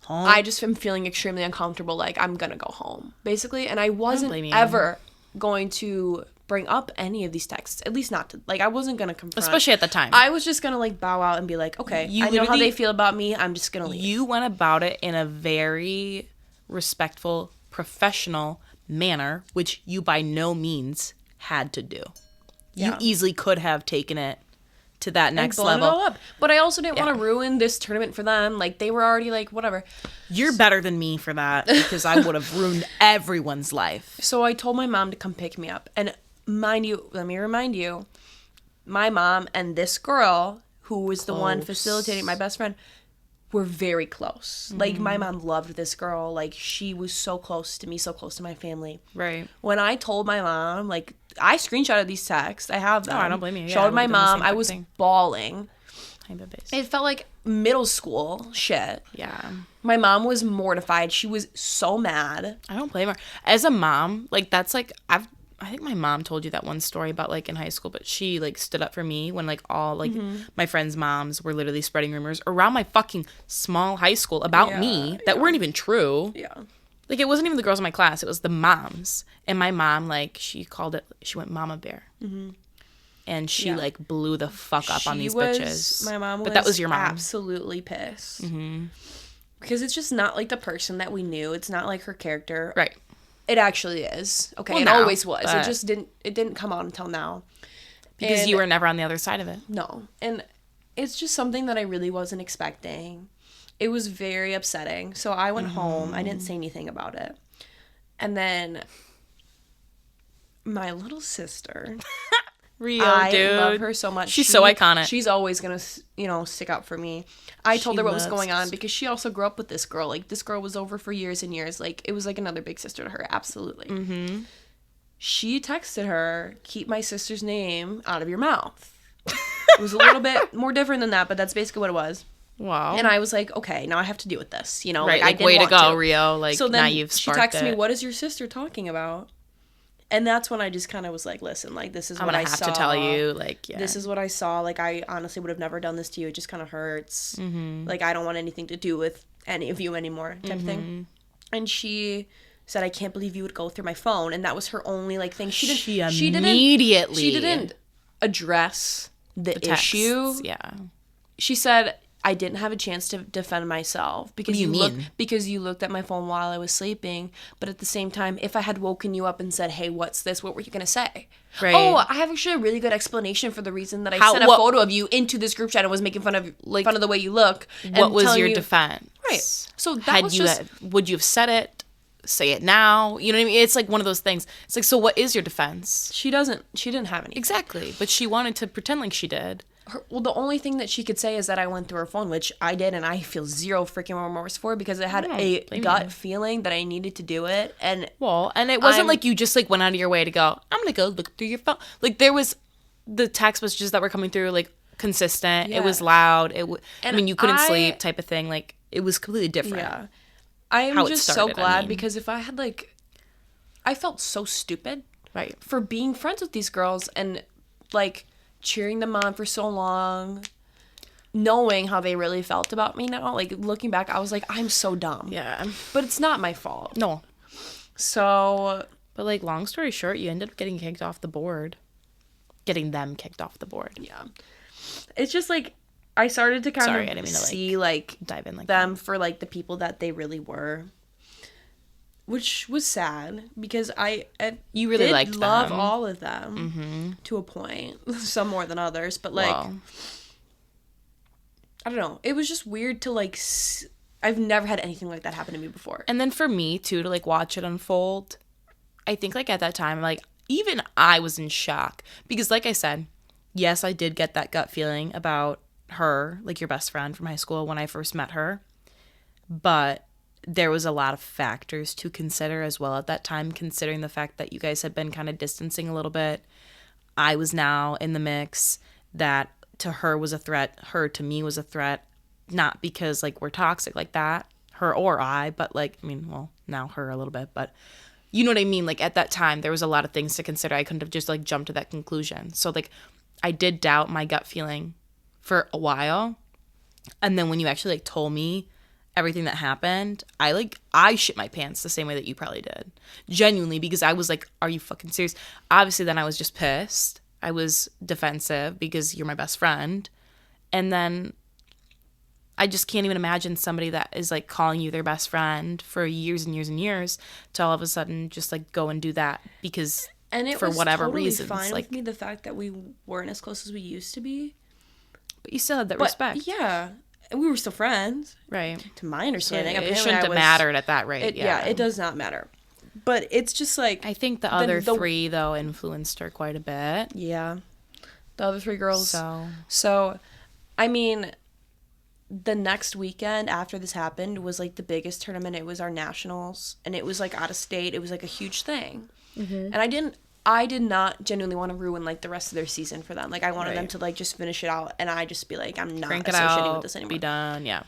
[SPEAKER 1] Huh?
[SPEAKER 2] I just am feeling extremely uncomfortable. Like, I'm going to go home, basically. And I wasn't
[SPEAKER 1] blame you.
[SPEAKER 2] ever going to bring up any of these texts. At least not to, like, I wasn't going to confront.
[SPEAKER 1] Especially at the time.
[SPEAKER 2] I was just going to, like, bow out and be like, okay,
[SPEAKER 1] You
[SPEAKER 2] I know how
[SPEAKER 1] literally-
[SPEAKER 2] they feel about me. I'm just going to leave.
[SPEAKER 1] You went about it in a very respectful, professional manner, which you by no means had to do. You
[SPEAKER 2] Yeah.
[SPEAKER 1] easily could have taken it to that next
[SPEAKER 2] blown it
[SPEAKER 1] level.
[SPEAKER 2] all up. But I also didn't want to ruin this tournament for them. Like, they were already, like, whatever.
[SPEAKER 1] You're better than me for that because I would have ruined everyone's life.
[SPEAKER 2] So I told my mom to come pick me up. And mind you, let me remind you, my mom and this girl, who was the one facilitating, my best friend, were very close. Like, my mom loved this girl. Like, she was so close to me, so close to my family.
[SPEAKER 1] Right.
[SPEAKER 2] When I told my mom, like, I screenshotted these texts. I have them.
[SPEAKER 1] Oh, I don't blame you. Yeah, I
[SPEAKER 2] Showed my
[SPEAKER 1] would've done the
[SPEAKER 2] mom.
[SPEAKER 1] same
[SPEAKER 2] I
[SPEAKER 1] fucking
[SPEAKER 2] was
[SPEAKER 1] thing.
[SPEAKER 2] bawling.
[SPEAKER 1] Kind of base.
[SPEAKER 2] It felt like middle school shit.
[SPEAKER 1] Yeah.
[SPEAKER 2] My mom was mortified. She was so mad.
[SPEAKER 1] I don't blame her. As a mom, like, that's like, I think my mom told you that one story about, like, in high school, but she, like, stood up for me when, like, all, like, my friends' moms were literally spreading rumors around my fucking small high school about me that weren't even true.
[SPEAKER 2] Yeah.
[SPEAKER 1] Like, it wasn't even the girls in my class. It was the moms. And my mom, like, she went mama bear. Mm-hmm. And she, like, blew the fuck up on these bitches.
[SPEAKER 2] My mom was
[SPEAKER 1] But that was your mom.
[SPEAKER 2] absolutely pissed. Mm-hmm. Because it's just not like the person that we knew. It's not like her character.
[SPEAKER 1] Right.
[SPEAKER 2] It actually is. Okay,
[SPEAKER 1] Well,
[SPEAKER 2] it
[SPEAKER 1] now,
[SPEAKER 2] always was.
[SPEAKER 1] but-
[SPEAKER 2] It just didn't come out until now.
[SPEAKER 1] Because
[SPEAKER 2] And-
[SPEAKER 1] you were never on the other side of it.
[SPEAKER 2] No. And it's just something that I really wasn't expecting. It was very upsetting. So I went home. I didn't say anything about it. And then my little sister,
[SPEAKER 1] Real,
[SPEAKER 2] I
[SPEAKER 1] dude.
[SPEAKER 2] love her so much.
[SPEAKER 1] She's so iconic.
[SPEAKER 2] She's always going to, stick up for me. I told
[SPEAKER 1] She
[SPEAKER 2] her what was
[SPEAKER 1] loves
[SPEAKER 2] going on
[SPEAKER 1] this.
[SPEAKER 2] because she also grew up with this girl. Like, this girl was over for years and years. Like, it was like another big sister to her. Absolutely. Mm-hmm. She texted her, keep my sister's name out of your mouth. It was a little bit more different than that, but that's basically what it was.
[SPEAKER 1] Wow.
[SPEAKER 2] And I was like, okay, now I have to deal with this.
[SPEAKER 1] right,
[SPEAKER 2] I
[SPEAKER 1] like,
[SPEAKER 2] didn't
[SPEAKER 1] way to
[SPEAKER 2] want
[SPEAKER 1] go, Rio. Like,
[SPEAKER 2] So then
[SPEAKER 1] now you've
[SPEAKER 2] she
[SPEAKER 1] sparked
[SPEAKER 2] texted me,
[SPEAKER 1] it.
[SPEAKER 2] what is your sister talking about? And that's when I just kind of was like, listen, like, this is
[SPEAKER 1] I'm
[SPEAKER 2] what
[SPEAKER 1] going
[SPEAKER 2] I
[SPEAKER 1] to have
[SPEAKER 2] saw.
[SPEAKER 1] to tell you, like, yeah.
[SPEAKER 2] This is what I saw. Like, I honestly would have never done this to you. It just kind of hurts. Mm-hmm. Like, I don't want anything to do with any of you anymore type thing. And she said, I can't believe you would go through my phone. And that was her only, like, thing. She didn't address the issue.
[SPEAKER 1] Yeah.
[SPEAKER 2] She said, I didn't have a chance to defend myself because you looked at my phone while I was sleeping. But at the same time, if I had woken you up and said, hey, what's this? What were you going to say?
[SPEAKER 1] Right.
[SPEAKER 2] Oh, I have actually a really good explanation for the reason that I sent a photo of you into this group chat and was making fun of the way you look.
[SPEAKER 1] What was your defense?
[SPEAKER 2] Right. So that
[SPEAKER 1] would you have said it? Say it now. You know what I mean? It's like one of those things. It's like, so what is your defense?
[SPEAKER 2] She didn't have any.
[SPEAKER 1] Exactly. But she wanted to pretend like she did.
[SPEAKER 2] The only thing that she could say is that I went through her phone, which I did, and I feel zero freaking remorse for because I had a gut feeling that I needed to do it. And
[SPEAKER 1] it wasn't like you just like went out of your way to go, I'm going to go look through your phone. Like there was the text messages that were coming through like consistent. Yeah. It was loud. You couldn't sleep type of thing. Like it was completely different.
[SPEAKER 2] Yeah. I am just so glad because if I had I felt so stupid.
[SPEAKER 1] Right.
[SPEAKER 2] For being friends with these girls and like cheering them on for so long, knowing how they really felt about me now. Like looking back, I was like, I'm so dumb.
[SPEAKER 1] Yeah.
[SPEAKER 2] But it's not my fault.
[SPEAKER 1] No.
[SPEAKER 2] So.
[SPEAKER 1] But like long story short, you ended up getting kicked off the board. Getting them kicked off the board.
[SPEAKER 2] Yeah. It's just like I started to kind of see like
[SPEAKER 1] dive in like
[SPEAKER 2] them
[SPEAKER 1] that.
[SPEAKER 2] for like the people that they really were. Which was sad because
[SPEAKER 1] you really liked
[SPEAKER 2] love
[SPEAKER 1] them.
[SPEAKER 2] all of them to a point, some more than others, but like I don't know. It was just weird to like. I've never had anything like that happen to me before.
[SPEAKER 1] And then for me too to like watch it unfold, I think like at that time like even I was in shock because like I said, yes I did get that gut feeling about her, like your best friend from high school when I first met her, but there was a lot of factors to consider as well at that time, considering the fact that you guys had been kind of distancing a little bit. I was now in the mix. That to her was a threat. Her to me was a threat. Not because, like, we're toxic like that, her or I, but, like, I mean, well, now her a little bit. But you know what I mean? Like, at that time, there was a lot of things to consider. I couldn't have just, like, jumped to that conclusion. So, like, I did doubt my gut feeling for a while. And then when you actually, like, told me everything that happened, I shit my pants the same way that you probably did. Genuinely, because I was like, are you fucking serious? Obviously, then I was just pissed. I was defensive because you're my best friend. And then I just can't even imagine somebody that is like calling you their best friend for years and years and years to all of a sudden just like go and do that because for whatever reasons.
[SPEAKER 2] Fine with me the fact that we weren't as close as we used to be.
[SPEAKER 1] But you still had that respect.
[SPEAKER 2] Yeah. And we were still friends.
[SPEAKER 1] Right.
[SPEAKER 2] To my understanding.
[SPEAKER 1] So it shouldn't have mattered at that rate.
[SPEAKER 2] Yeah, it does not matter. But it's just like...
[SPEAKER 1] I think the other three, though, influenced her quite a bit.
[SPEAKER 2] Yeah. The other three girls. So, I mean, the next weekend after this happened was, like, the biggest tournament. It was our nationals. And it was, like, out of state. It was, like, a huge thing. Mm-hmm. And I did not genuinely want to ruin, like, the rest of their season for them. Like, I wanted them to, like, just finish it out. And I just be like, I'm not associating with this anymore.
[SPEAKER 1] Be done, yeah.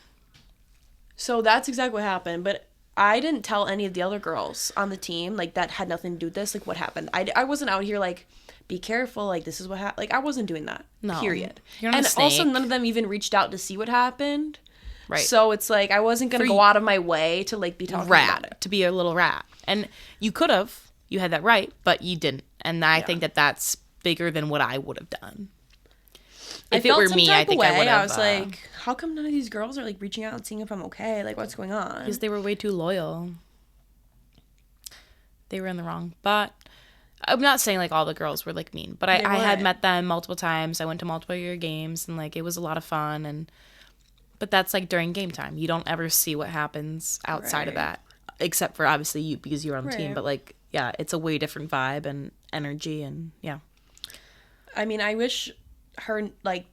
[SPEAKER 2] So that's exactly what happened. But I didn't tell any of the other girls on the team, like, that had nothing to do with this, like, what happened. I wasn't out here, like, be careful, like, this is what happened. Like, I wasn't doing that, period.
[SPEAKER 1] You're not a snake.
[SPEAKER 2] Also, none of them even reached out to see what happened.
[SPEAKER 1] Right.
[SPEAKER 2] So it's, like, I wasn't going to go out of my way to, like, be talking about it.
[SPEAKER 1] To be a little rat. And you could have. You had that right, but you didn't. And I think that that's bigger than what I would have done. If it were me, I think I would have.
[SPEAKER 2] I was like, how come none of these girls are, like, reaching out and seeing if I'm okay? Like, what's going on?
[SPEAKER 1] Because they were way too loyal. They were in the wrong. But I'm not saying, like, all the girls were, like, mean. But I had met them multiple times. I went to multiple of your games. And, like, it was a lot of fun. But that's, like, during game time. You don't ever see what happens outside of that. Except for, obviously, you, because you're on the team. But, like, yeah, it's a way different vibe and energy. And, yeah.
[SPEAKER 2] I mean, I wish her, like,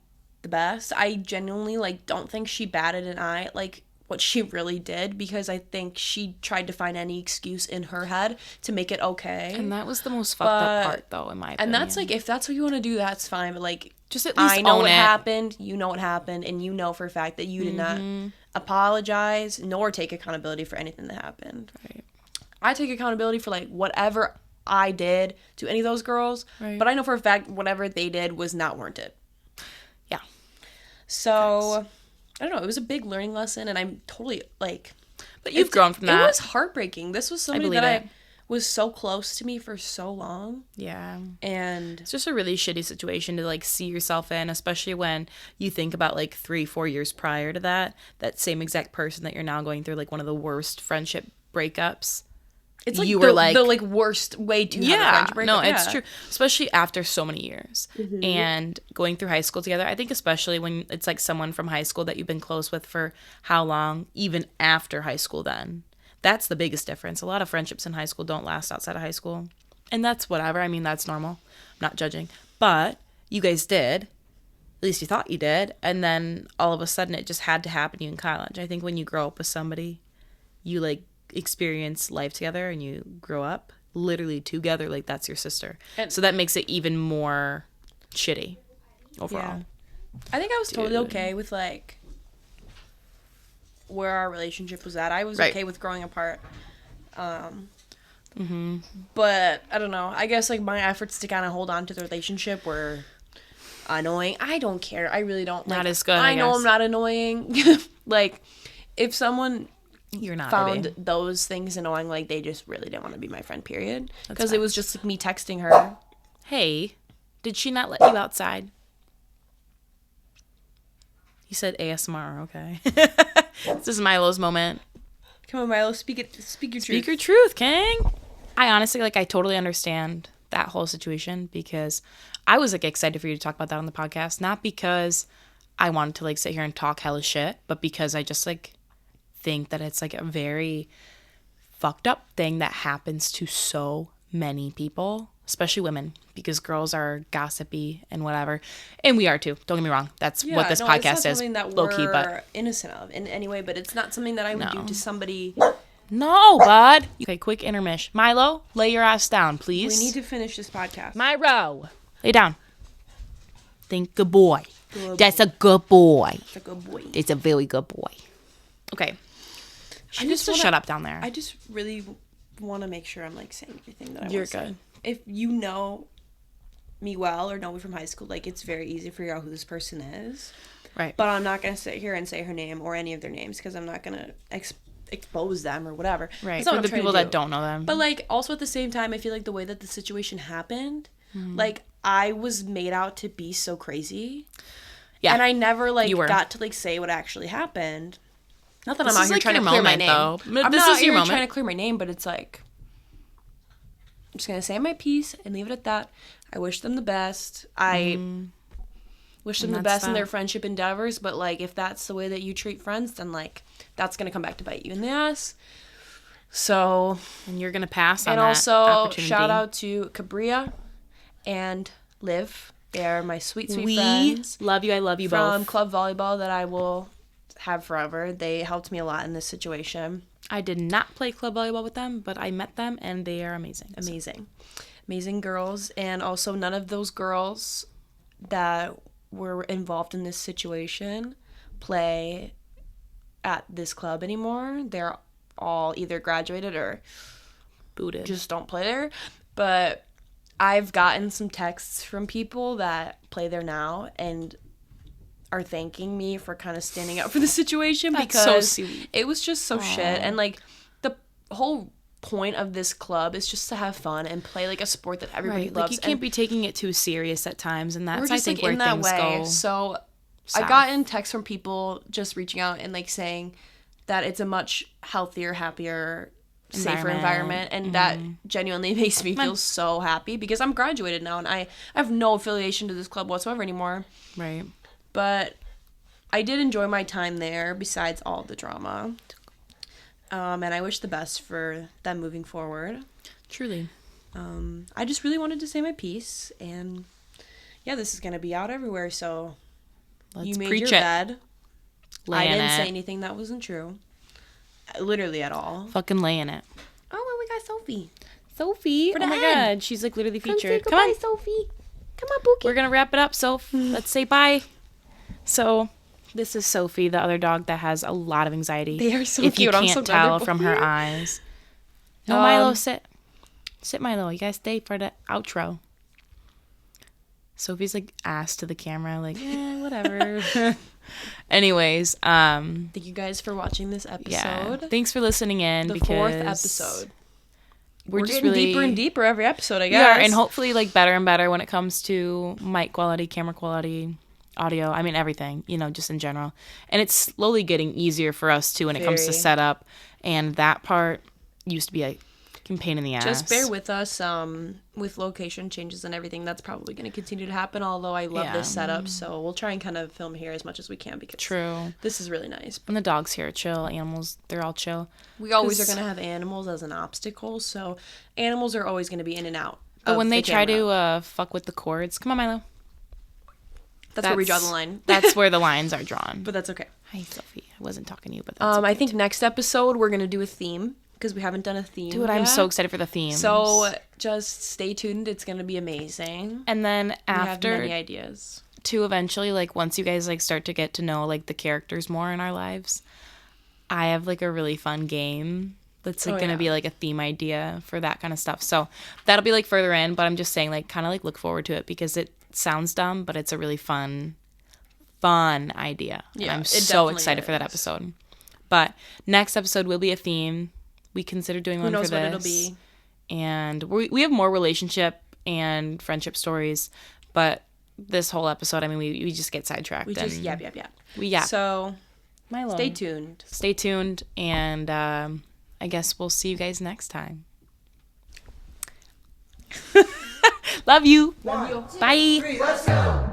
[SPEAKER 2] the best. I genuinely, like, don't think she batted an eye, like, what she really did, because I think she tried to find any excuse in her head to make it okay.
[SPEAKER 1] And that was the most fucked up part, though, in my opinion.
[SPEAKER 2] And that's, like, if that's what you want to do, that's fine, but, like,
[SPEAKER 1] just at least
[SPEAKER 2] I know
[SPEAKER 1] own
[SPEAKER 2] what
[SPEAKER 1] it.
[SPEAKER 2] happened, you know what happened, and you know for a fact that you did not apologize nor take accountability for anything that happened.
[SPEAKER 1] Right.
[SPEAKER 2] I take accountability for, like, whatever I did to any of those girls, but I know for a fact whatever they did was not warranted.
[SPEAKER 1] Yeah.
[SPEAKER 2] So, I don't know. It was a big learning lesson, and I'm totally, like,
[SPEAKER 1] But you've grown from that.
[SPEAKER 2] It was heartbreaking. This was somebody that I was so close to me for so long.
[SPEAKER 1] Yeah.
[SPEAKER 2] And
[SPEAKER 1] it's just a really shitty situation to, like, see yourself in, especially when you think about, like, 3-4 years prior to that same exact person that you're now going through, like, one of the worst friendship breakups.
[SPEAKER 2] It's like the worst way to have a friendship breakup.
[SPEAKER 1] No, it's true. Especially after so many years. Mm-hmm. And going through high school together. I think especially when it's like someone from high school that you've been close with for how long, even after high school then. That's the biggest difference. A lot of friendships in high school don't last outside of high school. And that's whatever. I mean, that's normal. I'm not judging. But you guys did. At least you thought you did. And then all of a sudden it just had to happen to you in college. I think when you grow up with somebody, you, like, experience life together and you grow up literally together like that's your sister. And so that makes it even more shitty overall. Yeah.
[SPEAKER 2] I think I was totally okay with, like, where our relationship was at. I was okay with growing apart. But I don't know. I guess, like, my efforts to kind of hold on to the relationship were annoying. I don't care. I really don't.
[SPEAKER 1] Not as good.
[SPEAKER 2] I know I'm not annoying. Like, if someone
[SPEAKER 1] you're not
[SPEAKER 2] found those things annoying, like, they just really didn't want to be my friend, period. Because it was just, like, me texting her,
[SPEAKER 1] hey, did she not let you outside? He said ASMR. Okay. This is Milo's moment.
[SPEAKER 2] Come on, Milo, speak your truth.
[SPEAKER 1] Speak your truth, King. I honestly, like, I totally understand that whole situation, because I was, like, excited for you to talk about that on the podcast, not because I wanted to, like, sit here and talk hella shit, but because I just, like, think that it's, like, a very fucked up thing that happens to so many people, especially women, because girls are gossipy and whatever, and we are too. Don't get me wrong. That's what this podcast is, low key, but
[SPEAKER 2] innocent of in any way. But it's not something that I would do to somebody.
[SPEAKER 1] No, bud. Okay, quick intermission. Milo, lay your ass down, please.
[SPEAKER 2] We need to finish this podcast.
[SPEAKER 1] Milo, lay down. Think good boy. That's a good boy.
[SPEAKER 2] That's a good boy.
[SPEAKER 1] It's a very good boy. Okay. She needs to shut up down there.
[SPEAKER 2] I just really want to make sure I'm, like, saying everything that I want to say.
[SPEAKER 1] You're good.
[SPEAKER 2] If you know me well or know me from high school, like, it's very easy to figure out who this person is.
[SPEAKER 1] Right.
[SPEAKER 2] But I'm not going to sit here and say her name or any of their names, because I'm not going to expose them or whatever.
[SPEAKER 1] Right. For the people that don't know them.
[SPEAKER 2] But, like, also at the same time, I feel like the way that the situation happened, like, I was made out to be so crazy. Yeah. And I never, like, got to, like, say what actually happened. Not that I'm out here trying to clear my name. I'm not out here trying to clear my name, but it's like, I'm just going to say my piece and leave it at that. I wish them the best. I wish them the best in their friendship endeavors, but, like, if that's the way that you treat friends, then, like, that's going to come back to bite you in the ass. So.
[SPEAKER 1] And you're going to pass on that
[SPEAKER 2] opportunity. And also, shout out to Cabria and Liv. They are my sweet, sweet friends.
[SPEAKER 1] Love you. I love you both.
[SPEAKER 2] From club volleyball that I will have forever. They helped me a lot in this situation.
[SPEAKER 1] I did not play club volleyball with them, but I met them and they are amazing.
[SPEAKER 2] Amazing girls. And also, none of those girls that were involved in this situation play at this club anymore. They're all either graduated or
[SPEAKER 1] booted,
[SPEAKER 2] just don't play there. But I've gotten some texts from people that play there now and are thanking me for kind of standing up for the situation. That's because so sweet. It was just so shit. And, like, the whole point of this club is just to have fun and play, like, a sport that everybody loves.
[SPEAKER 1] Like, you can't be taking it too serious at times, and that's, I think, like, where things go.
[SPEAKER 2] So south. I got in texts from people just reaching out and, like, saying that it's a much healthier, happier, safer environment, and that genuinely makes me feel so happy, because I'm graduated now and I have no affiliation to this club whatsoever anymore.
[SPEAKER 1] Right.
[SPEAKER 2] But I did enjoy my time there, besides all the drama. And I wish the best for them moving forward.
[SPEAKER 1] Truly.
[SPEAKER 2] I just really wanted to say my piece. And, yeah, this is going to be out everywhere. So, you made your bed. I didn't say anything that wasn't true. Literally at all.
[SPEAKER 1] Fucking laying it.
[SPEAKER 2] Oh, and we got Sophie.
[SPEAKER 1] Sophie. Oh, my God. She's, like, literally featured. Come on,
[SPEAKER 2] Sophie. Come on, Pookie.
[SPEAKER 1] We're going to wrap it up, Soph. Let's say bye. So, this is Sophie, the other dog that has a lot of anxiety.
[SPEAKER 2] They are so
[SPEAKER 1] cute. If you
[SPEAKER 2] can't
[SPEAKER 1] so tell from her eyes. No, Milo, sit. Sit, Milo. You guys stay for the outro. Sophie's, like, ass to the camera, like, whatever. Anyways,
[SPEAKER 2] Thank you guys for watching this episode.
[SPEAKER 1] yeah. Thanks for listening in.
[SPEAKER 2] The 4th episode. We're
[SPEAKER 1] just
[SPEAKER 2] getting
[SPEAKER 1] really
[SPEAKER 2] deeper and deeper every episode, I
[SPEAKER 1] we
[SPEAKER 2] guess.
[SPEAKER 1] are, and hopefully like better and better when it comes to mic quality, camera quality, audio. I mean everything, just in general. And it's slowly getting easier for us too when it comes to
[SPEAKER 2] Very.
[SPEAKER 1] setup. And that part used to be a fucking pain in the ass.
[SPEAKER 2] Just bear with us with location changes and everything. That's probably going to continue to happen, although I love this setup, so we'll try and kind of film here as much as we can because
[SPEAKER 1] True.
[SPEAKER 2] This is really nice.
[SPEAKER 1] And the dogs here are chill. Animals, they're all chill.
[SPEAKER 2] We always are going to have animals as an obstacle, so animals are always going to be in and out.
[SPEAKER 1] But when they try
[SPEAKER 2] camera.
[SPEAKER 1] to fuck with the cords, come on, Milo.
[SPEAKER 2] That's where we draw the line.
[SPEAKER 1] That's where the lines are drawn.
[SPEAKER 2] But that's okay.
[SPEAKER 1] Hi, Sophie. I wasn't talking to you, but that's okay.
[SPEAKER 2] I think next episode we're going to do a theme because we haven't done a theme
[SPEAKER 1] Dude, I'm so excited for the themes.
[SPEAKER 2] So just stay tuned. It's going to be amazing.
[SPEAKER 1] And then after,
[SPEAKER 2] we have many ideas.
[SPEAKER 1] To eventually, like, once you guys, like, start to get to know, like, the characters more in our lives, I have, like, a really fun game that's, like, going to be, like, a theme idea for that kind of stuff. So that'll be, like, further in, but I'm just saying, like, kind of, like, look forward to it because it sounds dumb, but it's a really fun idea. Yeah, and I'm so excited for that episode. But next episode will be a theme. We consider doing one for this. Who knows what it'll be. And we have more relationship and friendship stories, but this whole episode, I mean, we just get sidetracked.
[SPEAKER 2] We just yap.
[SPEAKER 1] We yap.
[SPEAKER 2] So
[SPEAKER 1] Milo.
[SPEAKER 2] Stay tuned.
[SPEAKER 1] Stay tuned, and I guess we'll see you guys next time. Love you.
[SPEAKER 3] One, two,
[SPEAKER 1] Bye.
[SPEAKER 3] 3, let's go.